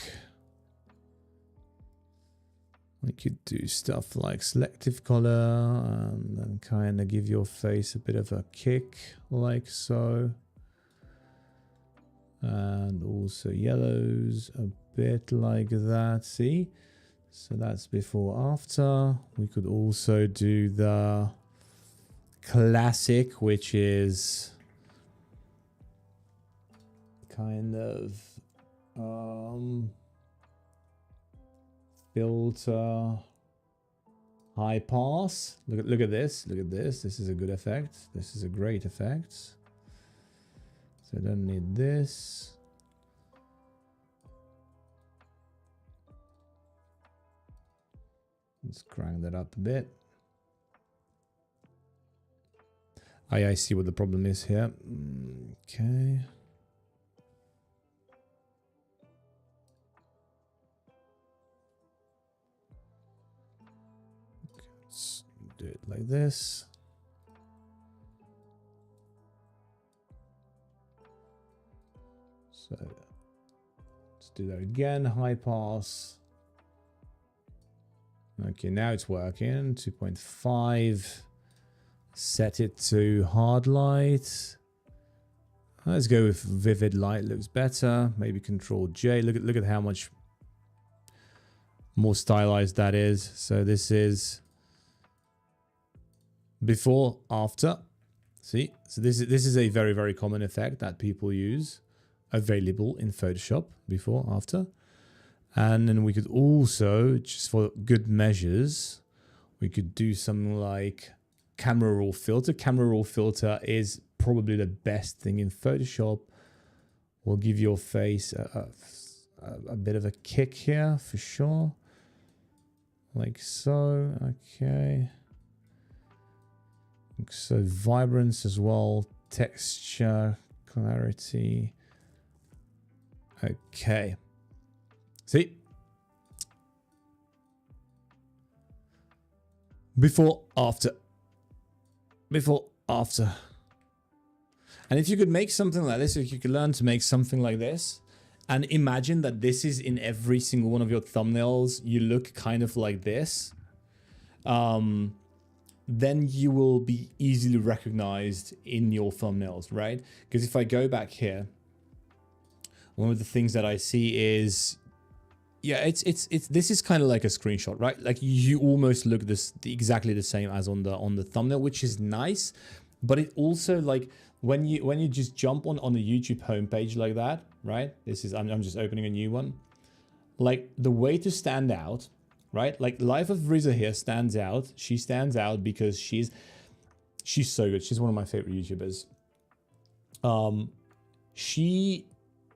selective color and then kind of give your face a bit of a kick like so. And also yellows a bit like that, see? So that's before after. We could also do the classic, which is kind of filter high pass. Look at this. This is a good effect. This is a great effect. So I don't need this. Let's crank that up a bit. I see what the problem is here. Okay. Let's do it like this. So let's do that again. High pass. Okay, now it's working. 2.5. Set it to hard light. Let's go with vivid light. Looks better. Maybe Control J. Look at how much more stylized that is. So this is before, after. See? So this is a very, very common effect that people use. Available in Photoshop. Before, after. And then we could also, just for good measures, we could do something like camera raw filter. Camera raw filter is probably the best thing in Photoshop. Will give your face a bit of a kick here for sure. Like so. Okay. So vibrance as well. Texture, clarity. Okay. See? Before, after. Before, after. And if you could make something like this, if you could learn to make something like this, and imagine that this is in every single one of your thumbnails, you look kind of like this, then you will be easily recognized in your thumbnails, right? Because if I go back here, one of the things that I see is, yeah, this is kind of like a screenshot, right? Like you almost look exactly the same as on the thumbnail, which is nice. But it also, like, when you just jump on the YouTube homepage like that, right? This is, I'm just opening a new one. Like, the way to stand out, right? Like, Life of Riza here stands out. She stands out because she's so good. She's one of my favorite YouTubers. She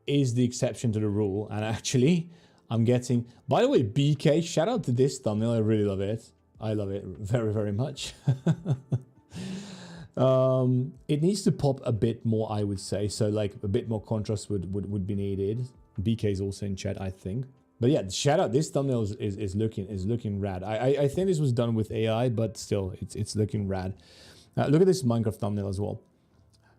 is the exception to the rule, and actually, I'm getting, by the way, BK, shout out to this thumbnail. I really love it. I love it very, very much. It needs to pop a bit more, I would say. So like a bit more contrast would be needed. BK is also in chat, I think. But yeah, shout out. This thumbnail is looking rad. I think this was done with AI, but still, it's looking rad. Look at this Minecraft thumbnail as well.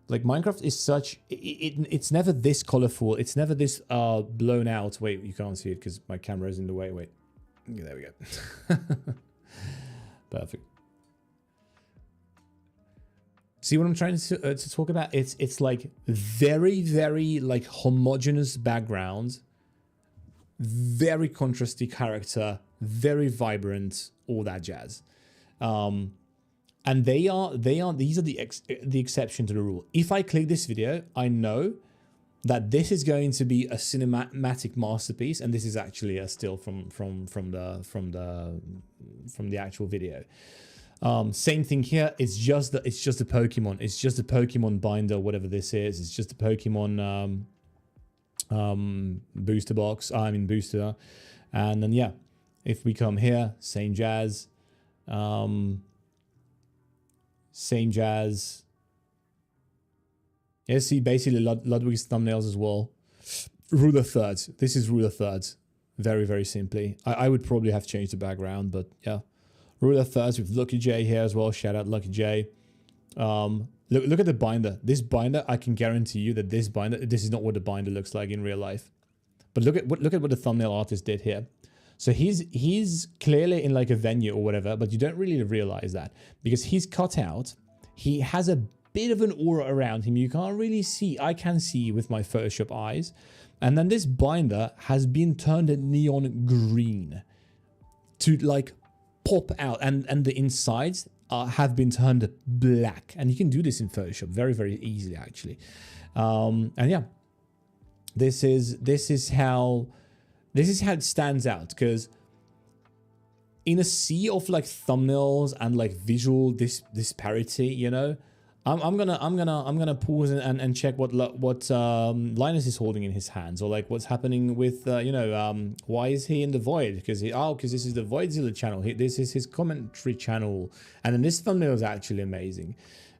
Like, Minecraft is such, it's never this colorful. It's never this blown out. Wait, you can't see it because my camera is in the way. Wait, there we go. Perfect. See what I'm trying to talk about? It's like very, very like homogeneous background, very contrasty character, very vibrant, all that jazz. And these are the exception to the rule. If I click this video, I know that this is going to be a cinematic masterpiece, and this is actually a still from the actual video. Same thing here. It's just a Pokemon. It's just a Pokemon binder, whatever this is. It's just a Pokemon booster box. I mean booster. And then yeah, if we come here, same jazz. Same jazz. Yeah, see, basically Ludwig's thumbnails as well. Rule of thirds. This is rule of thirds. Very, very simply. I would probably have changed the background, but yeah. Ruler first with Lucky J here as well. Shout out Lucky J. Look at the binder. This binder, I can guarantee you that this is not what the binder looks like in real life. But look at what the thumbnail artist did here. So he's clearly in like a venue or whatever, but you don't really realize that because he's cut out. He has a bit of an aura around him. You can't really see. I can see with my Photoshop eyes. And then this binder has been turned neon green to like pop out, and the insides have been turned black. And you can do this in Photoshop very, very easily actually. And yeah, this is how it stands out, because in a sea of like thumbnails and like visual disparity, you know, I'm gonna pause and check what Linus is holding in his hands, or like what's happening with why is he in the void? Because this is the Voidzilla channel. This is his commentary channel, and then this thumbnail is actually amazing.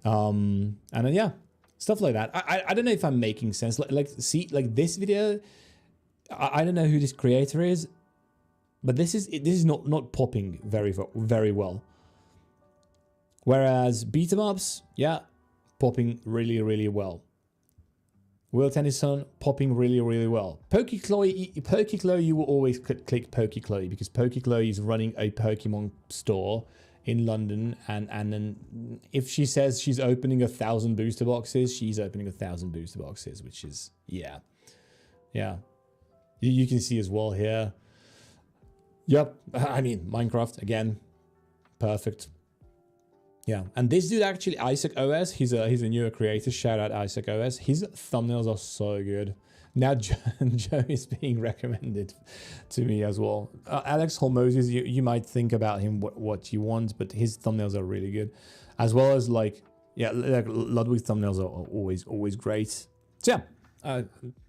And then yeah, stuff like that. I don't know if I'm making sense. See this video. I don't know who this creator is, but this is not popping very well. Whereas beat 'em ups, yeah, popping really well. Will Tennyson popping really well. Pokecloy, you will always click Pokecloy because Pokecloy is running a Pokemon store in London, and then if she says she's opening 1,000 booster boxes, she's opening 1,000 booster boxes, which is yeah. You can see as well here. Yep, I mean Minecraft again, perfect. Yeah, and this dude actually, Isaac OS, he's a newer creator. Shout out Isaac OS. His thumbnails are so good. Now Joe is being recommended to me as well. Alex Holmoses, you might think about him what you want, but his thumbnails are really good, as well as like Ludwig thumbnails are always great. So yeah, a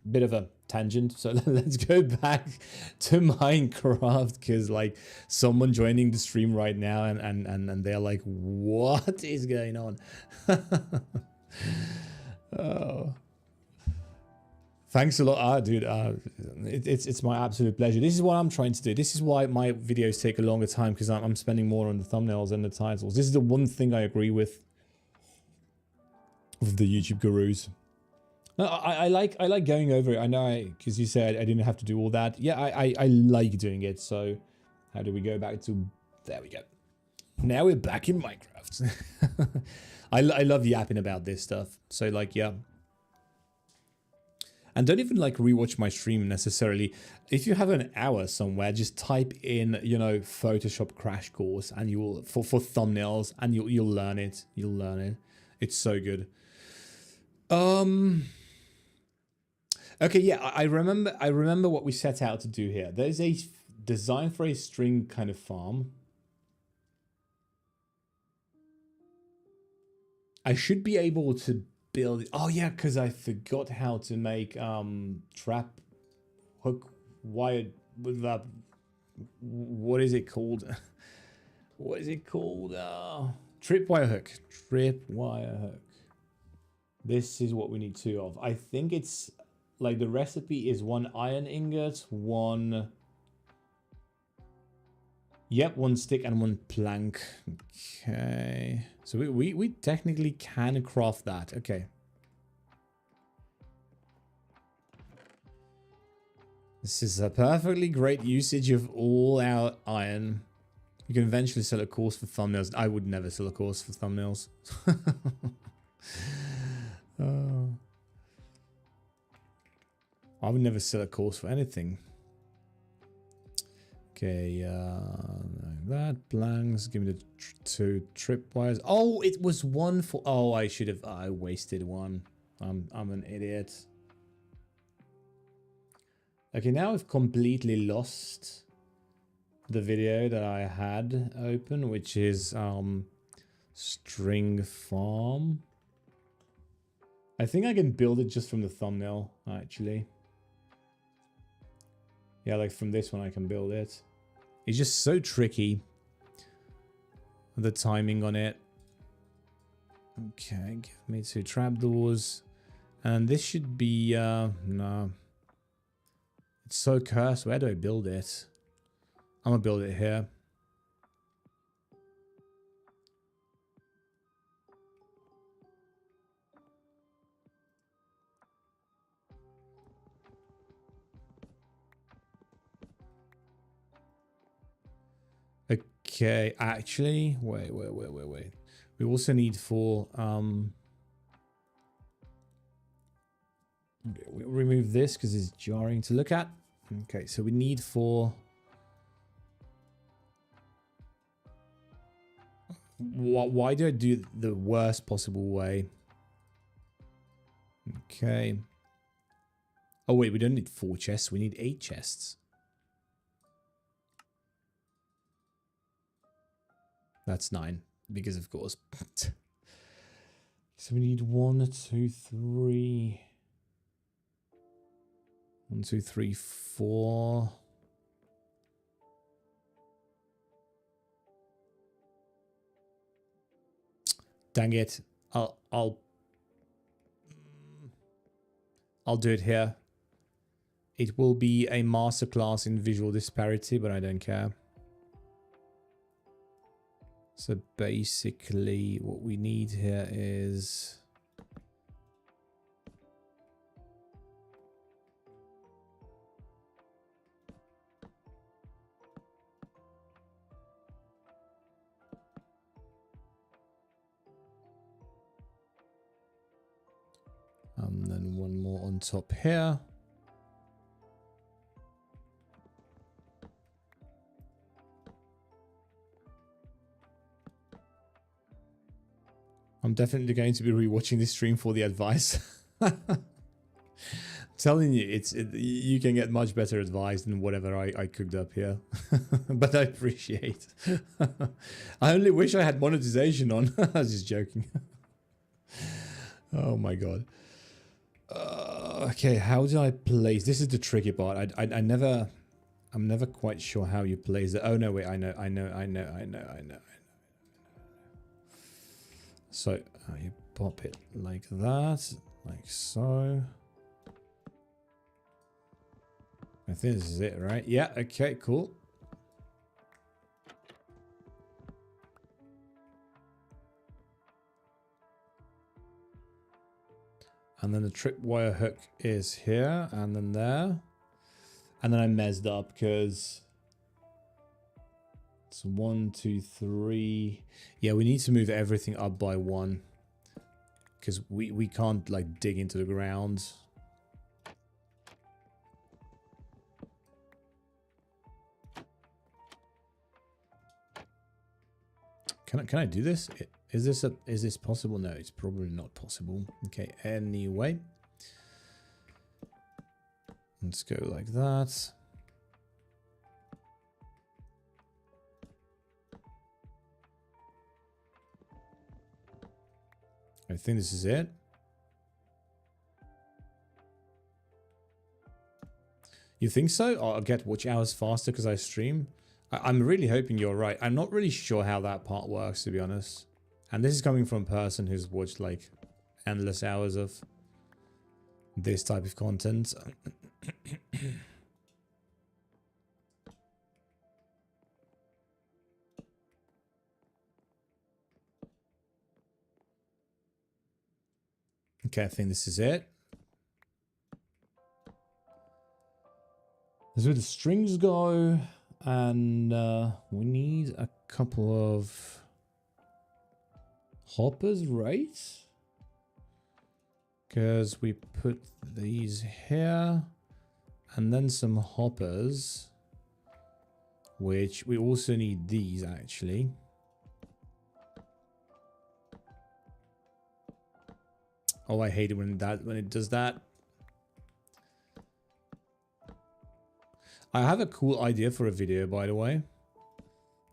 bit of a tangent, so let's go back to Minecraft, because like someone joining the stream right now and they're like, what is going on? Oh, thanks a lot, dude. It's my absolute pleasure. This is what I'm trying to do. This is why my videos take a longer time, because I'm spending more on the thumbnails and the titles. This is the one thing I agree with the YouTube gurus. No, I like going over it. I know, because you said I didn't have to do all that. Yeah, I like doing it. So how do we go back to... There we go. Now we're back in Minecraft. I love yapping about this stuff. So like, yeah. And don't even like rewatch my stream necessarily. If you have an hour somewhere, just type in, you know, Photoshop crash course, and you will for thumbnails, and you'll learn it. You'll learn it. It's so good. Okay, yeah, I remember what we set out to do here. There's a design for a string kind of farm. I should be able to build... Oh yeah, because I forgot how to make trap hook wired with that. What is it called? What is it called? Tripwire hook. Tripwire hook. This is what we need 2 of. I think it's like the recipe is 1 iron ingot, 1... Yep, 1 stick and 1 plank. Okay. So we technically can craft that. Okay. This is a perfectly great usage of all our iron. You can eventually sell a course for thumbnails. I would never sell a course for thumbnails. I would never sell a course for anything. Okay, that blanks. Give me the 2 tripwires. Oh, it was 1 for... Oh, I should have... I wasted 1. I'm an idiot. Okay, now I've completely lost the video that I had open, which is string farm. I think I can build it just from the thumbnail, actually. Yeah, like from this one I can build it. It's just so tricky. The timing on it. Okay, give me 2 trapdoors. And this should be... no. It's so cursed. Where do I build it? I'm gonna build it here. Okay, actually, wait. We also need 4. We'll remove this because it's jarring to look at. Okay, so we need 4. Why do I do the worst possible way? Okay. Oh wait, we don't need 4 chests. We need 8 chests. That's 9, because of course. So we need 1, 2, 3. 1, 2, 3, 4. Dang it. I'll do it here. It will be a masterclass in visual disparity, but I don't care. So basically what we need here is and then 1 more on top here. I'm definitely going to be rewatching this stream for the advice. Telling you, you can get much better advice than whatever I cooked up here. But I appreciate. I only wish I had monetization on. I was just joking. Oh my god. Okay, how do I place? This is the tricky part. I'm never quite sure how you place it. Oh no, wait, I know. So you pop it like that, like so. I think this is it, right? Yeah, okay, cool. And then the tripwire hook is here and then there. And then I messed up because it's 1, 2, 3. Yeah, we need to move everything up by 1 because we can't like dig into the ground. Can I do this? Is this possible? No, it's probably not possible. Okay, anyway. Let's go like that. I think this is it. You think so? I'll get watch hours faster because I stream. I'm really hoping you're right. I'm not really sure how that part works, to be honest. And this is coming from a person who's watched like endless hours of this type of content. Okay, I think this is it. This is where the strings go. And we need a couple of hoppers, right? Because we put these here and then some hoppers, which we also need these actually. Oh, I hate it when it does that. I have a cool idea for a video, by the way.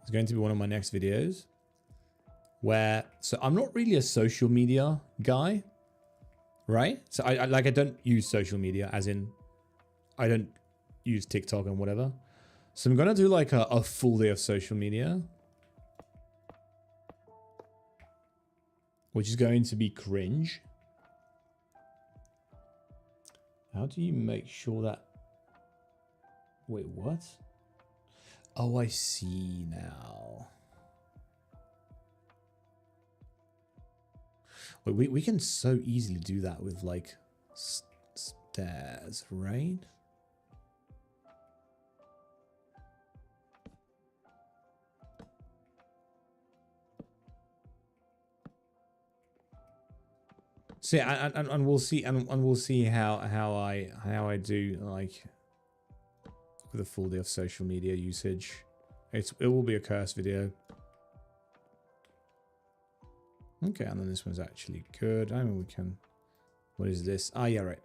It's going to be one of my next videos. So I'm not really a social media guy, right? So I don't use social media, as in I don't use TikTok and whatever. So I'm gonna do like a full day of social media, which is going to be cringe. How do you make sure that... Wait, what? Oh, I see now. Wait, we can so easily do that with like stairs, right? So yeah, and we'll see, and we'll see how I do like with a full day of social media usage. It will be a curse video. Okay, and then this one's actually good. I mean, we can. What is this? Ah, yeah, right.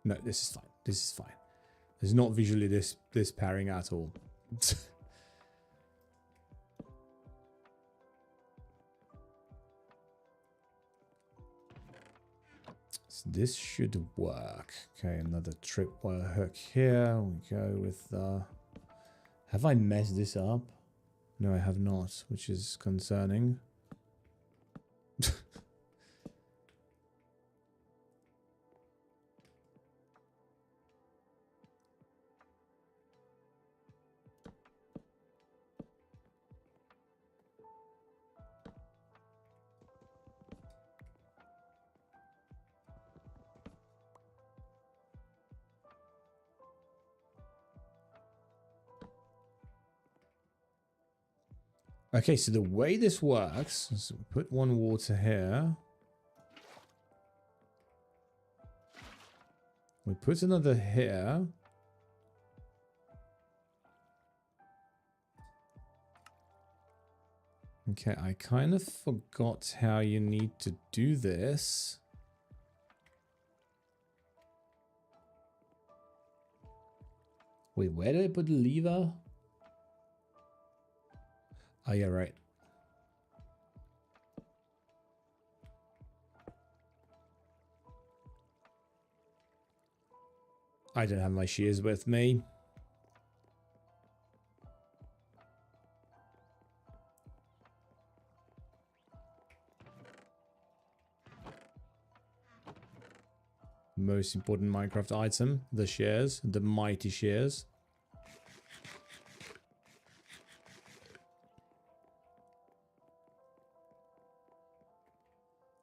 No, this is fine. This is fine. There's not visually this pairing at all. So this should work. Okay, another tripwire hook here. We go with the... Have I messed this up? No, I have not, which is concerning. Okay, so the way this works is we put one water here. We put another here. Okay, I kind of forgot how you need to do this. Wait, where did I put the lever? Oh, yeah, right. I don't have my shears with me. Most important Minecraft item, the shears, the mighty shears.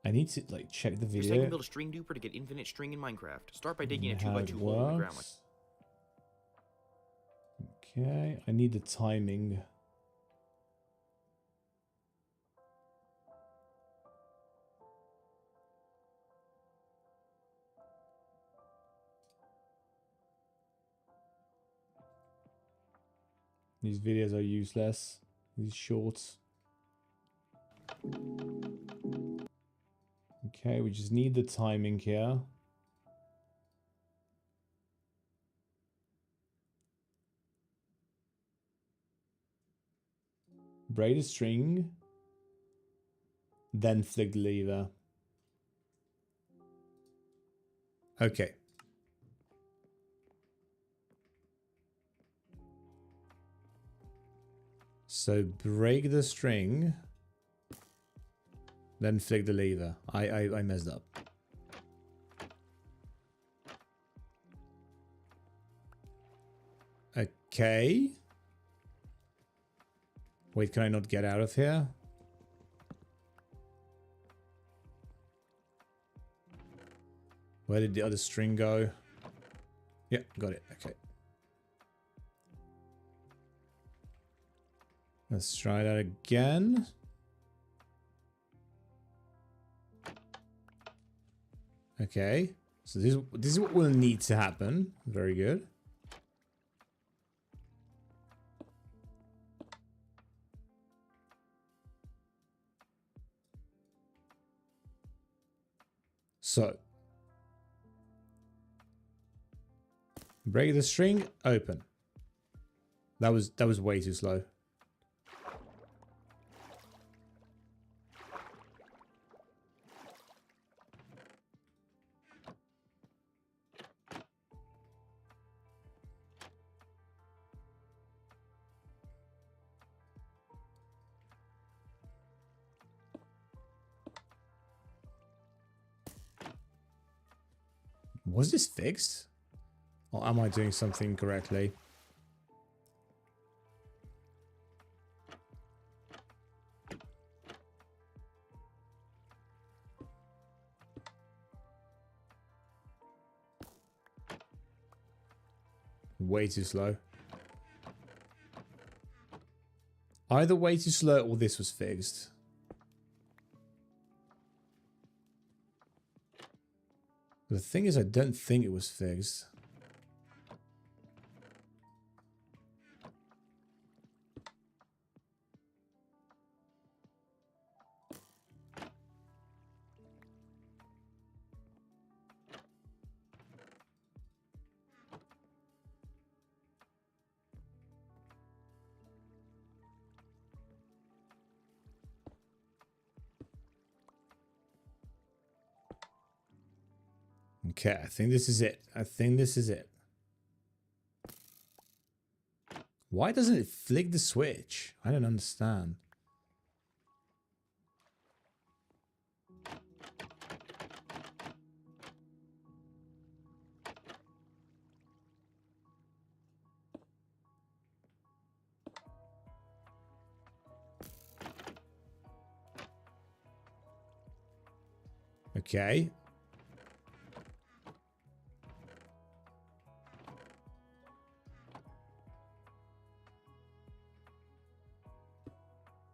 I need to like check the video. Just build a string duper to get infinite string in Minecraft. Start by digging a 2x2 hole in the ground. Okay, I need the timing. These videos are useless. These shorts. Okay, we just need the timing here. Braid a string. Then flick the lever. Okay. So break the string. Then flick the lever. I messed up. Okay. Wait, can I not get out of here? Where did the other string go? Yeah, got it. Okay. Let's try that again. Okay. So this is what will need to happen. Very good. So break the string, open. That was way too slow. Was this fixed? Or am I doing something correctly? Way too slow. Either way too slow or this was fixed. The thing is, I don't think it was fixed. Okay, I think this is it. I think this is it. Why doesn't it flick the switch? I don't understand. Okay.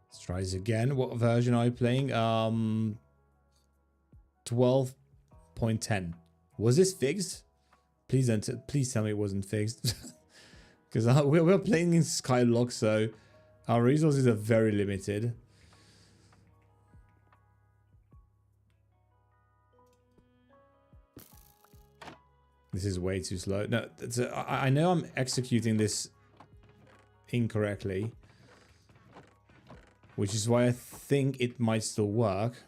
Let's try this again. What version are you playing? 12.10. Was this fixed? Please don't. Please tell me it wasn't fixed. Because we're playing in Skyblock, so our resources are very limited. This is way too slow. No, I know I'm executing this incorrectly, which is why I think it might still work.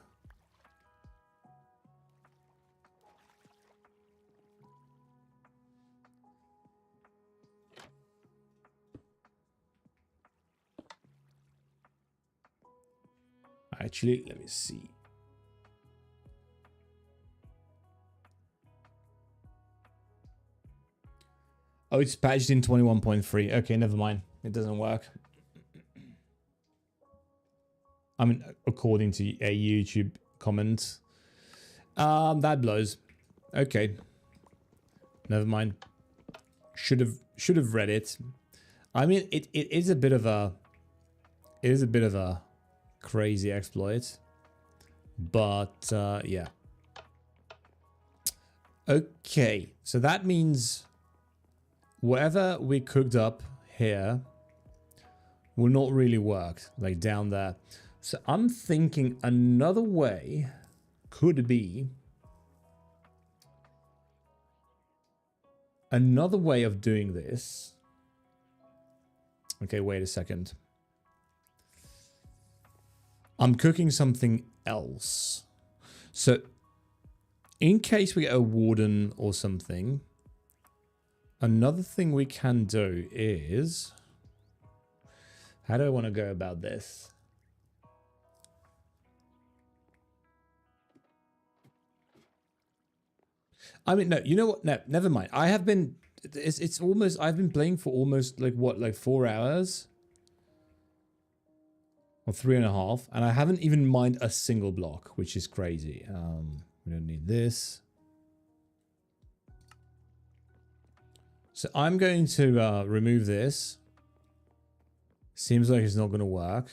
Actually, let me see. Oh, it's patched in 21.3. Okay, never mind. It doesn't work. I mean, according to a YouTube comment. That blows. Okay. Never mind. Should have read it. I mean, it is a bit of a crazy exploit. But yeah. Okay. So that means whatever we cooked up here will not really work, like down there. So I'm thinking another way could be another way of doing this. Okay, wait a second. I'm cooking something else. So in case we get a warden or something, another thing we can do is, how do I want to go about this? I mean, no, you know what? No, never mind. I have been, it's almost, I've been playing for almost like what, like 4 hours? Or 3.5, and I haven't even mined a single block, which is crazy. We don't need this. So I'm going to remove this. Seems like it's not going to work.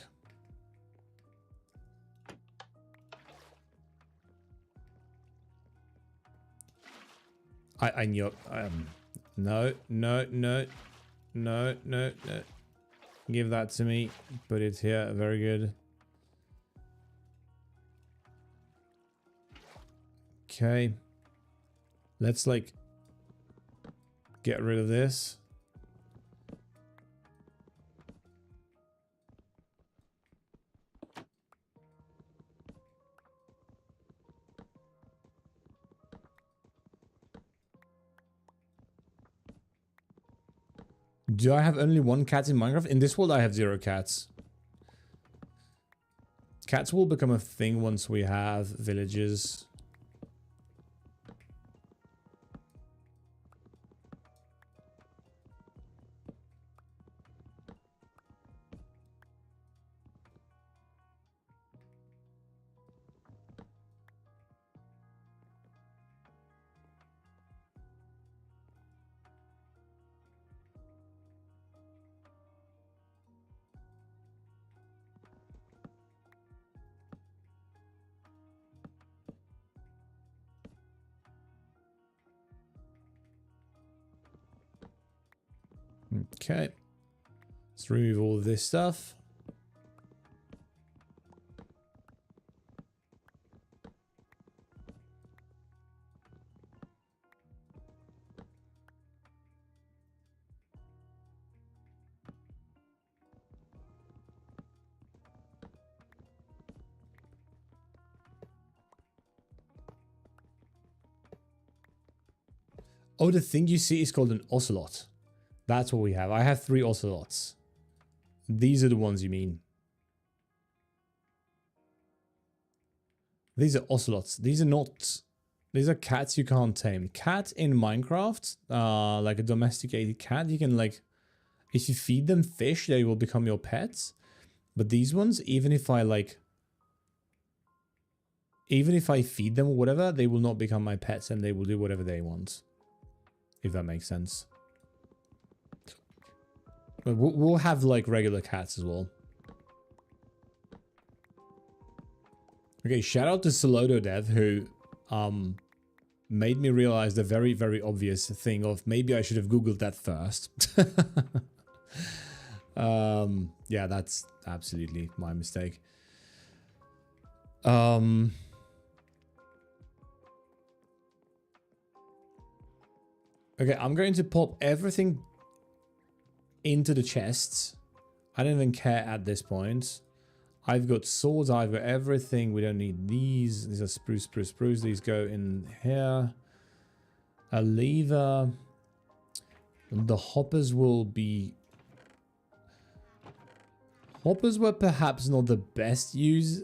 I knew. No. Give that to me. Put it here. Very good. Okay. Let's like get rid of this. Do I have only 1 cat in Minecraft? In this world, I have 0 cats. Cats will become a thing once we have villages. Okay. Let's remove all of this stuff. Oh, the thing you see is called an ocelot. That's what we have. I have 3 ocelots. These are the ones you mean. These are ocelots. These are not... These are cats you can't tame. Cat in Minecraft, like a domesticated cat, you can like... If you feed them fish, they will become your pets. But these ones, even if I like... Even if I feed them or whatever, they will not become my pets and they will do whatever they want. If that makes sense. But we'll have like regular cats as well. Okay, shout out to Solodo Dev who made me realize the very, very obvious thing of maybe I should have Googled that first. Yeah, that's absolutely my mistake. Okay, I'm going to pop everything into the chests. I don't even care at this point. I've got swords, I've got everything. We don't need these. These are spruce. These go in here. A lever. The hoppers will be... Hoppers were perhaps not the best use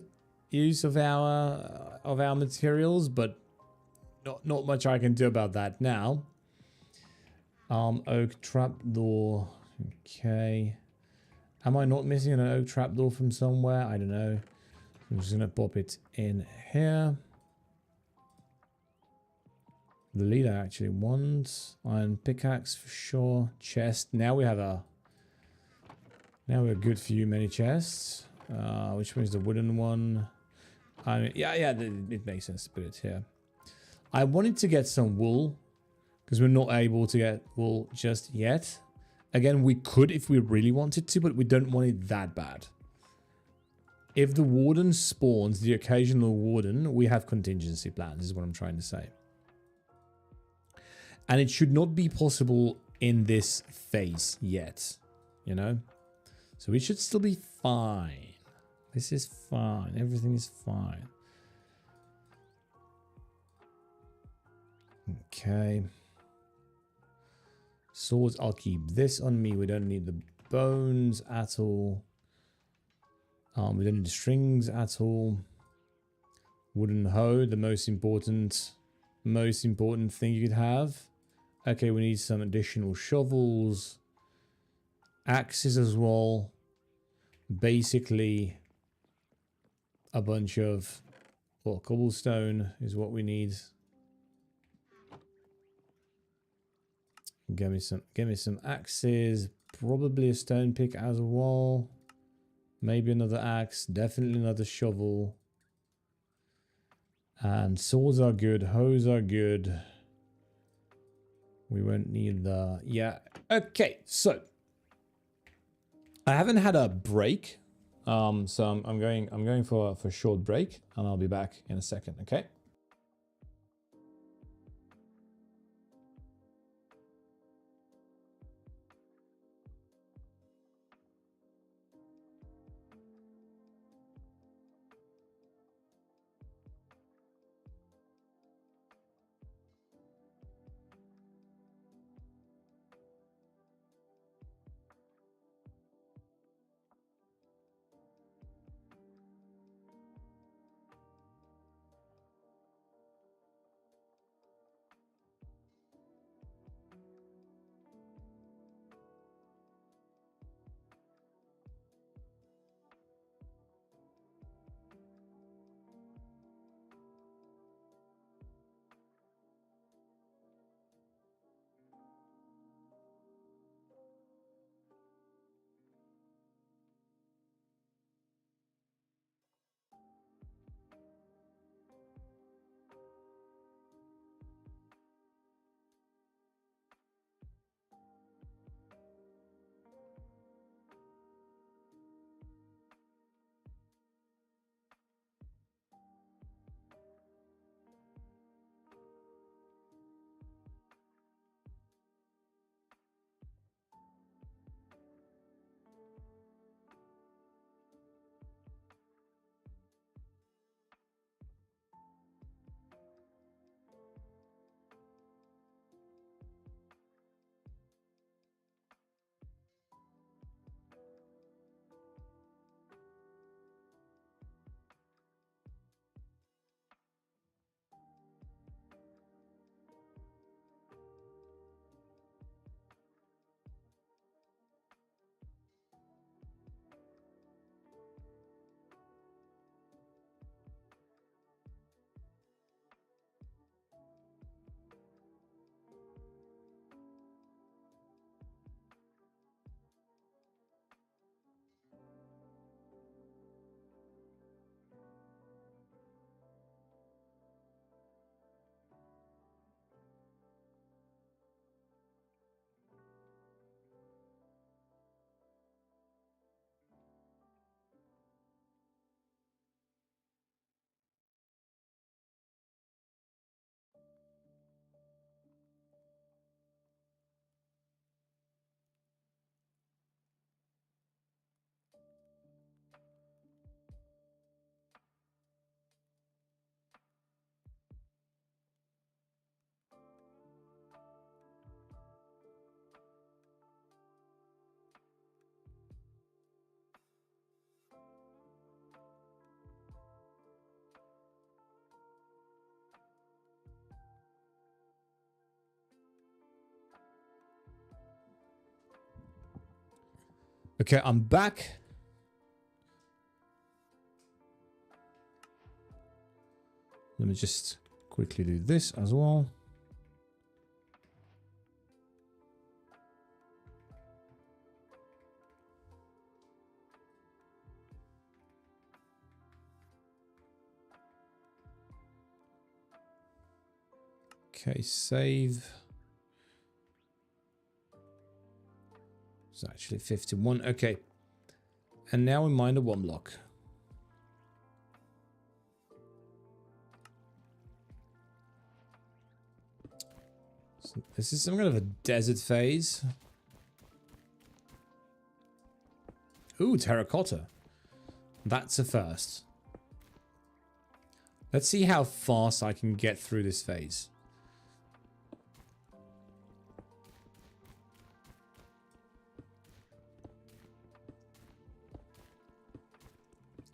of our materials, but not much I can do about that now. Oak trapdoor. Okay. Am I not missing an oak trapdoor from somewhere? I don't know. I'm just gonna pop it in here. The leader actually wants iron pickaxe for sure. Chest. Now we have a good few many chests. Which one is the wooden one? I mean, yeah, it makes sense to put it here. I wanted to get some wool because we're not able to get wool just yet. Again, we could if we really wanted to, but we don't want it that bad. If the warden spawns, the occasional warden, we have contingency plans, is what I'm trying to say. And it should not be possible in this phase yet, you know? So we should still be fine. This is fine. Everything is fine. Okay. Swords, I'll keep this on me. We don't need the bones at all. We don't need the strings at all. Wooden hoe, the most important thing you could have. Okay, we need some additional shovels. Axes as well. Basically, a bunch of, well, cobblestone is what we need. Give me some axes. Probably a stone pick as well. Maybe another axe. Definitely another shovel. And swords are good. Hoes are good. We won't need the... Yeah. Okay, so I haven't had a break. So I'm going for a short break, and I'll be back in a second, okay? Okay, I'm back. Let me just quickly do this as well. Okay, save. It's actually 51. Okay. And now we mine the Oneblock. So this is some kind of a desert phase. Ooh, terracotta. That's a first. Let's see how fast I can get through this phase.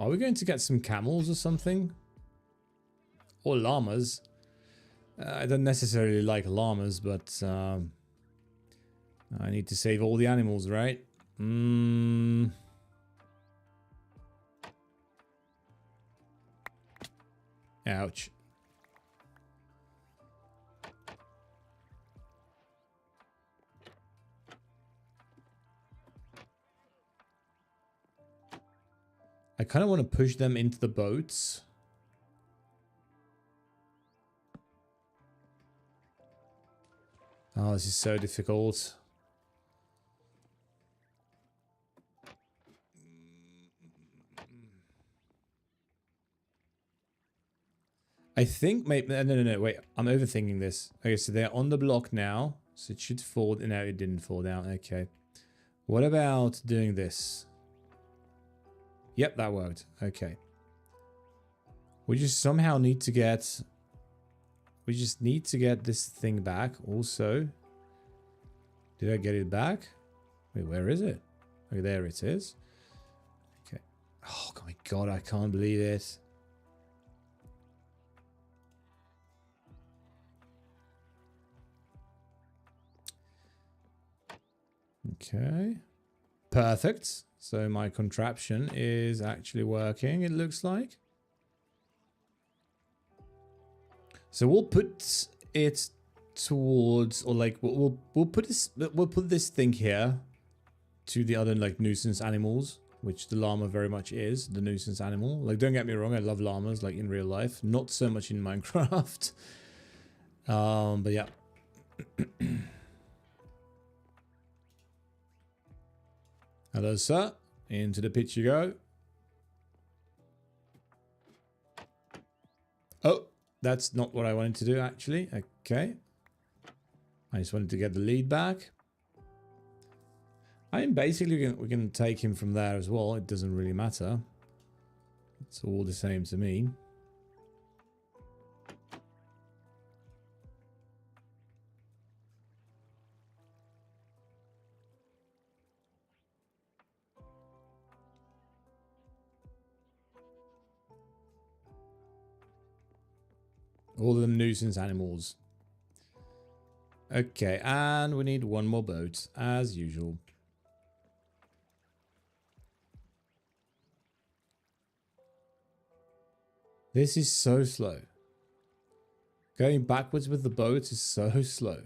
Are we going to get some camels or something? Or llamas? I don't necessarily like llamas, but I need to save all the animals, right? Ouch. I kind of want to push them into the boats. Oh, this is so difficult. I think maybe... No, wait. I'm overthinking this. Okay, so they're on the block now. So it should fall... No, it didn't fall down. Okay. What about doing this? Yep, that worked. Okay. We just somehow need to get... We just need to get this thing back. Also, did I get it back? Wait, where is it? Okay, there it is. Okay. Oh my god, I can't believe it. Okay. Perfect. So my contraption is actually working, it looks like. So we'll put it towards, or like we'll put this thing here to the other like nuisance animals, which the llama very much is, the nuisance animal. Like, don't get me wrong, I love llamas like in real life, not so much in Minecraft. But yeah. Hello, sir. Into the pit you go. Oh, that's not what I wanted to do, actually. Okay. I just wanted to get the lead back. I mean, basically, we can take him from there as well. It doesn't really matter. It's all the same to me. All of them nuisance animals. Okay, and we need one more boat, as usual. This is so slow. Going backwards with the boat is so slow.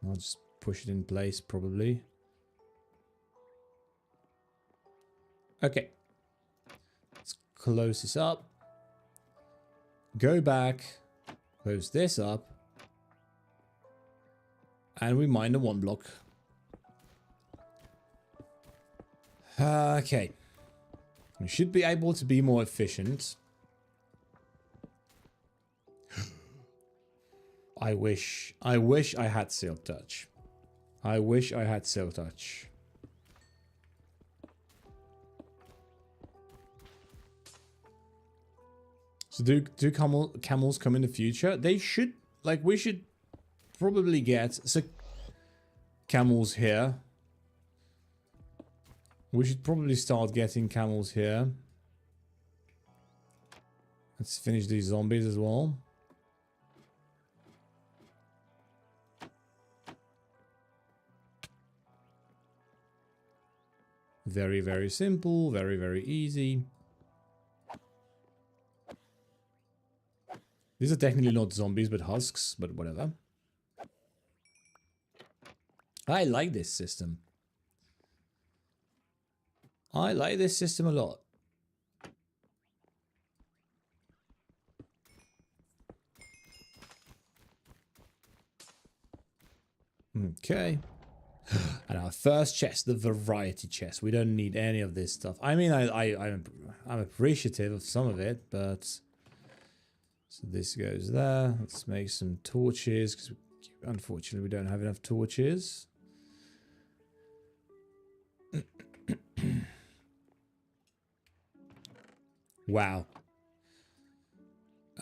I'll just push it in place, probably. Okay. Let's close this up. Go back. Close this up. And we mine the Oneblock. Okay. We should be able to be more efficient. I wish I had Silk Touch. I wish I had Silk Touch. So do camels come in the future? They should, like, we should probably get camels here. We should probably start getting camels here. Let's finish these zombies as well. Very, very simple. Very, very easy. These are technically not zombies, but husks, but whatever. I like this system. I like this system a lot. Okay. And our first chest, the variety chest. We don't need any of this stuff. I mean, I'm appreciative of some of it, but... So this goes there. Let's make some torches, because unfortunately we don't have enough torches. Wow.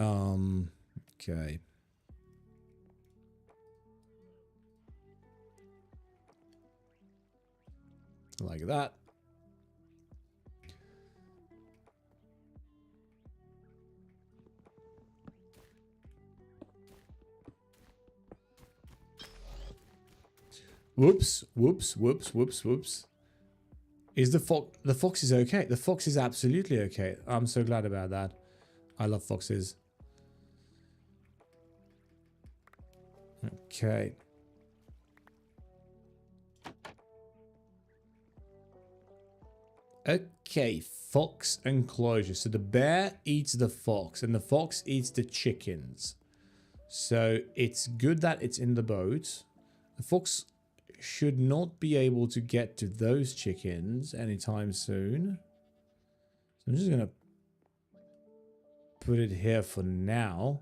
Okay. Like that. Whoops, whoops, whoops, whoops, whoops. Is the fox is okay? The fox is absolutely okay. I'm so glad about that. I love foxes. Okay. Okay, fox enclosure. So the bear eats the fox and the fox eats the chickens. So it's good that it's in the boat. The fox should not be able to get to those chickens anytime soon. So I'm just going to put it here for now.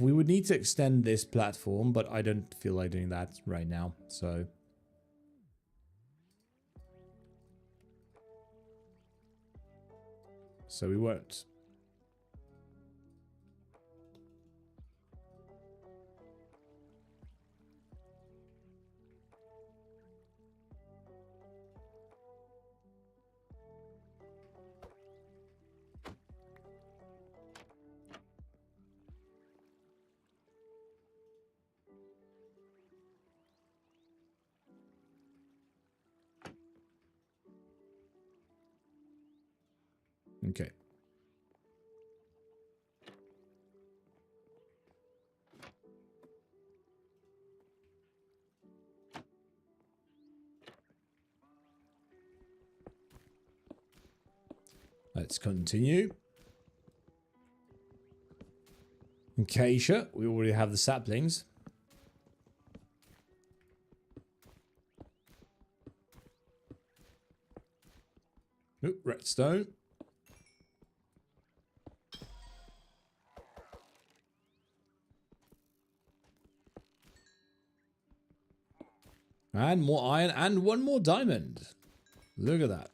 We would need to extend this platform, but I don't feel like doing that right now. So we won't. Okay. Let's continue. Acacia, we already have the saplings. Oop, redstone. And more iron and one more diamond. Look at that.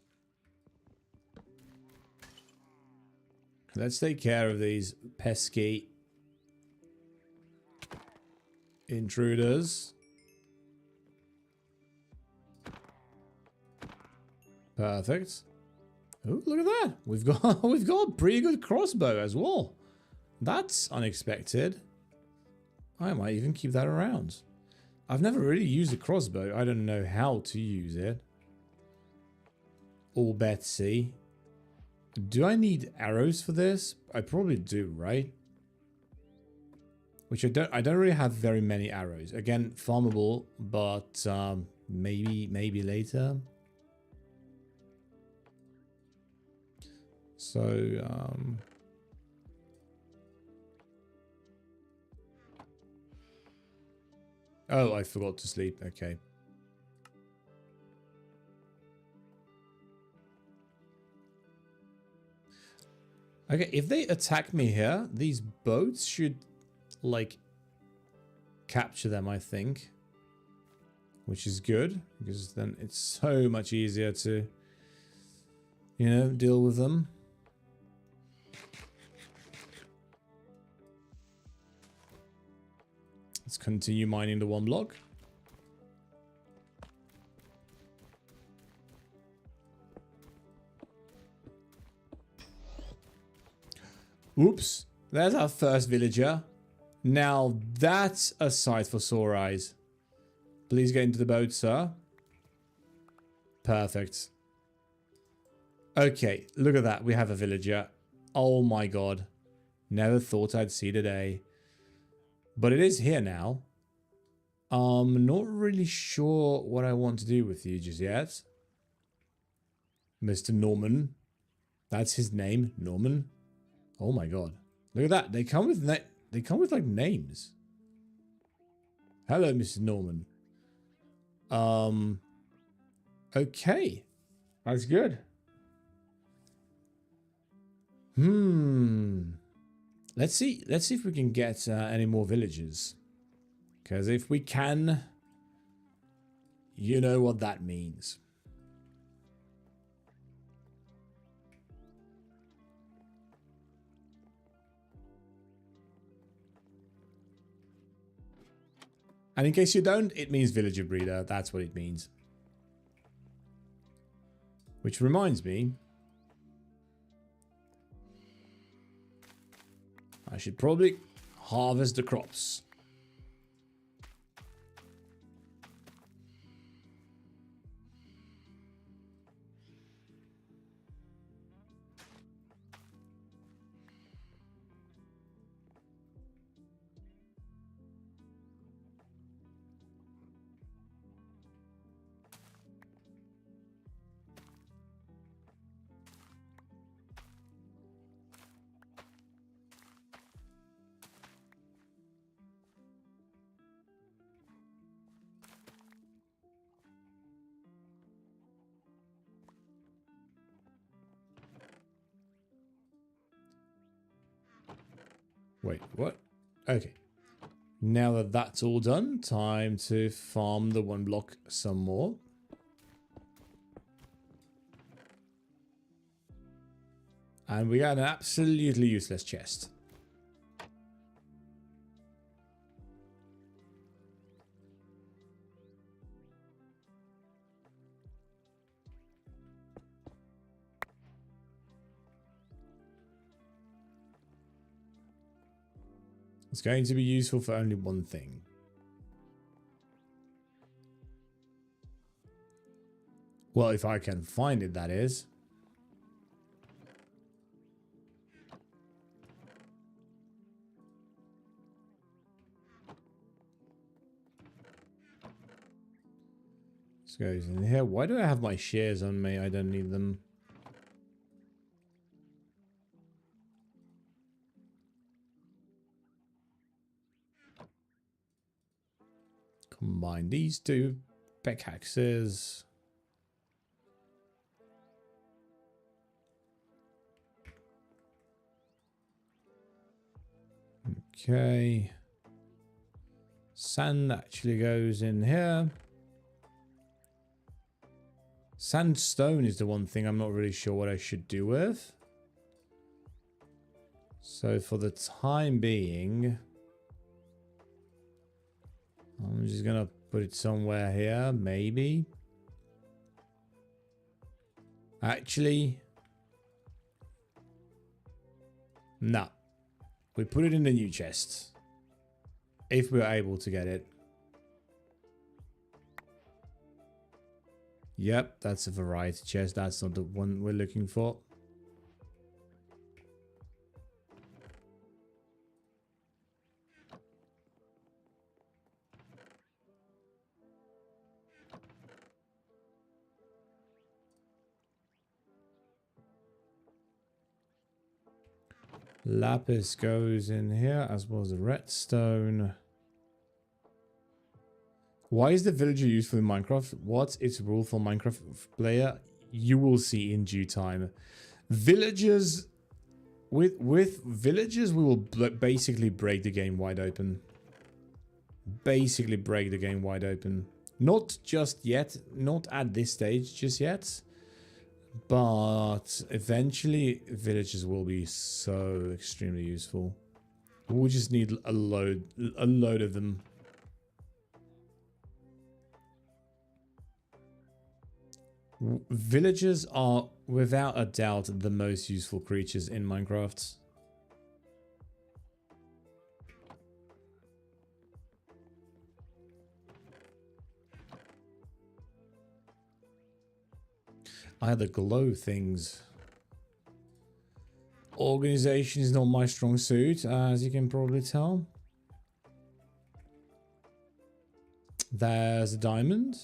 Let's take care of these pesky intruders. Perfect. Oh, look at that. We've got a pretty good crossbow as well. That's unexpected. I might even keep that around. I've never really used a crossbow. I don't know how to use it. All Betsy. Do I need arrows for this? I probably do, right? Which I don't really have very many arrows. Again, farmable, but maybe later. So oh, I forgot to sleep. Okay. Okay, if they attack me here, these boats should, like, capture them, I think. Which is good, because then it's so much easier to, you know, deal with them. Let's continue mining the one block. Oops, there's our first villager. Now that's a sight for sore eyes. Please get into the boat, sir. Perfect. Okay, look at that. We have a villager. Oh my god. Never thought I'd see the day. But it is here now. Not really sure what I want to do with you just yet. Mr. Norman. That's his name, Norman. Oh my god. Look at that. They come with like names. Hello, Mr. Norman. Okay. That's good. Let's see if we can get any more villagers. Because if we can, you know what that means. And in case you don't, it means villager breeder. That's what it means. Which reminds me, I should probably harvest the crops. Wait, what? Okay. Now that that's all done, time to farm the one block some more. And we got an absolutely useless chest. It's going to be useful for only one thing. Well, if I can find it, that is. This goes in here. Why do I have my shears on me? I don't need them. Combine these two pickaxes. Okay. Sand actually goes in here. Sandstone is the one thing I'm not really sure what I should do with. So for the time being, I'm just gonna put it somewhere here, maybe. Actually, no. We put it in the new chest. If we're able to get it. Yep, that's a variety chest. That's not the one we're looking for. Lapis goes in here, as well as the redstone. Why is the villager useful in Minecraft? What's its rule for Minecraft player? You will see in due time. Villagers, with villagers, we will basically break the game wide open. Basically break the game wide open. Not just yet, not at this stage just yet. But eventually, villagers will be so extremely useful. We'll just need a load of them. Villagers are, without a doubt, the most useful creatures in Minecraft. I had the glow things. Organization is not my strong suit, as you can probably tell. There's a diamond.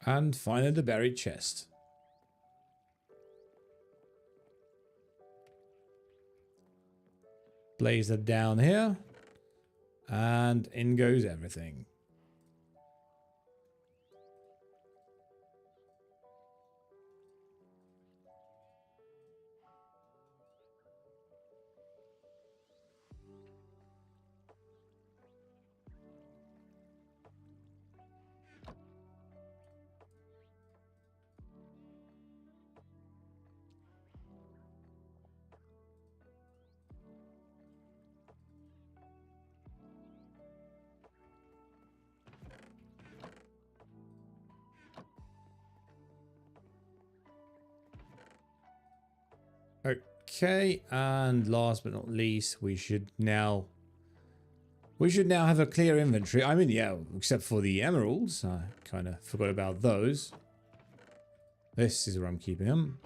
And finally the buried chest. Place that down here. And in goes everything. Okay, and last but not least, we should now have a clear inventory. I mean, yeah, except for the emeralds. I kind of forgot about those. This is where I'm keeping them.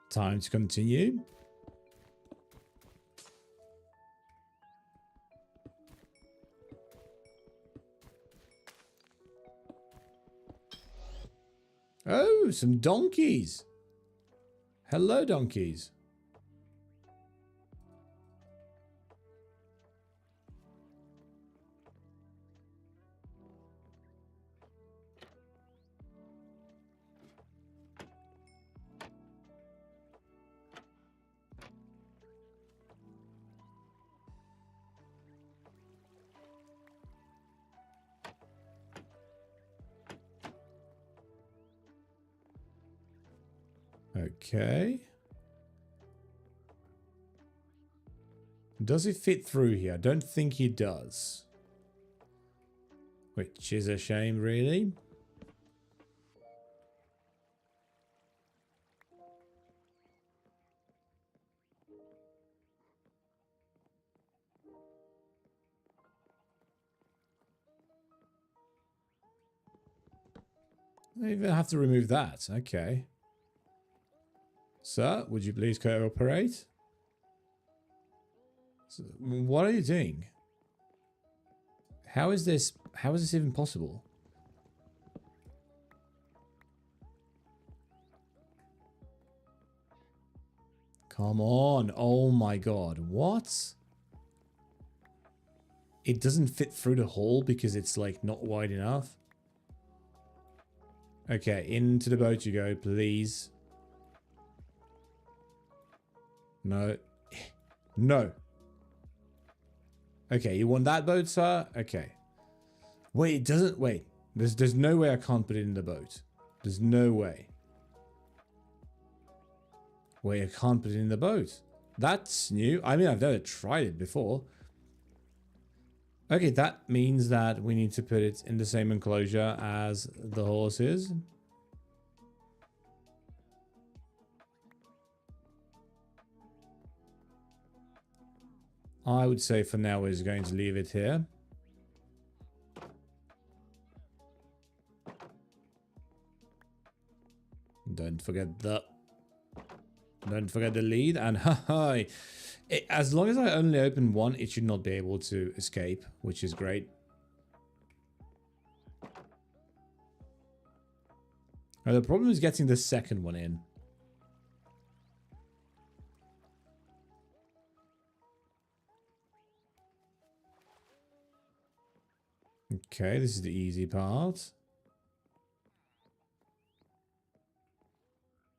Time to continue. Oh, some donkeys. Hello, donkeys. Okay. Does it fit through here? I don't think he does. Which is a shame, really. I even have to remove that. Okay. Sir, would you please cooperate? So, what are you doing? How is this even possible? Come on. Oh my god. What? It doesn't fit through the hole because it's like not wide enough. Okay, into the boat you go, please. No. No. Okay, you want that boat, sir? Okay. Wait, it doesn't... Wait. There's no way I can't put it in the boat. There's no way. Wait, I can't put it in the boat. That's new. I mean, I've never tried it before. Okay, that means that we need to put it in the same enclosure as the horses. I would say for now we're going to leave it here. Don't forget the lead, and haha, as long as I only open one, it should not be able to escape, which is great. Now, the problem is getting the second one in. Okay, this is the easy part.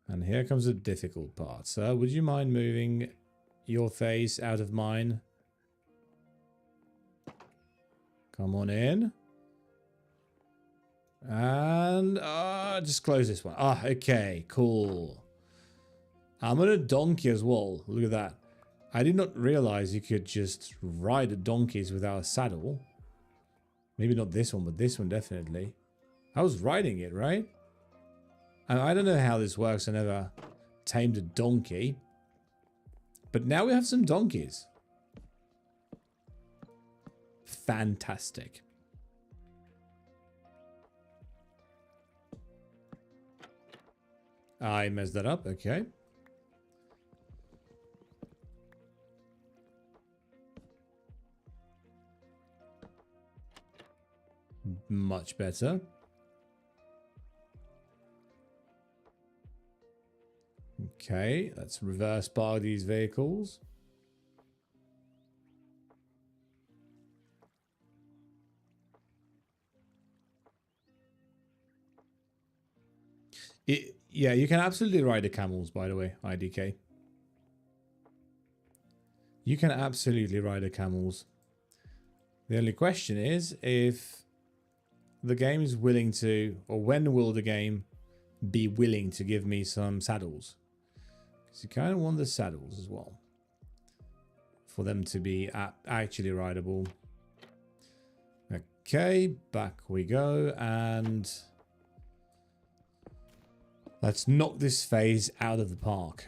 And here comes the difficult part. Sir, would you mind moving your face out of mine? Come on in. And just close this one. Ah, okay, cool. I'm on a donkey as well. Look at that. I did not realize you could just ride donkeys without a saddle. Maybe not this one, but this one definitely. I was riding it, right? And I don't know how this works. I never tamed a donkey. But now we have some donkeys. Fantastic. I messed that up. Okay. Much better. Okay, let's reverse bar these vehicles. Yeah, you can absolutely ride the camels, by the way, IDK. You can absolutely ride the camels. The only question is if the game is willing to, or when will the game be willing to give me some saddles? Because you kind of want the saddles as well. For them to be actually rideable. Okay, back we go. And let's knock this phase out of the park.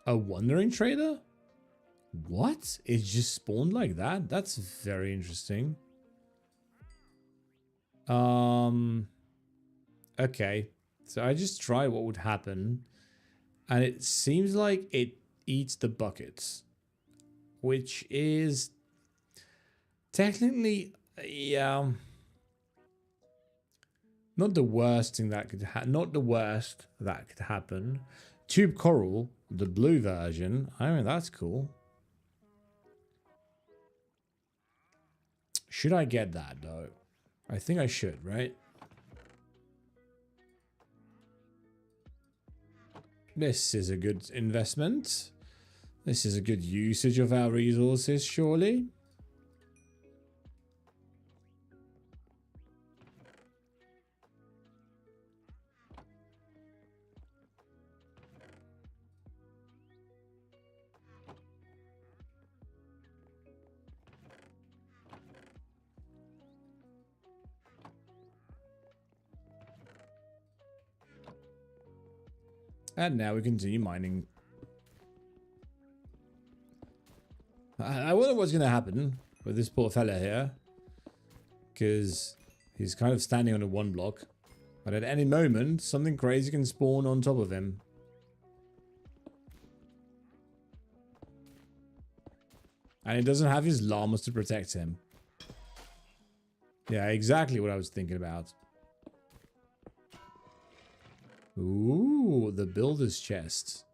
A wandering trader? What? It just spawned like that? That's very interesting. Okay. So I just tried what would happen. And it seems like it eats the buckets. Which is technically, yeah, not the worst thing that could not the worst that could happen. Tube Coral, the blue version. I mean, that's cool. Should I get that though? I think I should, right? This is a good investment. This is a good usage of our resources, surely. And now we continue mining. I wonder what's going to happen with this poor fella here. Because he's kind of standing on a one block. But at any moment, something crazy can spawn on top of him. And he doesn't have his llamas to protect him. Yeah, exactly what I was thinking about. Ooh, the builder's chest.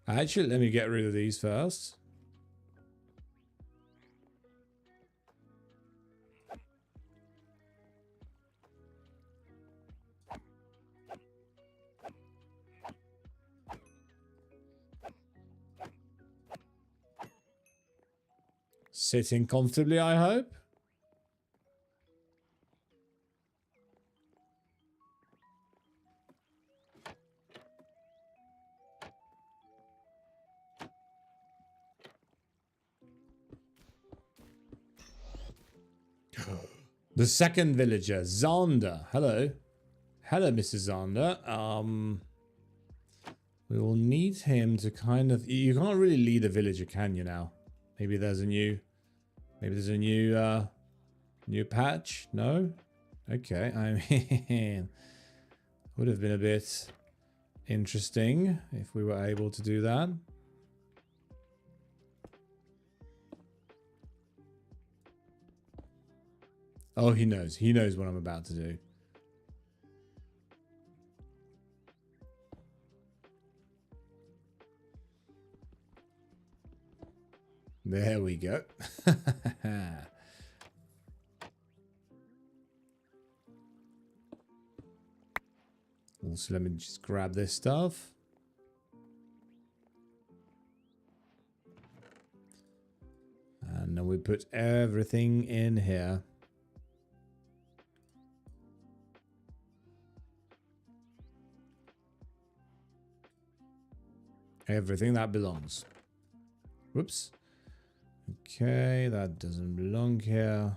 Actually, let me get rid of these first. Sitting comfortably, I hope. The second villager, Zander. Hello. Hello, Mr. Zander. We will need him to kind of... You can't really lead a villager, can you now? Maybe there's a new... Maybe there's a new, new patch? No? Okay, I mean... Would have been a bit interesting if we were able to do that. Oh, he knows. He knows what I'm about to do. There we go. Also, let me just grab this stuff. And then we put everything in here. Everything that belongs. Whoops. Okay, that doesn't belong here.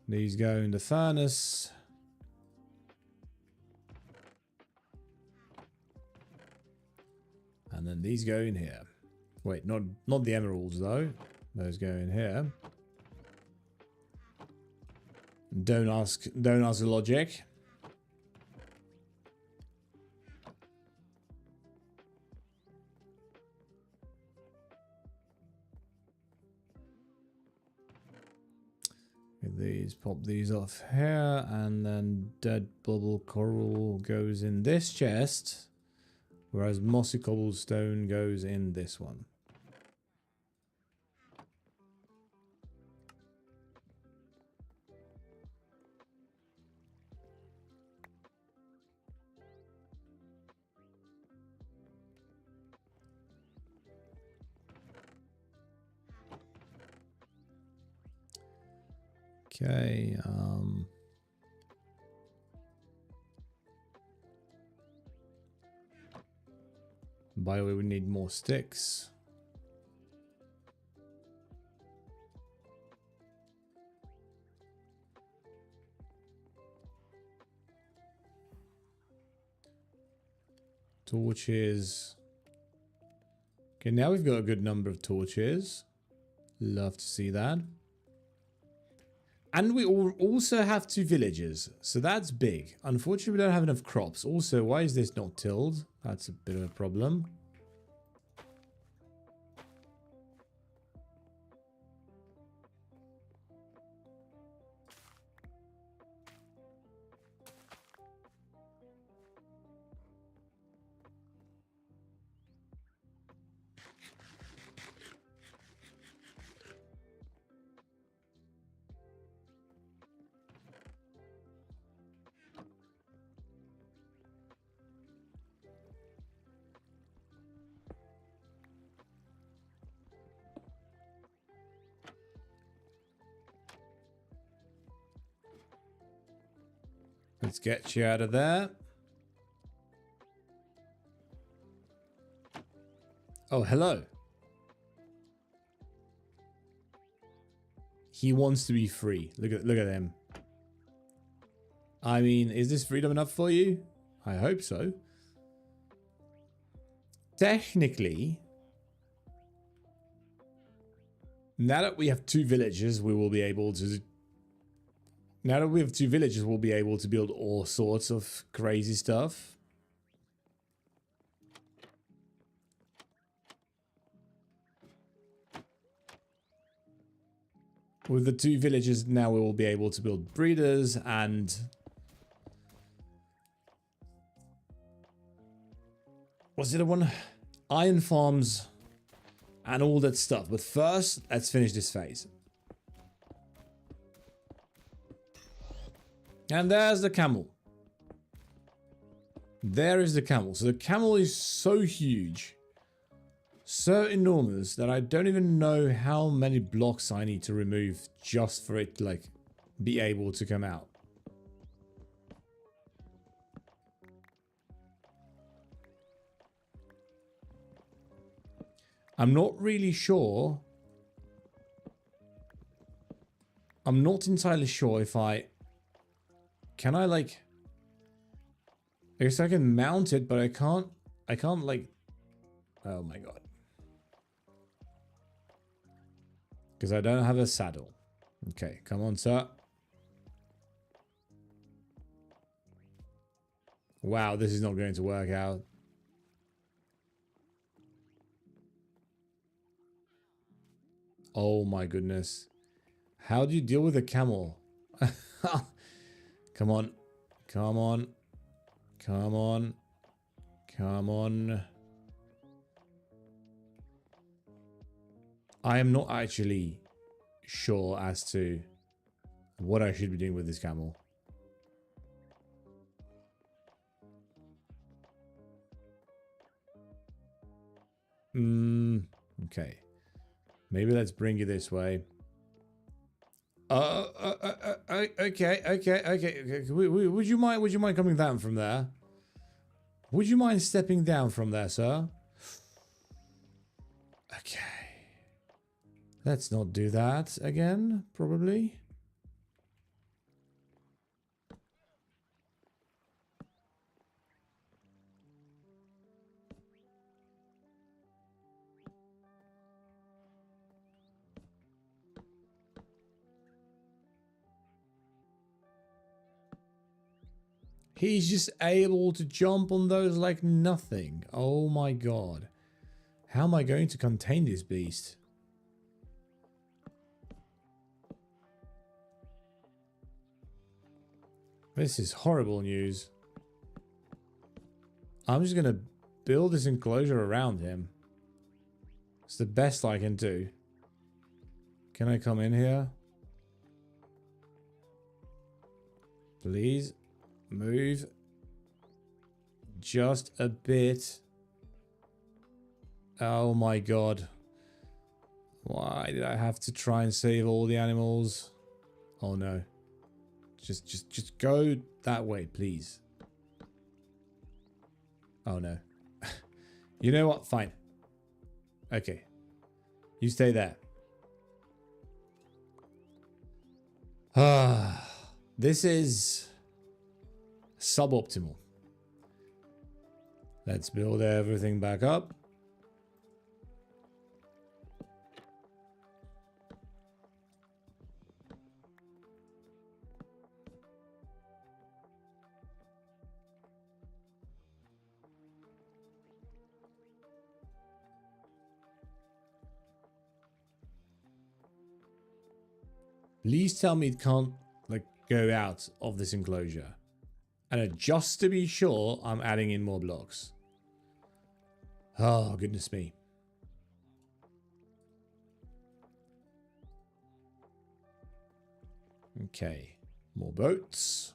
These go in the furnace. And then these go in here. Wait, not the emeralds though. Those go in here. Don't ask the logic. These, pop these off here, and then dead bubble coral goes in this chest, whereas mossy cobblestone goes in this one. Okay, by the way, we need more sticks. Torches. Okay, now we've got a good number of torches. Love to see that. And we also have 2 villages, so that's big. Unfortunately, we don't have enough crops. Also, why is this not tilled? That's a bit of a problem. Let's get you out of there. Oh, hello. He wants to be free. Look at him. I mean, is this freedom enough for you? I hope so. Technically, now that we have 2 villages, we will be able to... Now that we have 2 villages, we'll be able to build all sorts of crazy stuff. With the 2 villages, now we will be able to build breeders and... What's the other one? Iron farms and all that stuff. But first, let's finish this phase. And there's the camel. There is the camel. So the camel is so huge, so enormous that I don't even know how many blocks I need to remove just for it to like be able to come out. I'm not really sure. I'm not entirely sure if I... Can I like... I guess I can mount it, but I can't like... Oh my god. Because I don't have a saddle. Okay, come on, sir. Wow, this is not going to work out. Oh my goodness. How do you deal with a camel? Come on. Come on. Come on. Come on. I am not actually sure as to what I should be doing with this camel. Okay. Maybe let's bring you this way. Okay. Would you mind coming down from there? Would you mind stepping down from there, sir? Okay. Let's not do that again, probably. He's just able to jump on those like nothing. Oh my god. How am I going to contain this beast? This is horrible news. I'm just going to build this enclosure around him. It's the best I can do. Can I come in here? Please move just a bit. Oh my god. Why did I have to try and save all the animals? Oh no. Just go that way, please. Oh no. You know what? Fine. Okay. You stay there. Ah, this is suboptimal. Let's build everything back up. Please tell me it can't, like, go out of this enclosure. And just to be sure, I'm adding in more blocks. Oh, goodness me. Okay. More boats.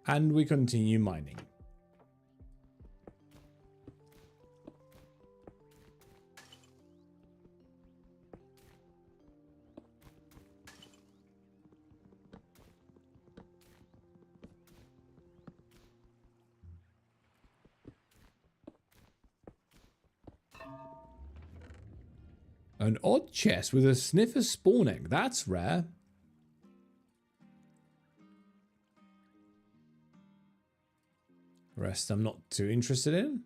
And we continue mining. An odd chest with a sniffer spawn egg. That's rare. Rest I'm not too interested in.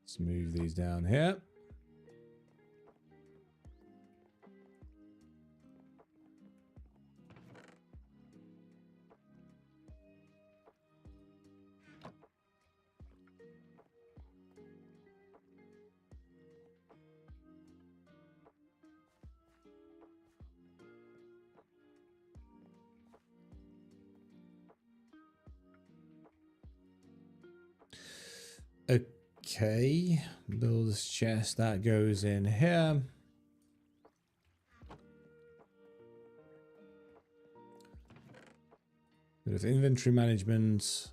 Let's move these down here. Okay, build this chest that goes in here. Bit of inventory management.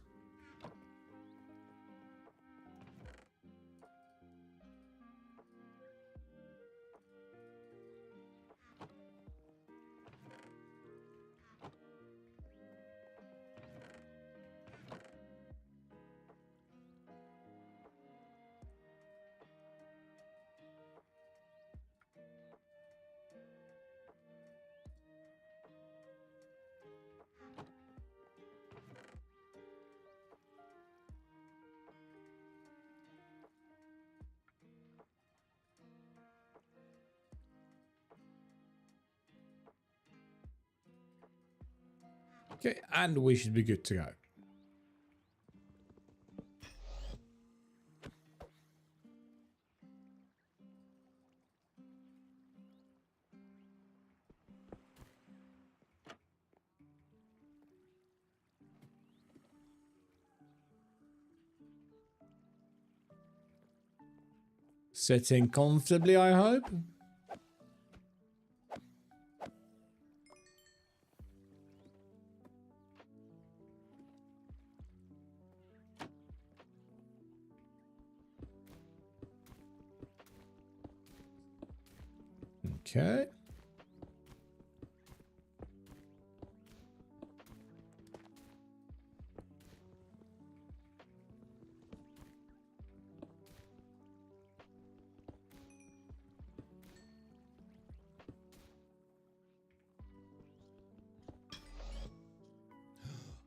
Okay, and we should be good to go. Sitting comfortably, I hope. Okay.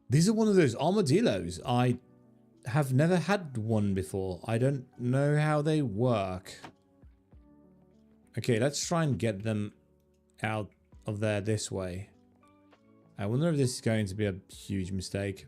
These are one of those armadillos. I have never had one before. I don't know how they work. Okay, let's try and get them out of there this way. I wonder if this is going to be a huge mistake.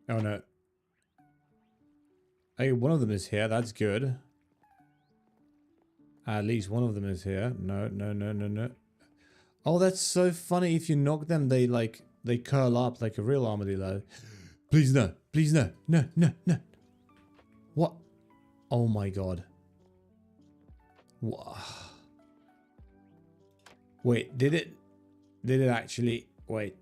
Oh no. Hey, one of them is here. That's good. At least one of them is here. No, no, no, no, no. Oh, that's so funny. If you knock them, they curl up like a real armadillo. Please no. Please no. No, no, no. What? Oh my god. What? Wait, did it actually... Wait.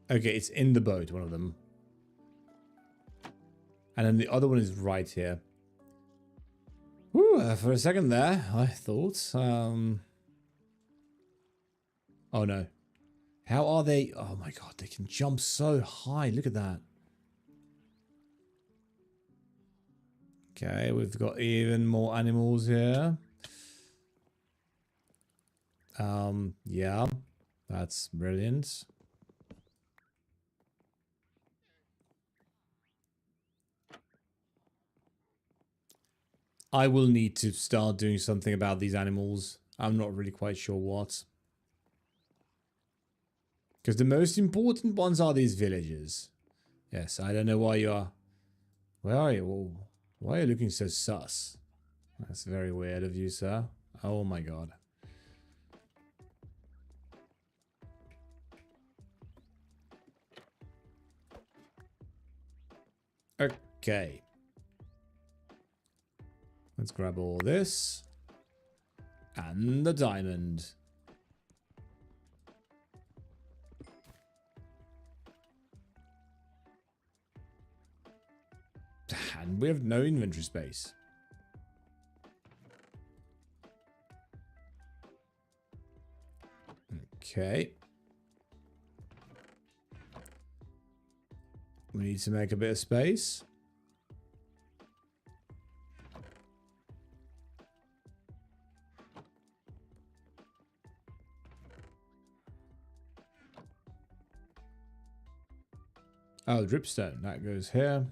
Okay, it's in the boat, one of them. And then the other one is right here. Whew, for a second there, I thought... Oh no. How are they... Oh my god, they can jump so high. Look at that. Okay, we've got even more animals here. Yeah. That's brilliant. I will need to start doing something about these animals. I'm not really quite sure what. Because the most important ones are these villagers. Yes, I don't know why you are... Where are you? Whoa. Why are you looking so sus? That's very weird of you, sir. Oh my god. Okay. Let's grab all this. And the diamond. And we have no inventory space. Okay. We need to make a bit of space. Oh, dripstone. That goes here.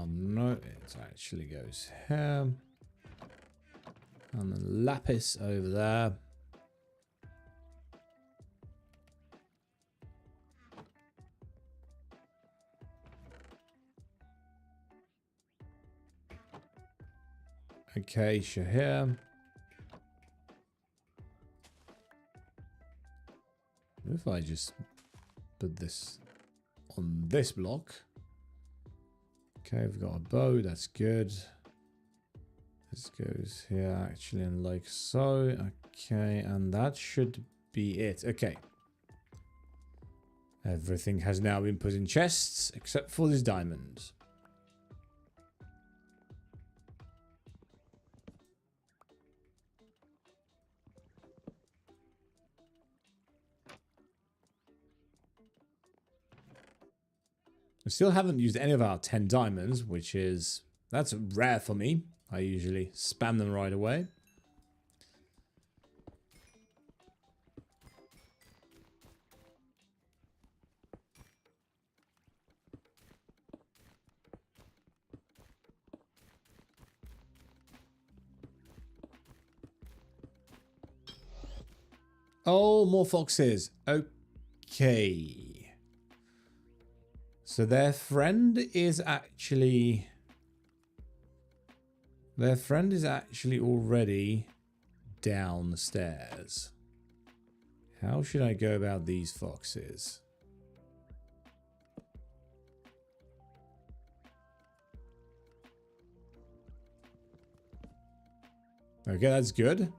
No, it actually goes here. And the lapis over there. Acacia here. If I just put this on this block. Okay, we've got a bow, that's good. This goes here actually, and like so. Okay, and that should be it. Okay. Everything has now been put in chests except for this diamond. We still haven't used any of our 10 diamonds, which is... that's rare for me. I usually spam them right away. Oh, more foxes. Okay. So their friend is actually... their friend is actually already downstairs. How should I go about these foxes? Okay, that's good.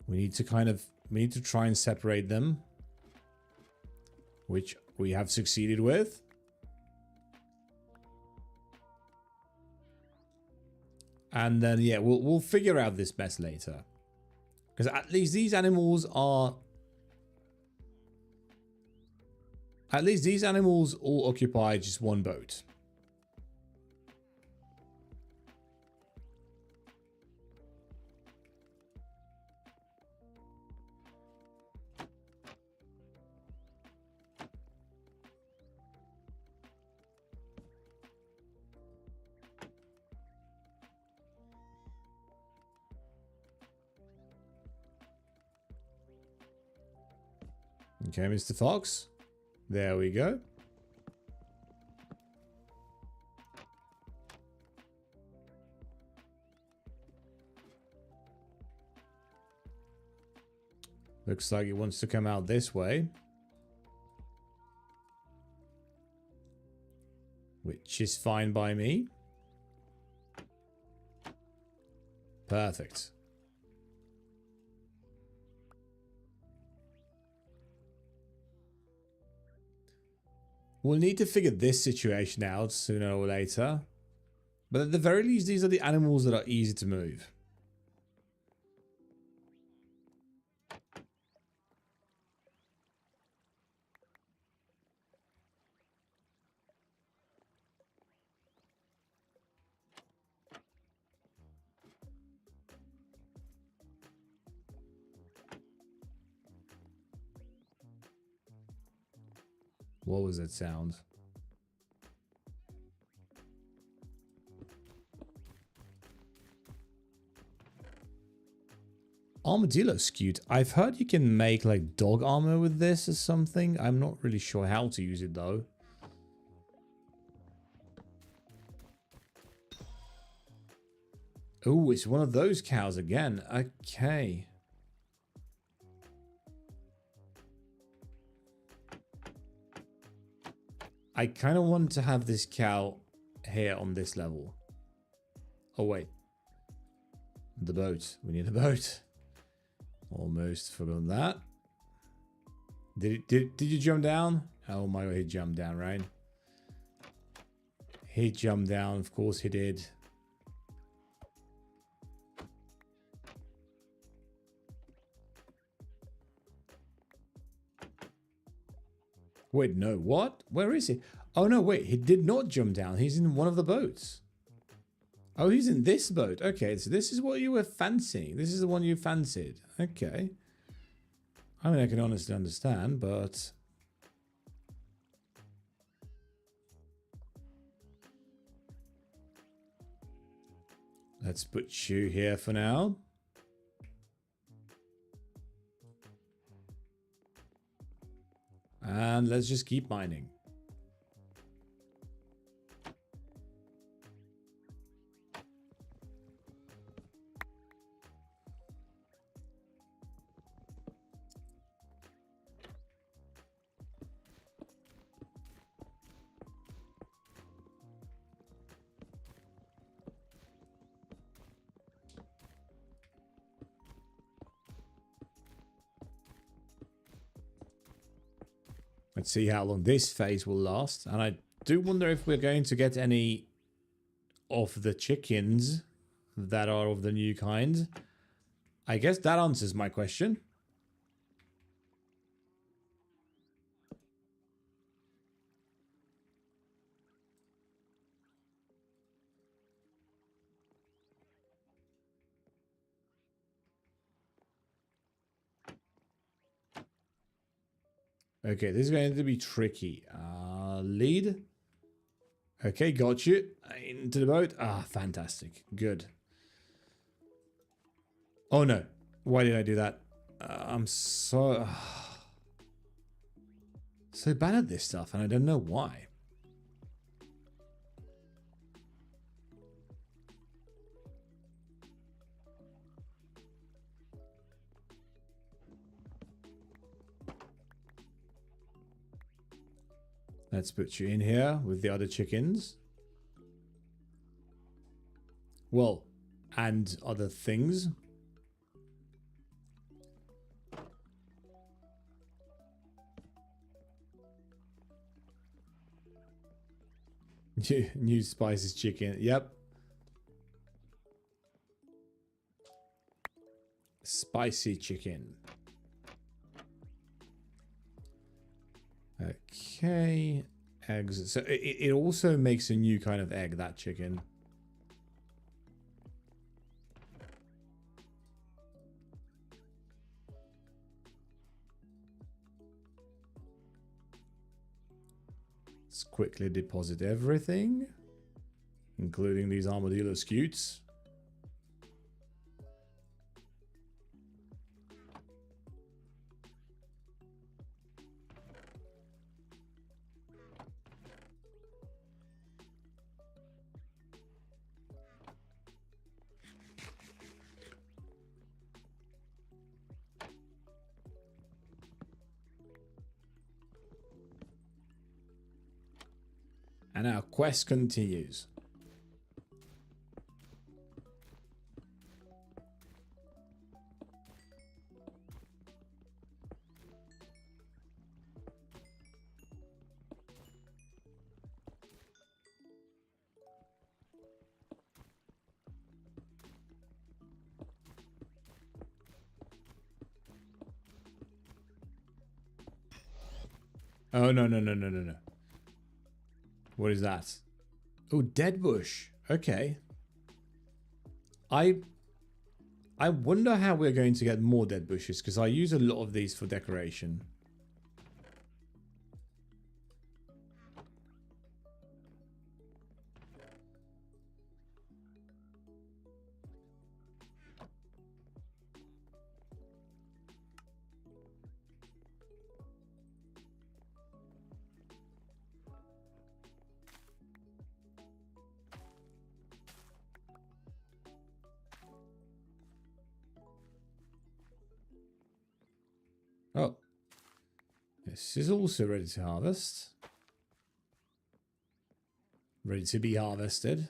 We need to try and separate them, which we have succeeded with. And then, yeah, we'll figure out this mess later. Because at least these animals are... at least these animals all occupy just one boat. Okay, Mr. Fox. There we go. Looks like it wants to come out this way. Which is fine by me. Perfect. We'll need to figure this situation out sooner or later. But at the very least, these are the animals that are easy to move. What was that sound? Armadillo skewed. I've heard you can make like dog armor with this or something. I'm not really sure how to use it though. Oh, it's one of those cows again. Okay. I kind of want to have this cow here on this level. Oh, wait. The boat. We need a boat. Almost forgot that. Did you jump down? Oh my god, he jumped down, right? He jumped down. Of course he did. Wait, no, what? Where is he? Oh, no, wait, he did not jump down. He's in one of the boats. Oh, he's in this boat. Okay, so this is what you were fancying. This is the one you fancied. Okay. I mean, I can honestly understand, but... let's put you here for now. And let's just keep mining. Let's see how long this phase will last. And I do wonder if we're going to get any of the chickens that are of the new kind. I guess that answers my question. Okay, this is going to be tricky. Lead. Okay, got you. Into the boat. Ah, fantastic. Good. Oh no. Why did I do that? I'm so... so bad at this stuff, and I don't know why. Let's put you in here with the other chickens. Well, and other things. New spices chicken. Yep. Spicy chicken. Okay. Eggs. So it also makes a new kind of egg, that chicken. Let's quickly deposit everything, including these armadillo scutes. And our quest continues. Oh, no, no, no, no, no, no. What is that? Oh, dead bush. Okay. I wonder how we're going to get more dead bushes, because I use a lot of these for decoration. Oh, this is also ready to harvest. Ready to be harvested.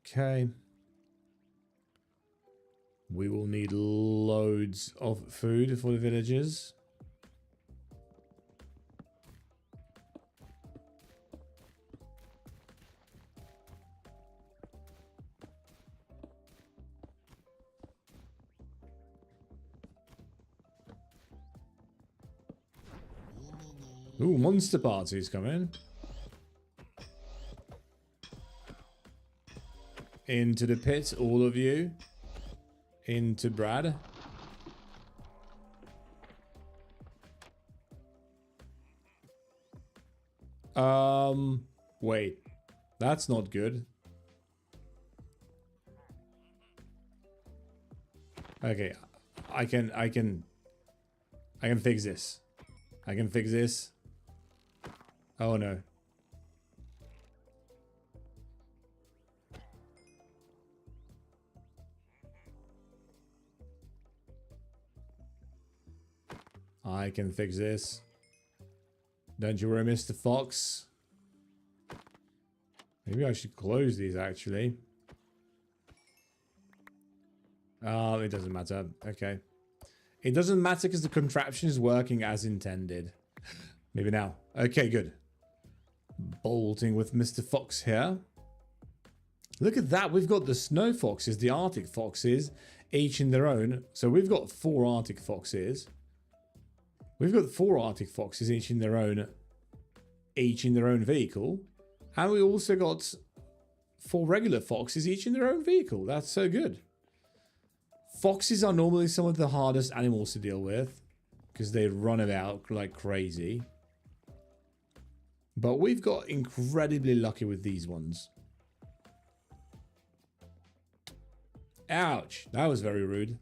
Okay. We will need loads of food for the villagers. Ooh, monster party's coming. Into the pit, all of you. Into Brad. Wait. That's not good. Okay, I can fix this. I can fix this. Oh no. I can fix this. Don't you worry, Mr. Fox. Maybe I should close these actually. Oh, it doesn't matter. Okay. It doesn't matter because the contraption is working as intended. Maybe now. Okay, good. Bolting with Mr. Fox here. Look at that. We've got the snow foxes, the Arctic foxes, each in their own. So we've got 4 Arctic foxes. We've got 4 Arctic foxes, each in their own vehicle. And we also got 4 regular foxes, each in their own vehicle. That's so good. Foxes are normally some of the hardest animals to deal with because they run about like crazy. But we've got incredibly lucky with these ones. Ouch, that was very rude.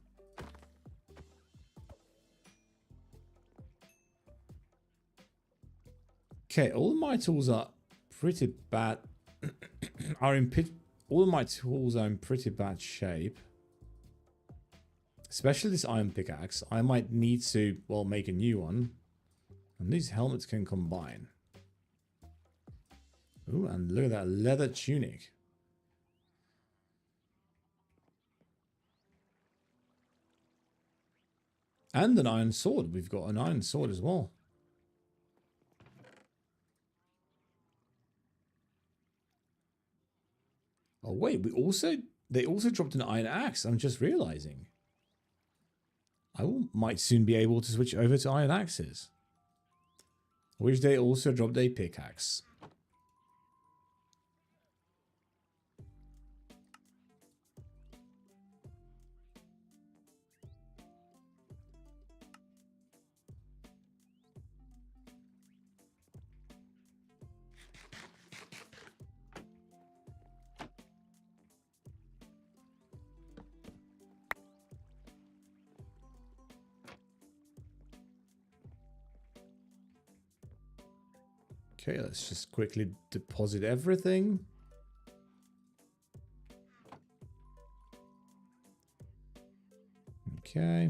Okay, all of my tools are pretty bad. All of my tools are in pretty bad shape. Especially this iron pickaxe. I might need to, well, make a new one. And these helmets can combine. Ooh, and look at that leather tunic. And an iron sword. We've got an iron sword as well. Oh wait, they also dropped an iron axe. I'm just realizing. Might soon be able to switch over to iron axes. Which they also dropped a pickaxe. Okay, let's just quickly deposit everything. Okay.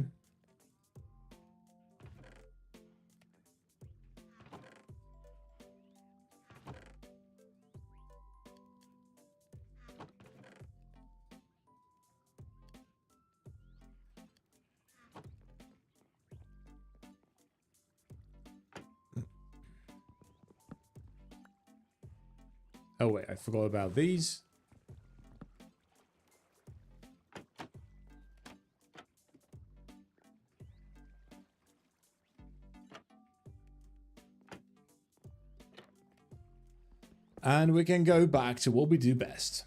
Oh wait, I forgot about these. And we can go back to what we do best.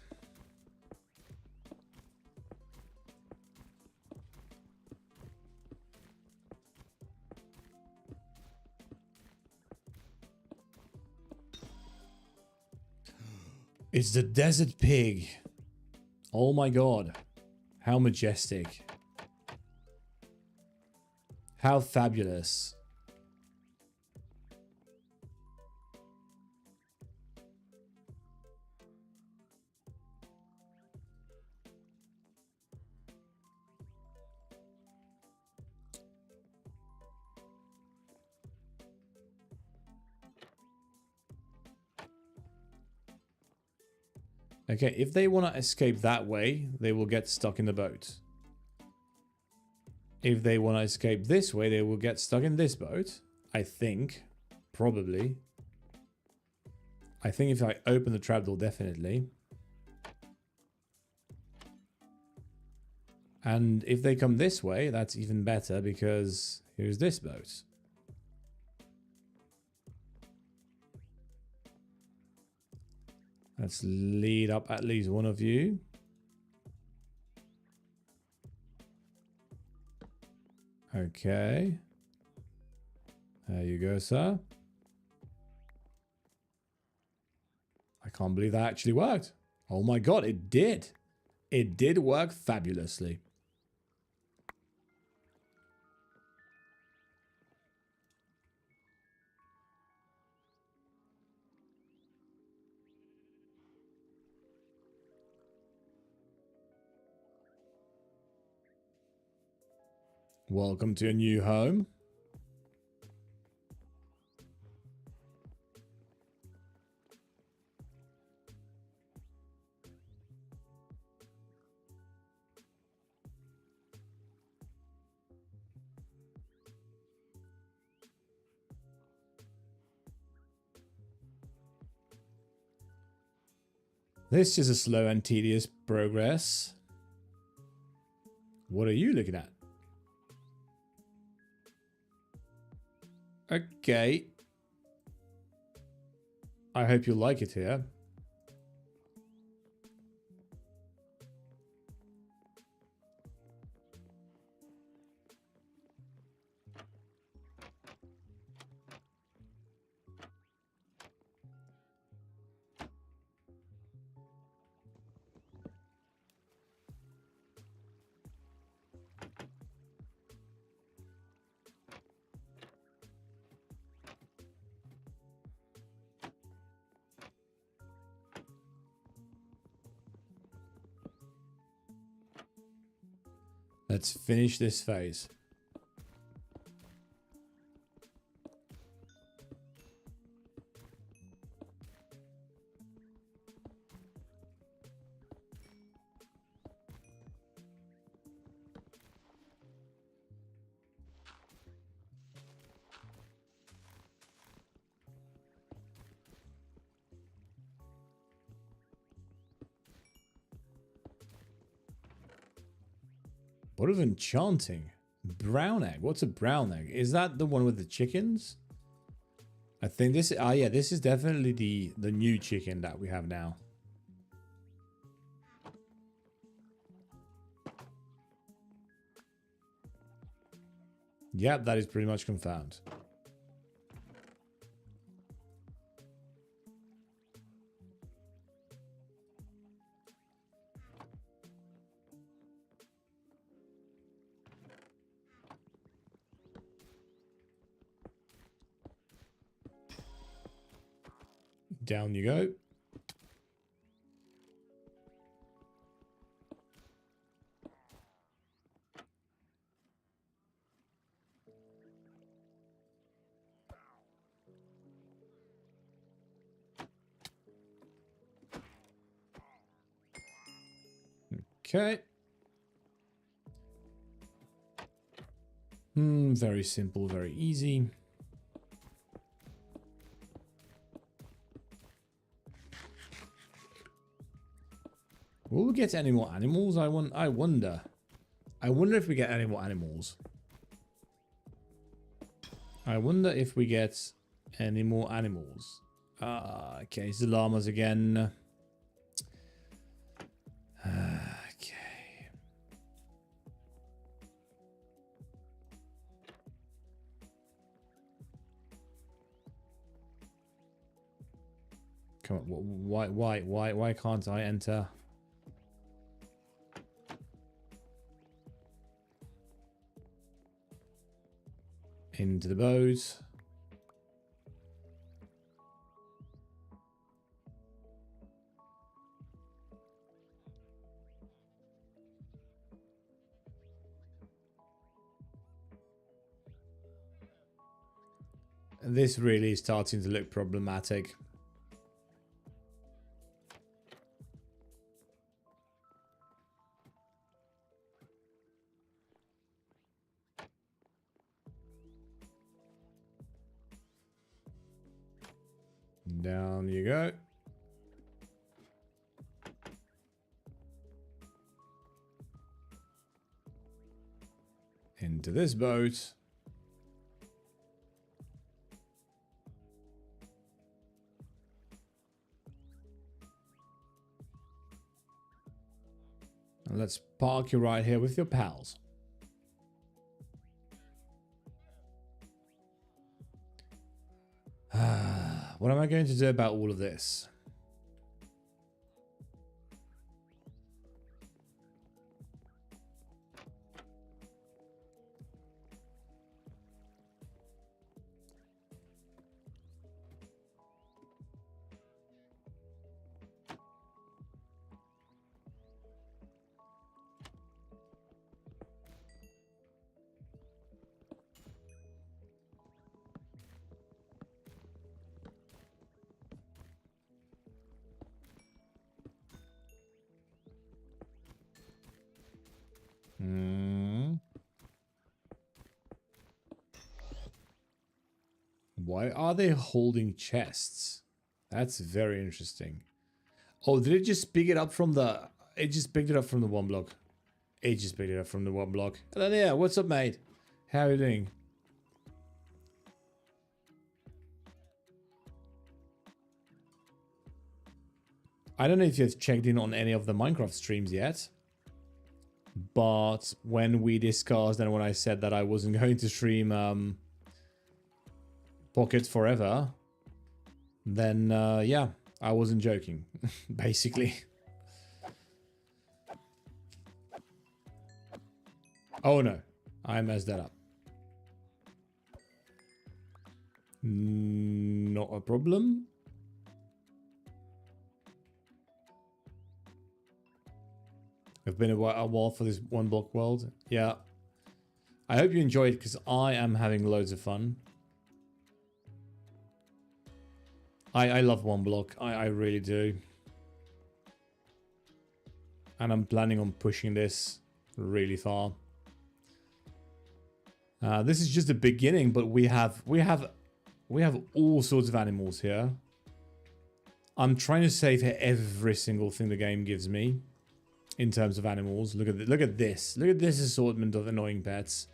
It's the desert pig. Oh my god. How majestic. How fabulous. Okay, if they want to escape that way, they will get stuck in the boat. If they want to escape this way, they will get stuck in this boat. I think. Probably. I think if I open the trapdoor, definitely. And if they come this way, that's even better because here's this boat. Let's lead up at least one of you. Okay. There you go, sir. I can't believe that actually worked. Oh my god, it did. It did work fabulously. Welcome to a new home. This is a slow and tedious progress. What are you looking at? Okay. I hope you like it here. Let's finish this phase. What of enchanting? Brown egg. What's a brown egg? Is that the one with the chickens? I think this. Ah, yeah. This is definitely the new chicken that we have now. Yep, that is pretty much confirmed. Down you go. Okay. Very simple, very easy. Will we get any more animals? I wonder. I wonder if we get any more animals. I wonder if we get any more animals. Okay, it's the llamas again. Okay. Come on, why can't I enter? Into the boat. This really is starting to look problematic. Down you go. Into this boat. And let's park you right here with your pals. What am I going to do about all of this? Why are they holding chests? That's very interesting. Oh, did it just pick it up from the... It just picked it up from the one block. It just picked it up from the one block. Hello there, what's up, mate? How are you doing? I don't know if you've checked in on any of the Minecraft streams yet. But when we discussed and when I said that I wasn't going to stream Pockets forever, then yeah, I wasn't joking, basically. Oh no, I messed that up. Not a problem. It's been a while for this one block world. Yeah. I hope you enjoyed it because I am having loads of fun. I love one block. I really do. And I'm planning on pushing this really far. This is just the beginning, but we have all sorts of animals here. I'm trying to save every single thing the game gives me in terms of animals. Look at this assortment of annoying pets.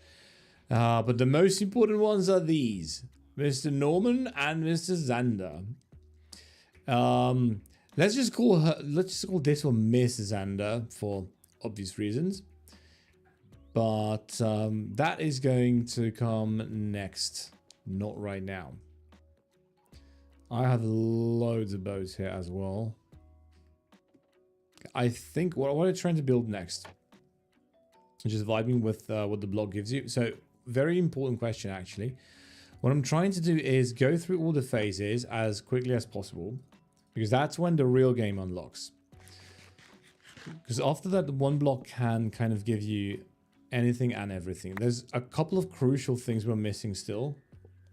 But the most important ones are these, Mr. Norman and Mr. Xander. Let's just call this one Miss Xander for obvious reasons. But that is going to come next, not right now. I have loads of boats here as well. I think what I'm trying to build next, just vibing with what the blog gives you. So very important question, actually. What I'm trying to do is go through all the phases as quickly as possible, because that's when the real game unlocks. Because after that, the one block can kind of give you anything and everything. There's a couple of crucial things we're missing still.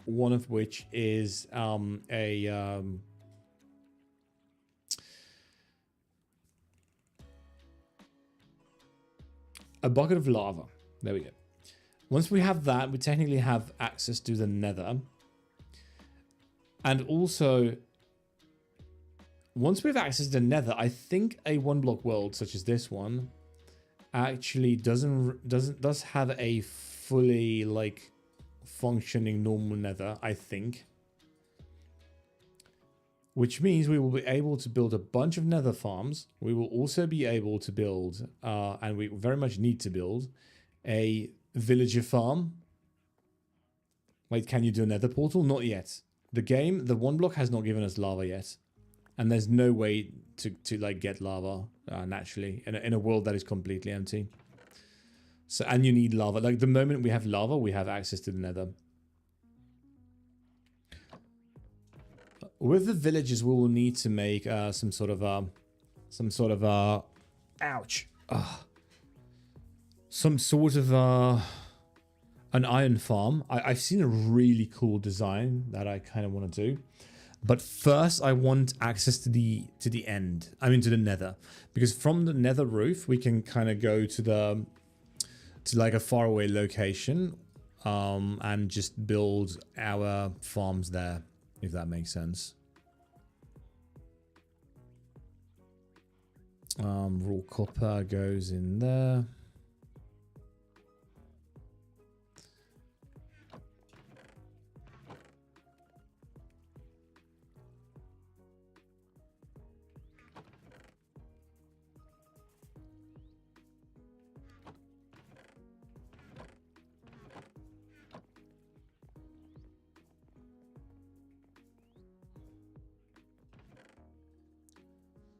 One of which is a bucket of lava. There we go. Once we have that, we technically have access to the nether. And also, once we have access to the nether, I think a one block world such as this one actually does have a fully like functioning normal nether, I think. Which means we will be able to build a bunch of nether farms. We will also be able to build, and we very much need to build, a villager farm. Wait, can you do a nether portal? Not yet. The one block has not given us lava yet. And there's no way to like get lava naturally in a world that is completely empty. So, and you need lava. Like the moment we have lava, we have access to the nether. With the villages, we will need to make some sort of ouch. Some sort of an iron farm. I've seen a really cool design that I kind of want to do. But first, I want access to the end. I mean, to the nether, because from the nether roof, we can kind of go to like a faraway location, and just build our farms there, if that makes sense. Raw copper goes in there.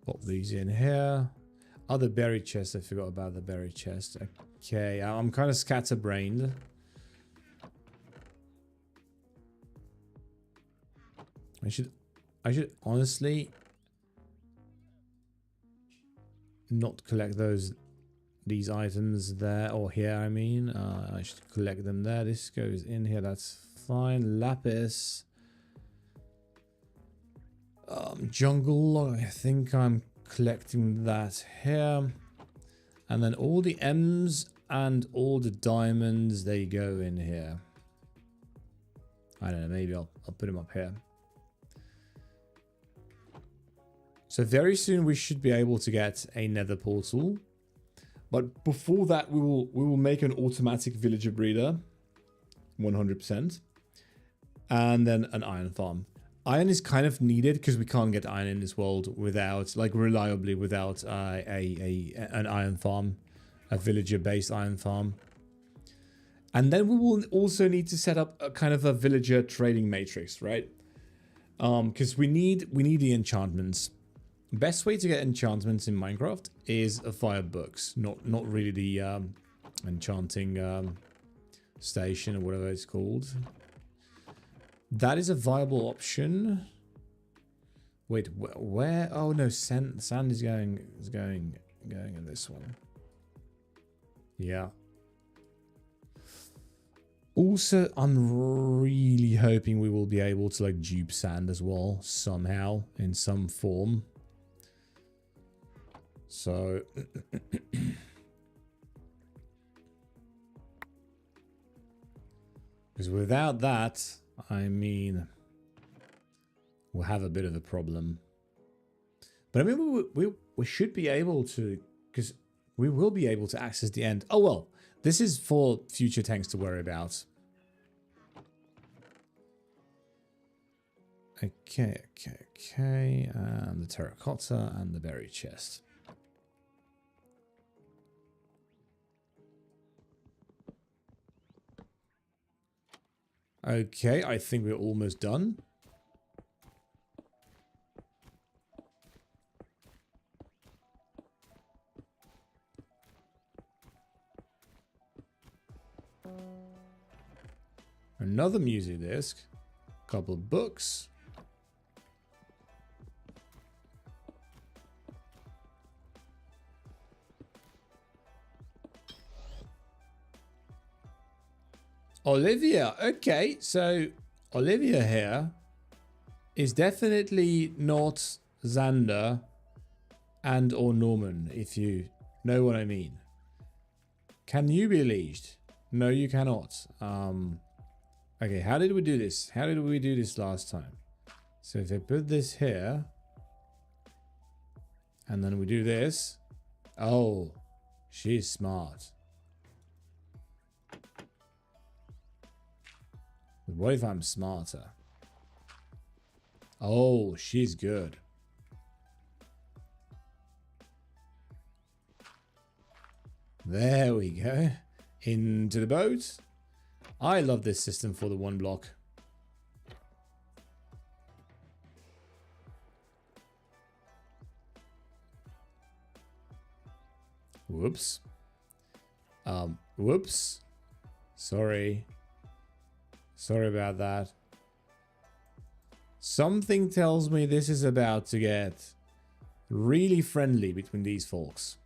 Pop these in here. Other berry chest. I forgot about the berry chest. Okay, I'm kind of scatterbrained. I should honestly not collect these items there or here. I mean, I should collect them there. This goes in here. That's fine. Lapis. Jungle, I think I'm collecting that here. And then all the M's and all the diamonds, they go in here. I don't know, maybe I'll put them up here. So very soon we should be able to get a nether portal. But before that, we will make an automatic villager breeder. 100%. And then an iron farm. Iron is kind of needed because we can't get iron in this world without, like, reliably without an iron farm. A villager-based iron farm. And then we will also need to set up a kind of a villager trading matrix, right? Because we need the enchantments. Best way to get enchantments in Minecraft is via books, not really the enchanting station or whatever it's called. That is a viable option. Wait, where? Oh no, sand is going in this one. Yeah. Also, I'm really hoping we will be able to like dupe sand as well somehow in some form. So because without that, I mean, we'll have a bit of a problem. But I mean, we should be able to, because we will be able to access the end. Oh well, this is for future tanks to worry about. Okay. And the terracotta and the berry chest. Okay, I think we're almost done. Another music disc. Couple of books. Olivia, okay, so Olivia here is definitely not Xander and or Norman, if you know what I mean. Can you be leashed? No, you cannot. Okay, how did we do this? How did we do this last time? So if I put this here, and then we do this. Oh, she's smart. But what if I'm smarter? Oh, she's good. There we go. Into the boat. I love this system for the one block. Whoops. Whoops. Sorry. Sorry about that. Something tells me this is about to get really friendly between these folks.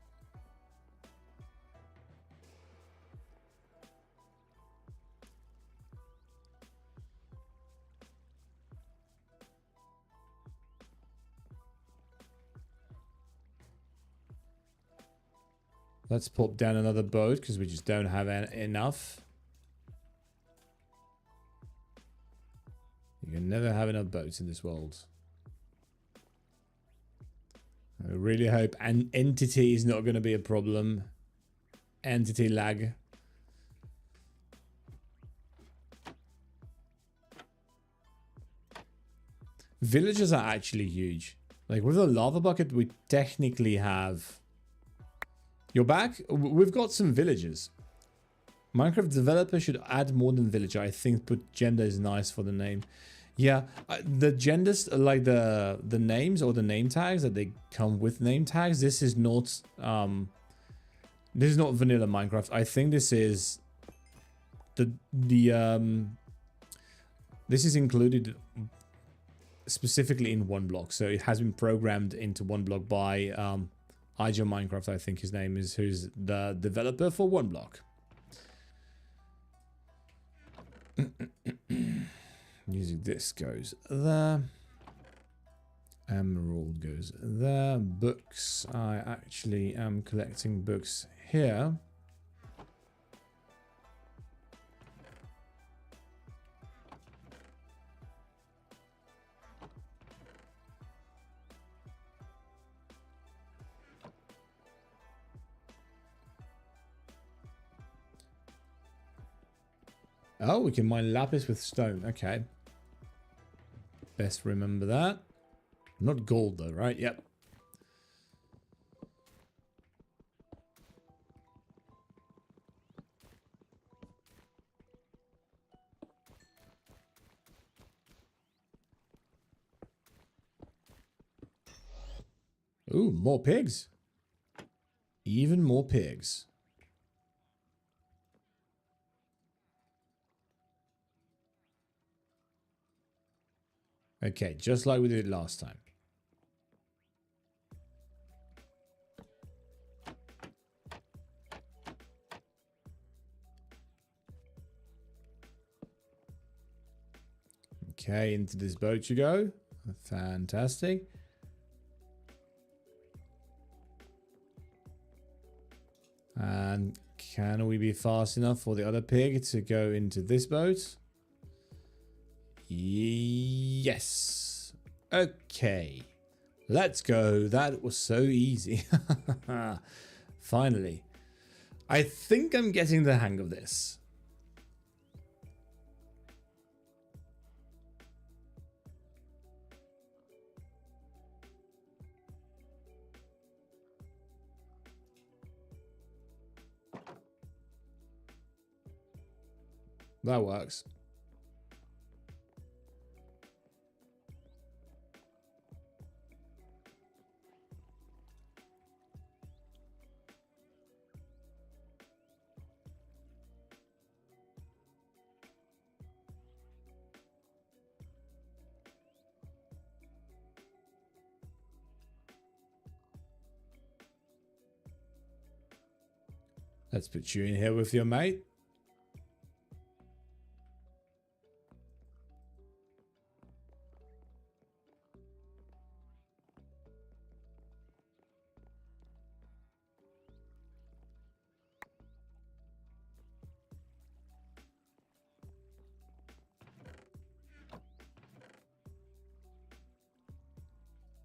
Let's pop down another boat because we just don't have enough. You can never have enough boats in this world. I really hope an entity is not going to be a problem. Entity lag. Villages are actually huge. Like with a lava bucket, we technically have... You're back? We've got some villagers. Minecraft developer should add more than villager. I think put gender is nice for the name. Yeah, the genders, like the names or the name tags that they come with name tags. This is not vanilla Minecraft. I think this is this is included specifically in Oneblock. So it has been programmed into Oneblock by IGO Minecraft, I think his name is, who's the developer for Oneblock. Music disc goes there. Emerald goes there. Books. I actually am collecting books here. Oh, we can mine lapis with stone. Okay. Best remember that. Not gold though, right? Yep. Ooh, more pigs. Even more pigs. Okay, just like we did last time. Okay, into this boat you go. Fantastic. And can we be fast enough for the other pig to go into this boat? Yes. Okay. Let's go. That was so easy. Finally. I think I'm getting the hang of this. That works. Let's put you in here with your mate.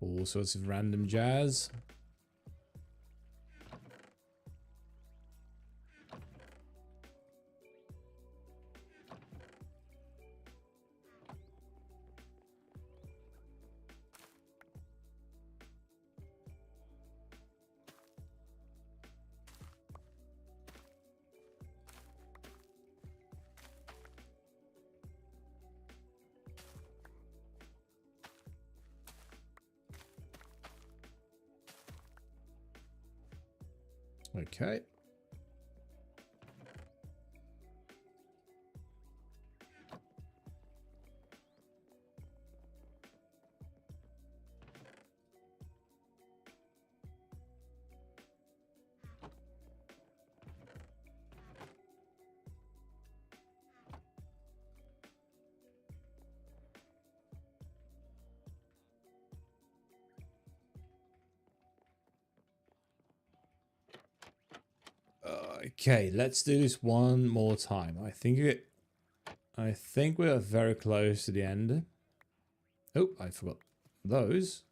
All sorts of random jazz. Okay. Okay, let's do this one more time. I think we are very close to the end. Oh, I forgot those.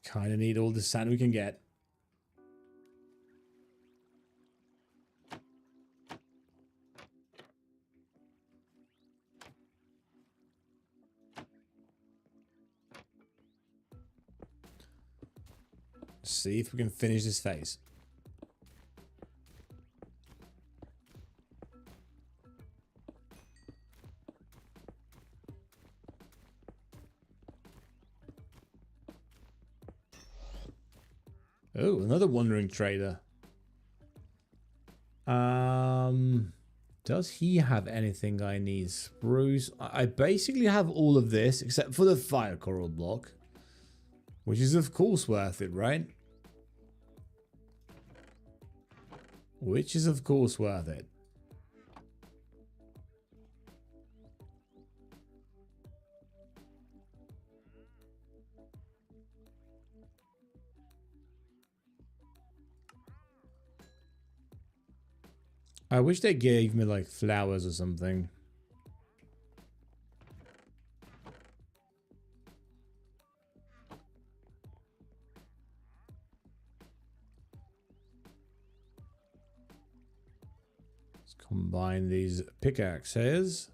Kind of need all the sand we can get. See if we can finish this phase. Oh, another wandering trader. Does he have anything I need? Spruce. I basically have all of this except for the fire coral block, which is of course worth it, right? Which is of course worth it. I wish they gave me like flowers or something. Let's combine these pickaxes.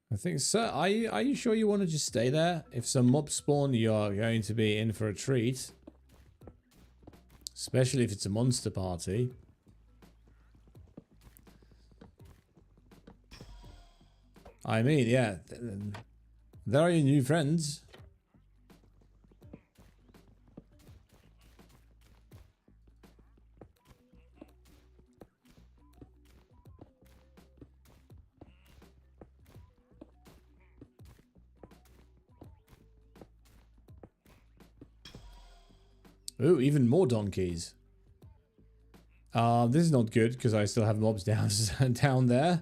I think so. Are you sure you want to just stay there? If some mobs spawn, you're going to be in for a treat. Especially if it's a monster party. I mean, yeah. There are your new friends. Ooh, even more donkeys. This is not good because I still have mobs down there.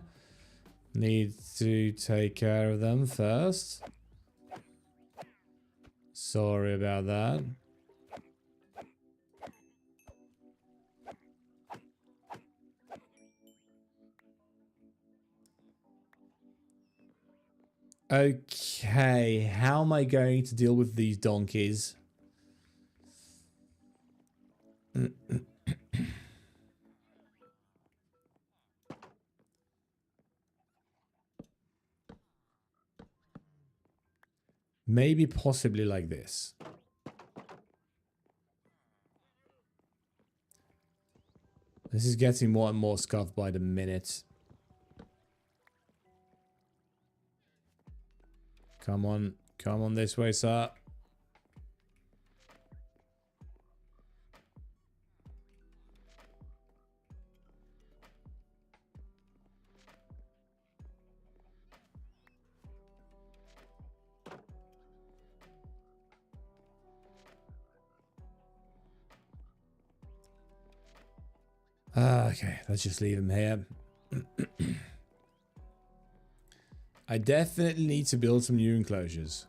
Need to take care of them first. Sorry about that. Okay, how am I going to deal with these donkeys? Maybe possibly like this. This is getting more and more scuffed by the minute. Come on this way, sir. Okay, let's just leave him here. I definitely need to build some new enclosures.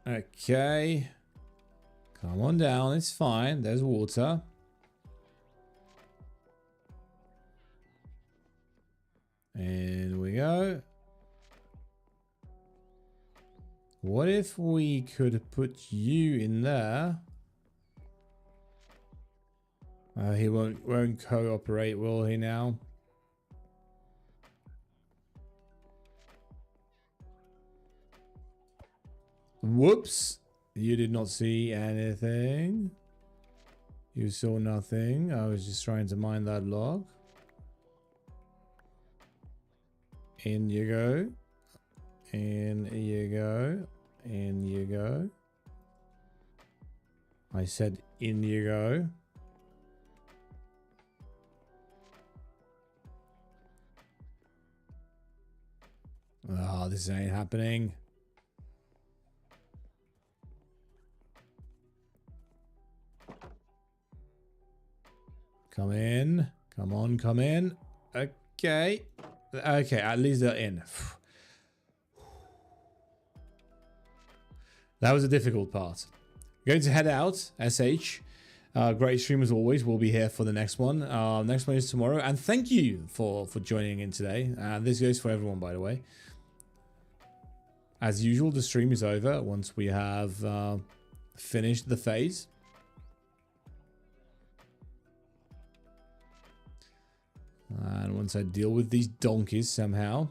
Okay. Come on down, it's fine. There's water. In we go. What if we could put you in there? He won't cooperate, will he now? Whoops. You did not see anything. You saw nothing. I was just trying to mine that log. In you go. In you go. In you go. I said in you go. Oh, this ain't happening. Come in. Come on, come in. Okay. Okay, at least they're in. That was a difficult part. Going to head out, SH. Great stream as always. We'll be here for the next one. Next one is tomorrow. And thank you for joining in today. This goes for everyone, by the way. As usual, the stream is over once we have finished the phase. And once I deal with these donkeys somehow.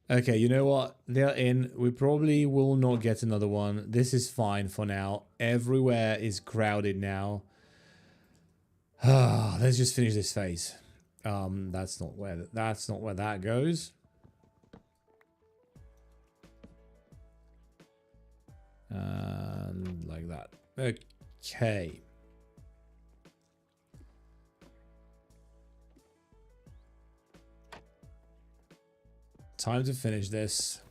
Okay, you know what? They're in. We probably will not get another one. This is fine for now. Everywhere is crowded now. Let's just finish this phase. That's not where that goes. And like that. Okay. Time to finish this.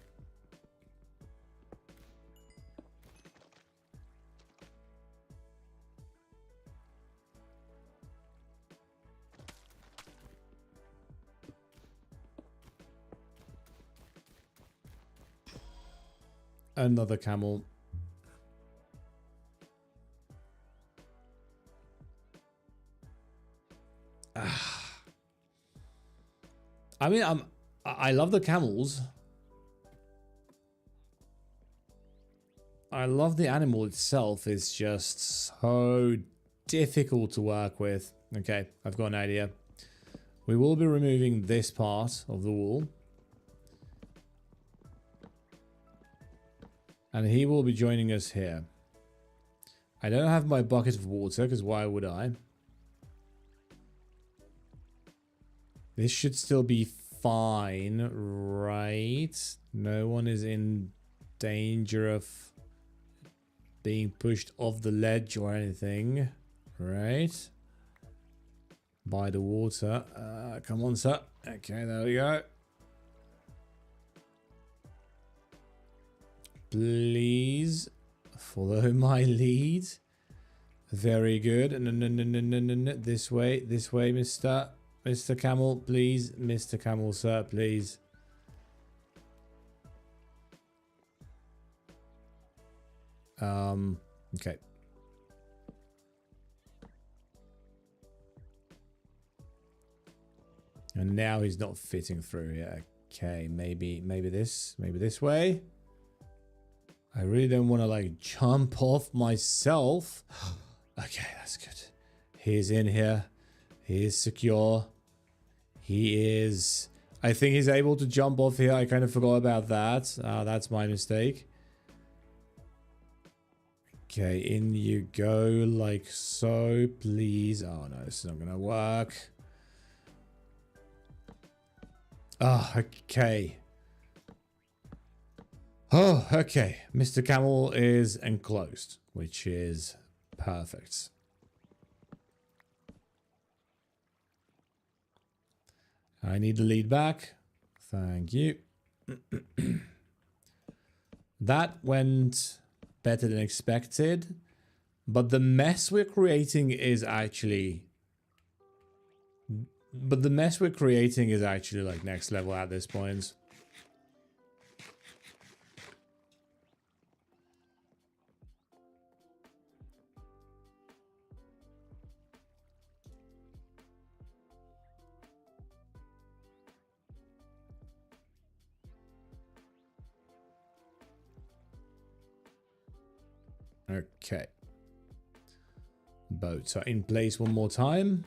Another camel. I mean, I love the camels. I love the animal itself. It's just so difficult to work with. Okay, I've got an idea. We will be removing this part of the wall. And he will be joining us here. I don't have my bucket of water, because why would I? This should still be fine, right? No one is in danger of being pushed off the ledge or anything, right? By the water. Come on, sir. Okay, there we go. Please follow my lead. Very good. No. This way, Mr. Camel, please. Mr. Camel, sir, please. Okay. And now he's not fitting through here. Okay, maybe this way. I really don't want to like jump off myself. Okay, that's good. He's in here. He is secure. He is... I think he's able to jump off here. I kind of forgot about that. That's my mistake. Okay, in you go like so, please. Oh no, this is not going to work. Ah, okay. Oh, okay. Mr. Camel is enclosed, which is perfect. I need the lead back. Thank you. That went better than expected, but the mess we're creating is actually... like next level at this point. Okay. Boats are in place one more time.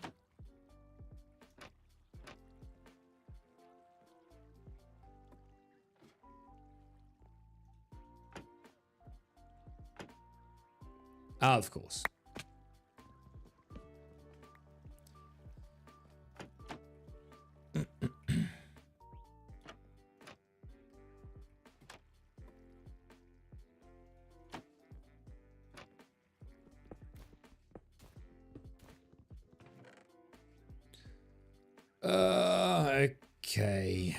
Ah, of course. Okay.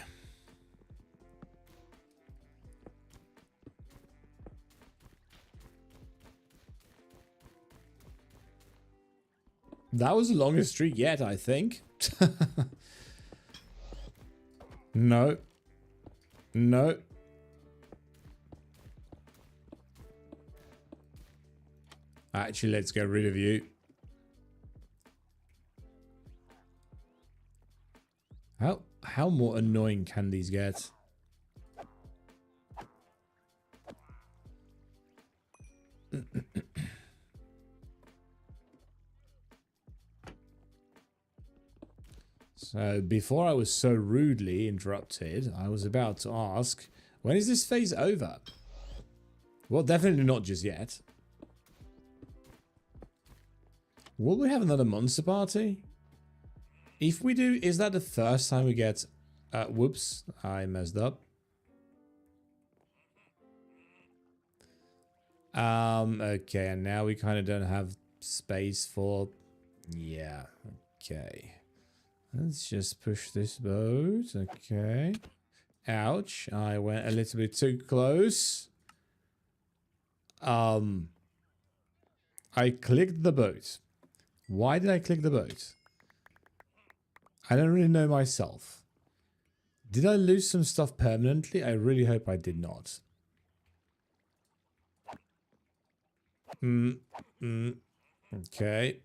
That was the longest streak yet, I think. No. No. Actually, let's get rid of you. How more annoying can these get? So before I was so rudely interrupted, I was about to ask, when is this phase over? Well, definitely not just yet. Will we have another monster party? If we do, is that the first time we get... whoops, I messed up. Okay, and now we kind of don't have space for... Yeah, okay. Let's just push this boat. Okay. Ouch. I went a little bit too close. I clicked the boat. Why did I click the boat? I don't really know myself. Did I lose some stuff permanently? I really hope I did not. Okay.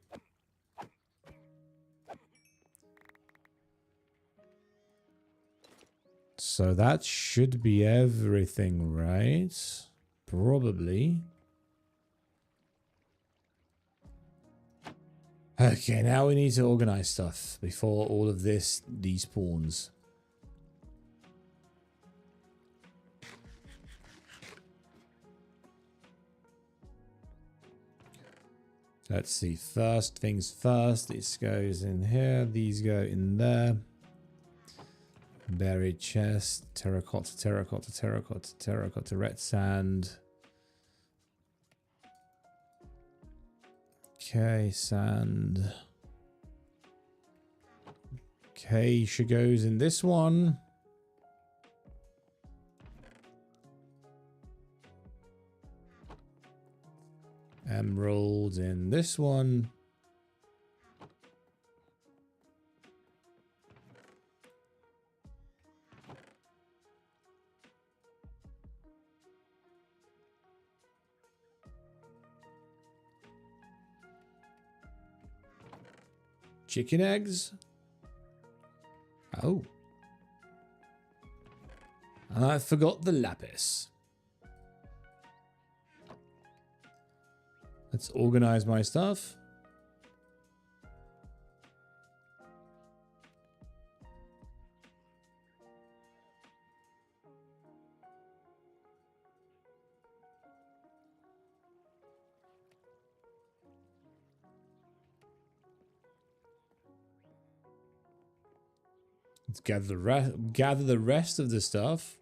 So that should be everything, right? Probably. Okay, now we need to organize stuff before all of this despawns. Let's see. First things first. This goes in here. These go in there. Buried chest. Terracotta, terracotta, terracotta, terracotta, red sand. Okay, sand. Okay, she goes in this one. Emerald in this one. Chicken eggs. Oh. And I forgot the lapis. Let's organize my stuff. Let's gather the rest of the stuff.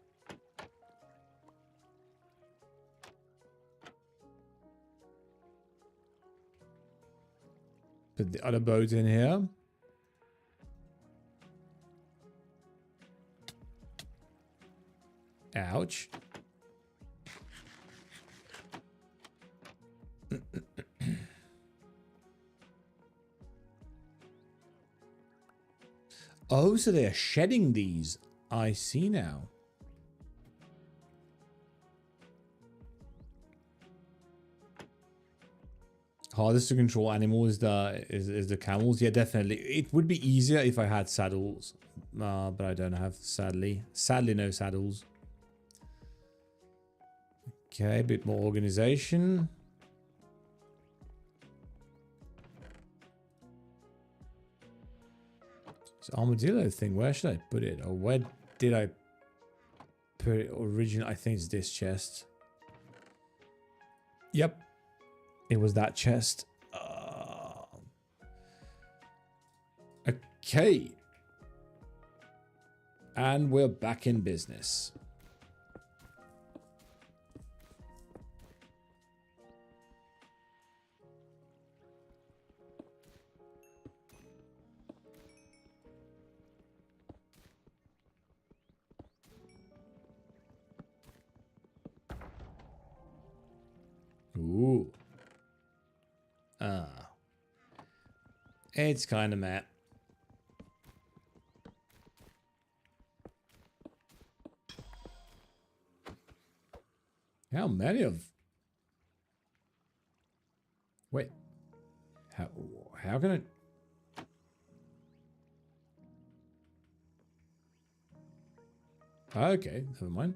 Put the other boat in here. Ouch. Oh, so they are shedding these. I see now. Hardest to control animal is the camels. Yeah, definitely. It would be easier if I had saddles, but I don't have, sadly. Sadly, no saddles. Okay, a bit more organization. This armadillo thing, where should I put it? Or where did I put it originally? I think it's this chest. Yep. It was that chest. Okay. And we're back in business. Ooh. It's kind of meh. How many of... Wait. How can I... Okay, never mind.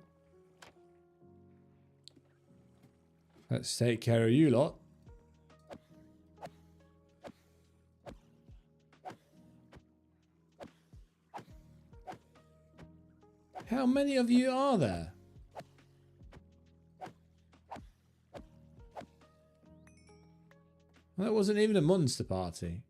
Let's take care of you lot. How many of you are there? That wasn't even a monster party.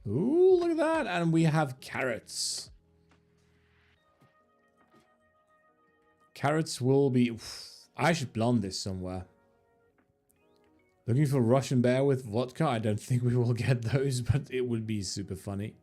Ooh, look at that. And we have carrots. Carrots will be... I should blonde this somewhere. Looking for Russian bear with vodka? I don't think we will get those, but it would be super funny.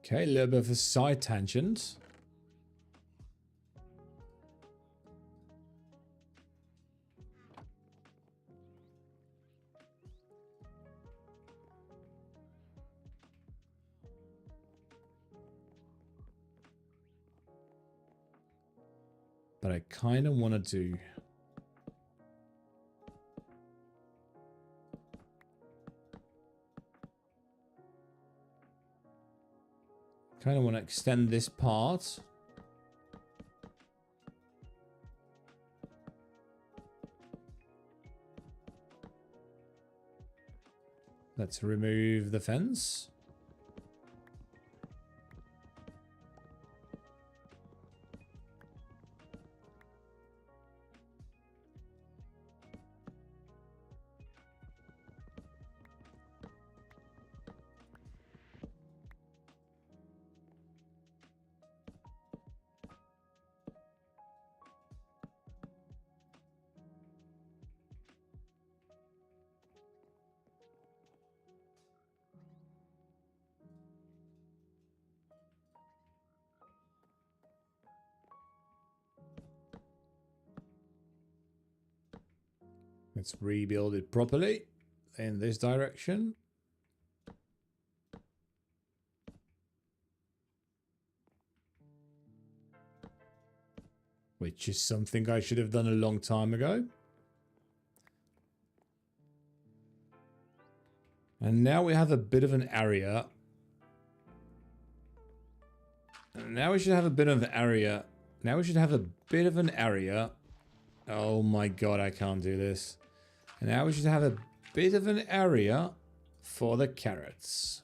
Okay, a little bit of a side tangent. But I kind of want to do... kind of want to extend this part. Let's remove the fence. Let's rebuild it properly in this direction. Which is something I should have done a long time ago. And now we have a bit of an area. Now we should have a bit of an area. Now we should have a bit of an area. Oh my god, I can't do this. And now we should have a bit of an area for the carrots.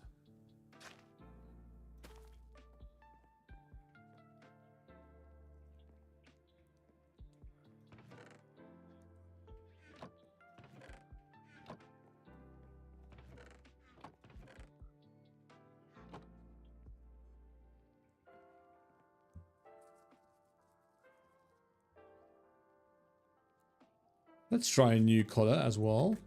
Let's try a new color as well.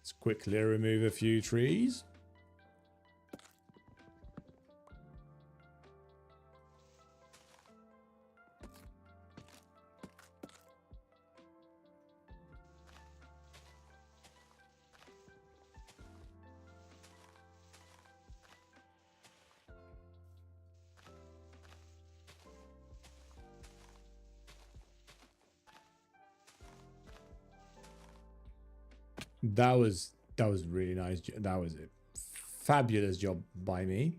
Let's quickly remove a few trees. That was really nice. That was a fabulous job by me.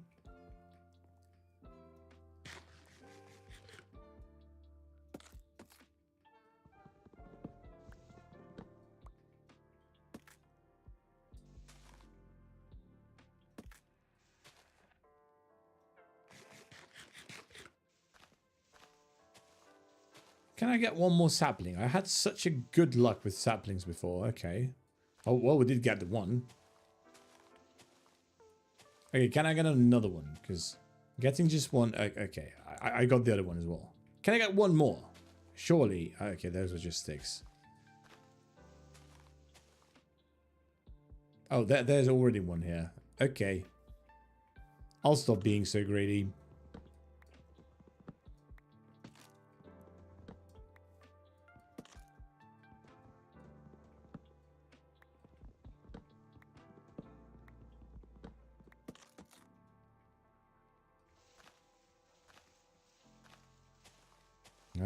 Can I get one more sapling? I had such a good luck with saplings before. Okay. Oh, well, we did get the one. Okay, can I get another one? Because getting just one... Okay, I got the other one as well. Can I get one more? Surely. Okay, those were just sticks. Oh, there's already one here. Okay. I'll stop being so greedy.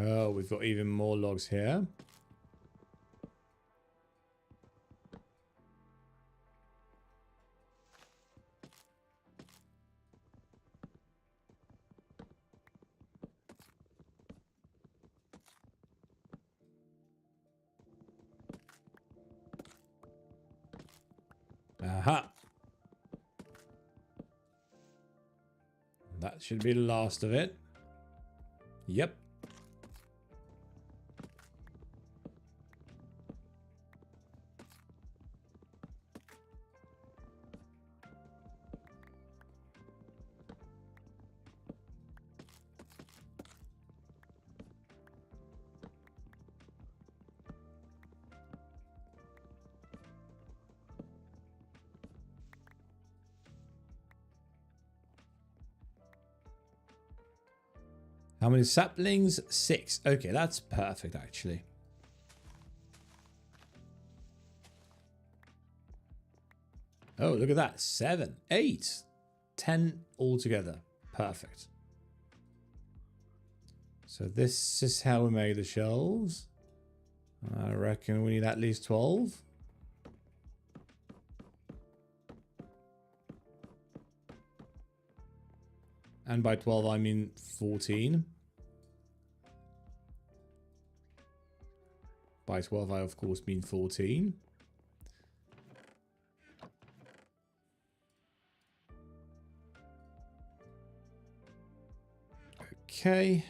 Oh, we've got even more logs here. Aha. That should be the last of it. Yep. How many saplings? 6. Okay, that's perfect, actually. Oh, look at that. 7, 8, 10 altogether. Perfect. So this is how we make the shelves. I reckon we need at least 12. And by 12, I mean 14. By 12, I of course mean 14. Okay.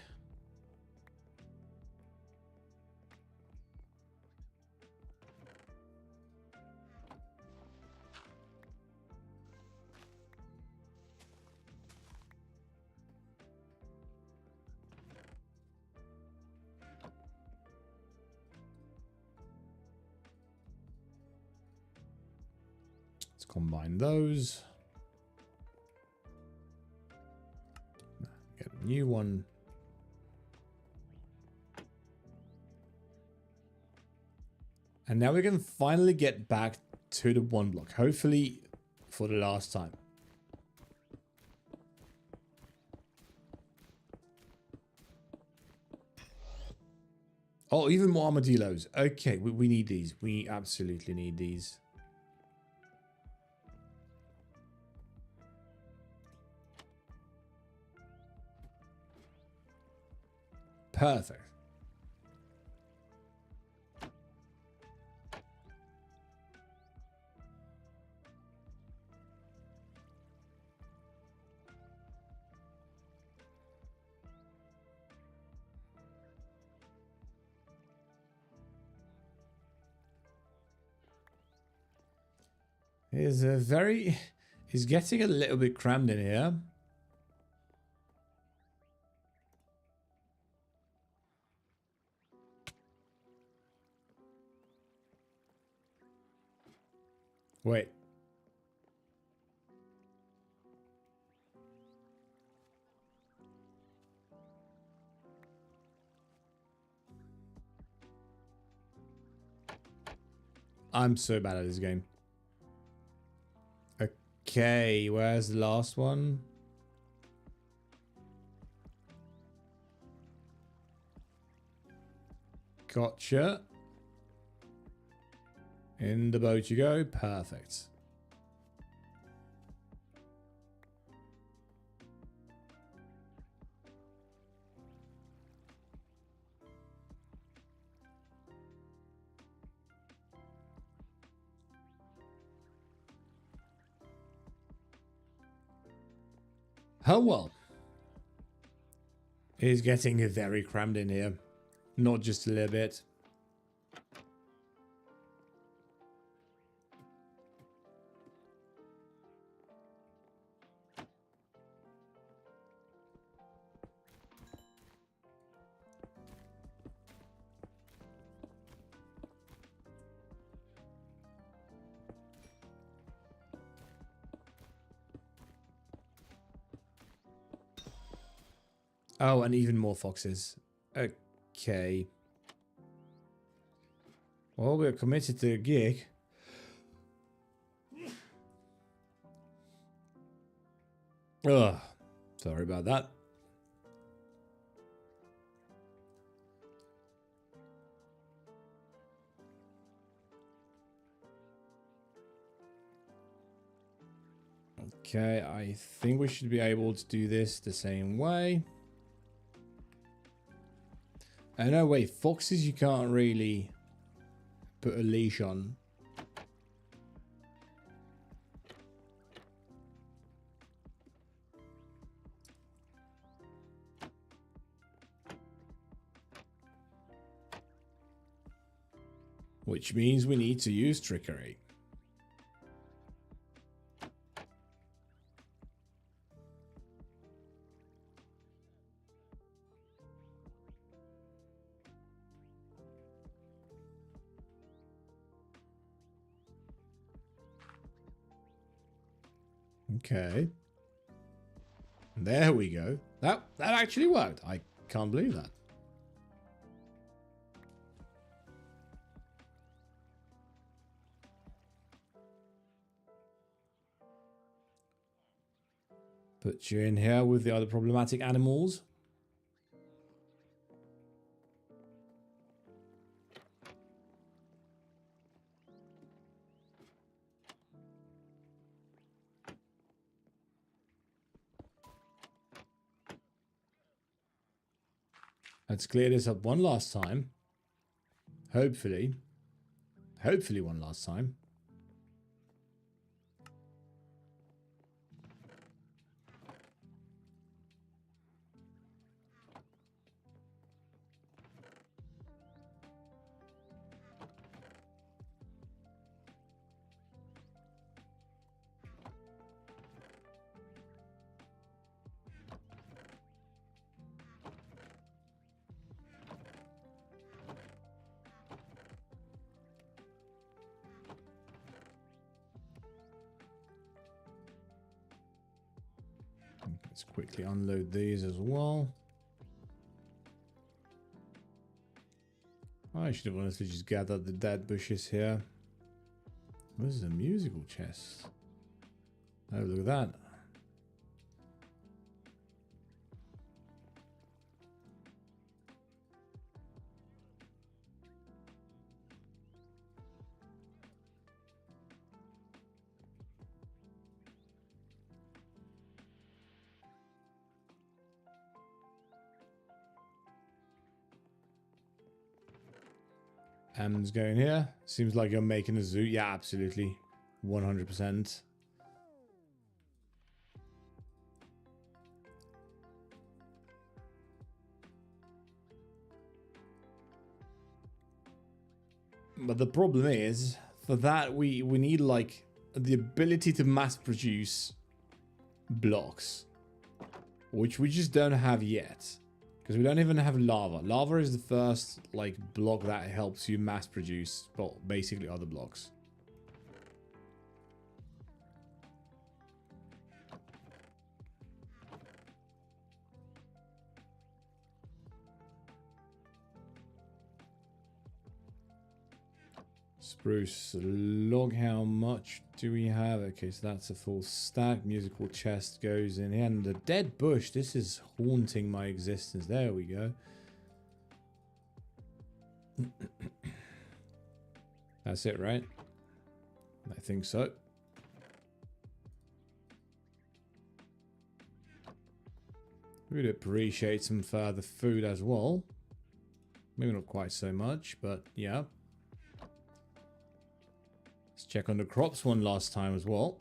Let's combine those. Get a new one. And now we can finally get back to the one block. Hopefully for the last time. Oh, even more armadillos. Okay, we need these. We absolutely need these. Perfect. Is getting a little bit crammed in here. Wait. I'm so bad at this game. Okay, where's the last one? Gotcha. In the boat you go. Perfect. Oh well. It is getting very crammed in here. Not just a little bit. Oh, and even more foxes. Okay. Well, we're committed to a gig. Ugh. Sorry about that. Okay, I think we should be able to do this the same way. No, wait, foxes you can't really put a leash on. which means we need to use trickery. Okay. There we go. That actually worked. I can't believe that. Put you in here with the other problematic animals. Let's clear this up one last time. Hopefully. Hopefully one last time. Let's quickly unload these as well. I should have honestly just gathered the dead bushes here. This is a musical chest. Oh, look at that. M's going here. Seems like you're making a zoo. Yeah, absolutely. 100%. But the problem is, for that we need like the ability to mass produce blocks, which we just don't have yet. Because we don't even have lava. Lava is the first like block that helps you mass produce, well, basically other blocks. Spruce log, how much do we have? Okay, so that's a full stack. Musical chest goes in here. And the dead bush, this is haunting my existence. There we go. That's it, right? I think so. We'd appreciate some further food as well. Maybe not quite so much, but yeah. Let's check on the crops one last time as well.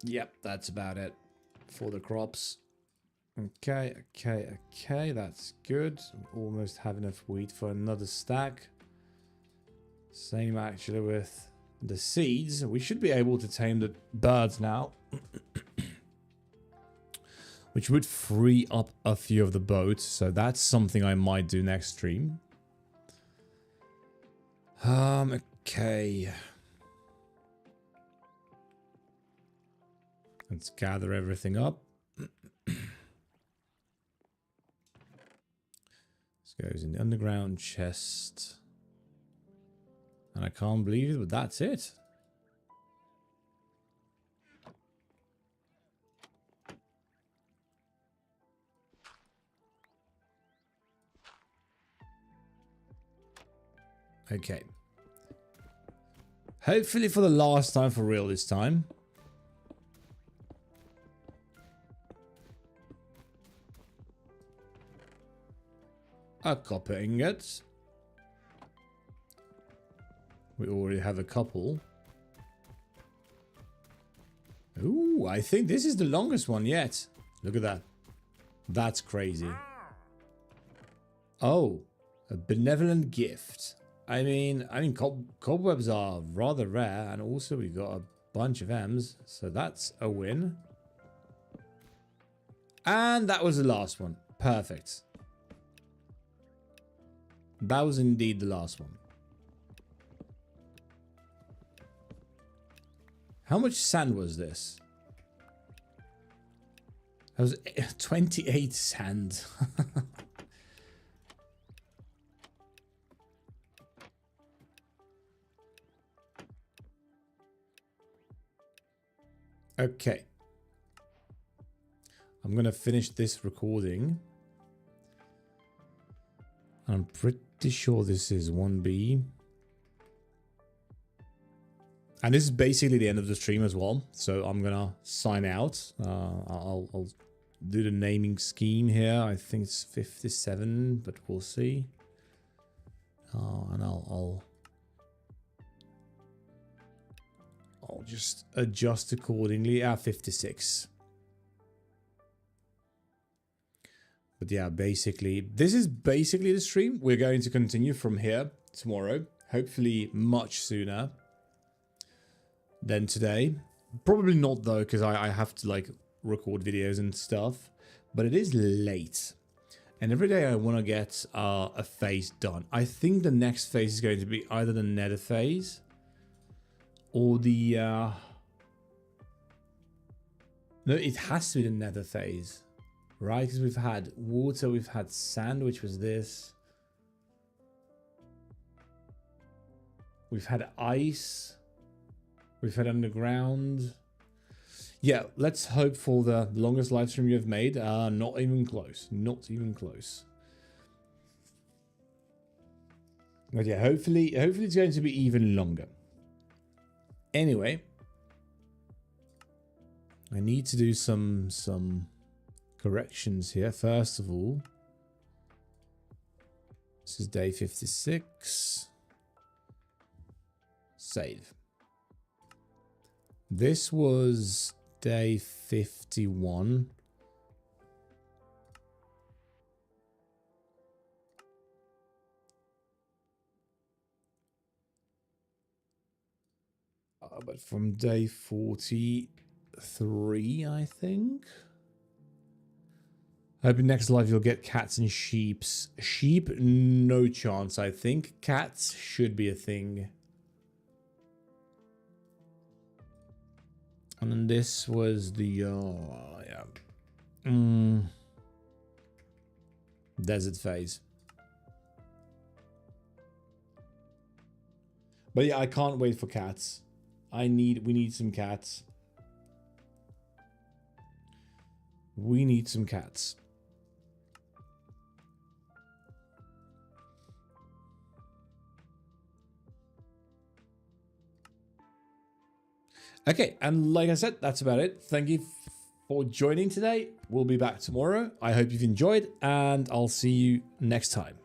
Yep, that's about it for the crops. Okay, that's good. Almost have enough wheat for another stack. Same actually with the seeds. We should be able to tame the birds now. Which would free up a few of the boats. So that's something I might do next stream. Okay. Let's gather everything up. This goes in the underground chest. And I can't believe it, but that's it. Okay. Hopefully for the last time for real this time. A copper ingot. We already have a couple. Ooh, I think this is the longest one yet. Look at that. That's crazy. Oh, a benevolent gift. I mean, cobwebs are rather rare, and also we got a bunch of M's, so that's a win. And that was the last one. Perfect. That was indeed the last one. How much sand was this? That was 28 sand. Okay. I'm going to finish this recording. I'm pretty sure this is 1B. And this is basically the end of the stream as well. So I'm going to sign out. I'll do the naming scheme here. I think it's 57, but we'll see. And I'll just adjust accordingly. 56. But yeah, basically, this is basically the stream. We're going to continue from here tomorrow. Hopefully much sooner than today. Probably not though, because I have to like record videos and stuff. But it is late. And every day I want to get a phase done. I think the next phase is going to be either the nether phase or the... No, it has to be the nether phase. Right, because we've had water, we've had sand, which was this. We've had ice. We've had underground. Yeah, let's hope for the longest live stream you've made. Not even close. Not even close. But yeah, hopefully it's going to be even longer. Anyway, I need to do some corrections here. First of all, this is day 56. Save. This was day 51. But from day 43, I think. Hope next live you'll get cats and sheeps. Sheep, no chance, I think. Cats should be a thing. And then this was the, desert phase. But yeah, I can't wait for cats. We need some cats. We need some cats. Okay, and like I said, that's about it. Thank you for joining today. We'll be back tomorrow. I hope you've enjoyed, and I'll see you next time.